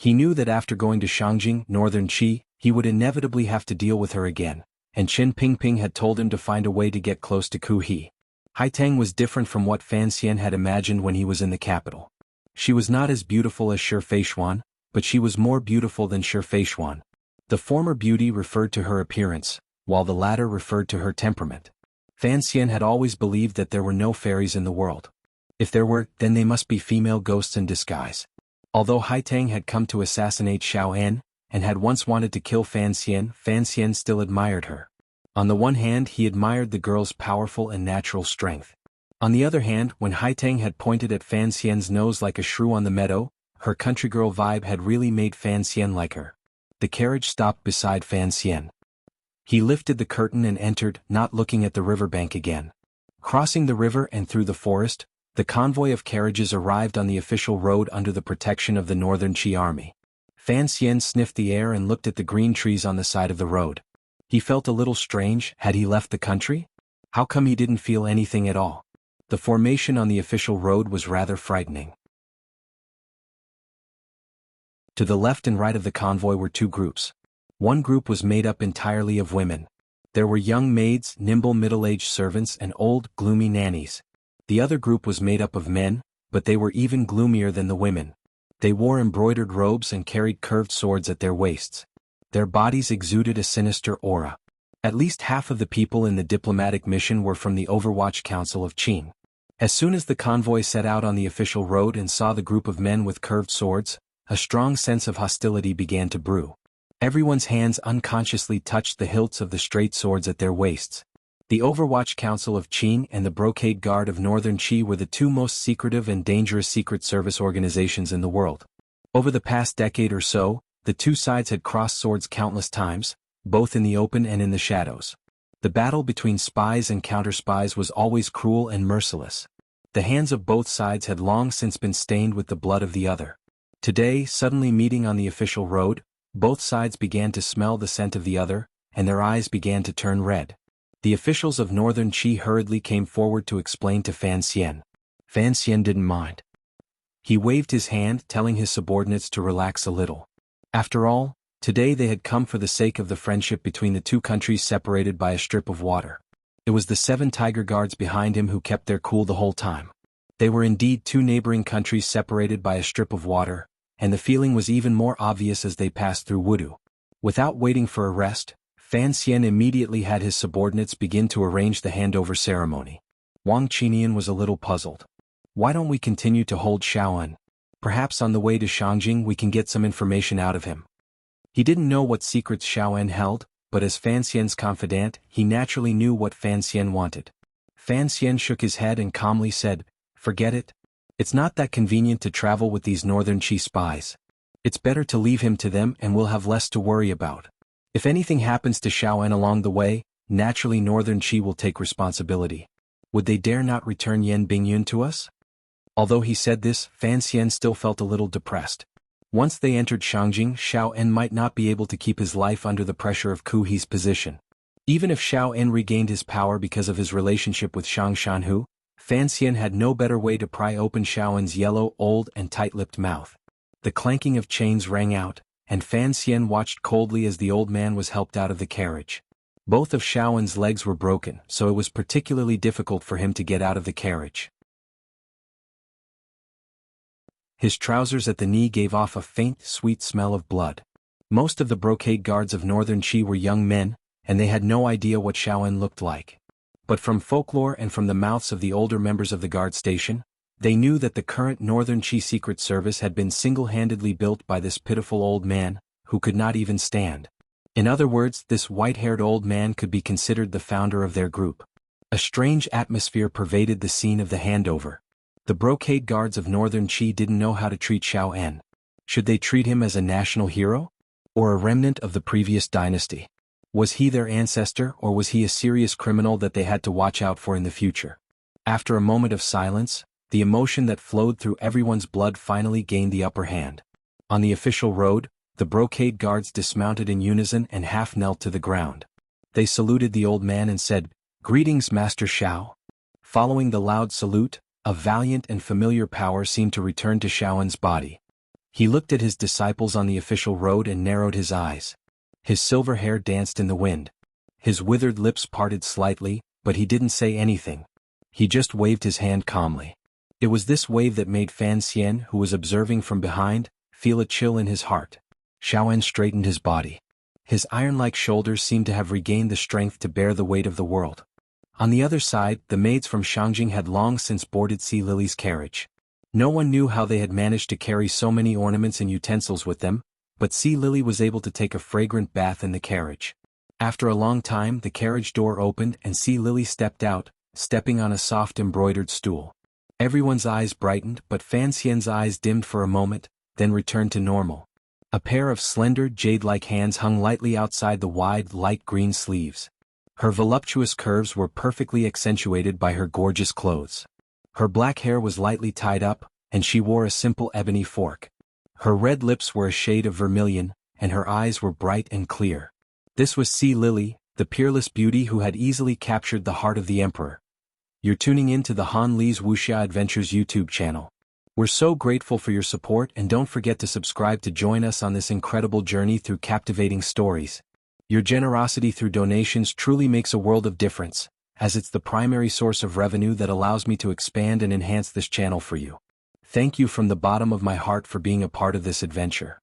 He knew that after going to Shangjing, Northern Qi, he would inevitably have to deal with her again, and Qin Pingping had told him to find a way to get close to Ku He. Haitang was different from what Fan Xian had imagined when he was in the capital. She was not as beautiful as Shi Feishuan, but she was more beautiful than Shi Feishuan. The former beauty referred to her appearance, while the latter referred to her temperament. Fan Xian had always believed that there were no fairies in the world. If there were, then they must be female ghosts in disguise. Although Haitang had come to assassinate Xiao En, and had once wanted to kill Fan Xian still admired her. On the one hand, he admired the girl's powerful and natural strength. On the other hand, when Haitang had pointed at Fan Xian's nose like a shrew on the meadow, her country girl vibe had really made Fan Xian like her. The carriage stopped beside Fan Xian. He lifted the curtain and entered, not looking at the riverbank again. Crossing the river and through the forest, the convoy of carriages arrived on the official road under the protection of the Northern Qi army. Fan Xian sniffed the air and looked at the green trees on the side of the road. He felt a little strange. Had he left the country? How come he didn't feel anything at all? The formation on the official road was rather frightening. To the left and right of the convoy were two groups. One group was made up entirely of women. There were young maids, nimble middle-aged servants, and old, gloomy nannies. The other group was made up of men, but they were even gloomier than the women. They wore embroidered robes and carried curved swords at their waists. Their bodies exuded a sinister aura. At least half of the people in the diplomatic mission were from the Overwatch Council of Qin. As soon as the convoy set out on the official road and saw the group of men with curved swords, a strong sense of hostility began to brew. Everyone's hands unconsciously touched the hilts of the straight swords at their waists. The Overwatch Council of Qin and the Brocade Guard of Northern Qi were the two most secretive and dangerous secret service organizations in the world. Over the past decade or so, the two sides had crossed swords countless times, both in the open and in the shadows. The battle between spies and counter-spies was always cruel and merciless. The hands of both sides had long since been stained with the blood of the other. Today, suddenly meeting on the official road, both sides began to smell the scent of the other, and their eyes began to turn red. The officials of Northern Qi hurriedly came forward to explain to Fan Xian. Fan Xian didn't mind. He waved his hand, telling his subordinates to relax a little. After all, today they had come for the sake of the friendship between the two countries separated by a strip of water. It was the 7 tiger guards behind him who kept their cool the whole time. They were indeed two neighboring countries separated by a strip of water, and the feeling was even more obvious as they passed through Wudu. Without waiting for a rest, Fan Xian immediately had his subordinates begin to arrange the handover ceremony. Wang Qinian was a little puzzled. Why don't we continue to hold Xiaoan? Perhaps on the way to Shangjing we can get some information out of him. He didn't know what secrets Xiaoan held, but as Fan Xian's confidant, he naturally knew what Fan Xian wanted. Fan Xian shook his head and calmly said, "Forget it. It's not that convenient to travel with these Northern Qi spies. It's better to leave him to them and we'll have less to worry about. If anything happens to Xiaoan along the way, naturally Northern Qi will take responsibility. Would they dare not return Yan Bingyun to us?" Although he said this, Fan Xian still felt a little depressed. Once they entered Shangjing, Xiao En might not be able to keep his life under the pressure of Ku He's position. Even if Xiao En regained his power because of his relationship with Shang Shanhu, Fan Xian had no better way to pry open Xiao En's yellow, old, and tight-lipped mouth. The clanking of chains rang out, and Fan Xian watched coldly as the old man was helped out of the carriage. Both of Xiao En's legs were broken, so it was particularly difficult for him to get out of the carriage. His trousers at the knee gave off a faint, sweet smell of blood. Most of the brocade guards of Northern Qi were young men, and they had no idea what Xiao En looked like. But from folklore and from the mouths of the older members of the guard station, they knew that the current Northern Qi Secret Service had been single-handedly built by this pitiful old man, who could not even stand. In other words, this white-haired old man could be considered the founder of their group. A strange atmosphere pervaded the scene of the handover. The brocade guards of Northern Qi didn't know how to treat Xiao En. Should they treat him as a national hero? Or a remnant of the previous dynasty? Was he their ancestor, or was he a serious criminal that they had to watch out for in the future? After a moment of silence, the emotion that flowed through everyone's blood finally gained the upper hand. On the official road, the brocade guards dismounted in unison and half knelt to the ground. They saluted the old man and said, "Greetings, Master Xiao." Following the loud salute, a valiant and familiar power seemed to return to Xiaoen's body. He looked at his disciples on the official road and narrowed his eyes. His silver hair danced in the wind. His withered lips parted slightly, but he didn't say anything. He just waved his hand calmly. It was this wave that made Fan Xian, who was observing from behind, feel a chill in his heart. Xiaoan straightened his body. His iron-like shoulders seemed to have regained the strength to bear the weight of the world. On the other side, the maids from Shangjing had long since boarded Sea Lily's carriage. No one knew how they had managed to carry so many ornaments and utensils with them, but Sea Lily was able to take a fragrant bath in the carriage. After a long time, the carriage door opened and Sea Lily stepped out, stepping on a soft embroidered stool. Everyone's eyes brightened, but Fan Xian's eyes dimmed for a moment, then returned to normal. A pair of slender, jade-like hands hung lightly outside the wide, light green sleeves. Her voluptuous curves were perfectly accentuated by her gorgeous clothes. Her black hair was lightly tied up, and she wore a simple ebony fork. Her red lips were a shade of vermilion, and her eyes were bright and clear. This was Sea Lily, the peerless beauty who had easily captured the heart of the emperor. You're tuning in to the Han Li's Wuxia Adventures YouTube channel. We're so grateful for your support, and don't forget to subscribe to join us on this incredible journey through captivating stories. Your generosity through donations truly makes a world of difference, as it's the primary source of revenue that allows me to expand and enhance this channel for you. Thank you from the bottom of my heart for being a part of this adventure.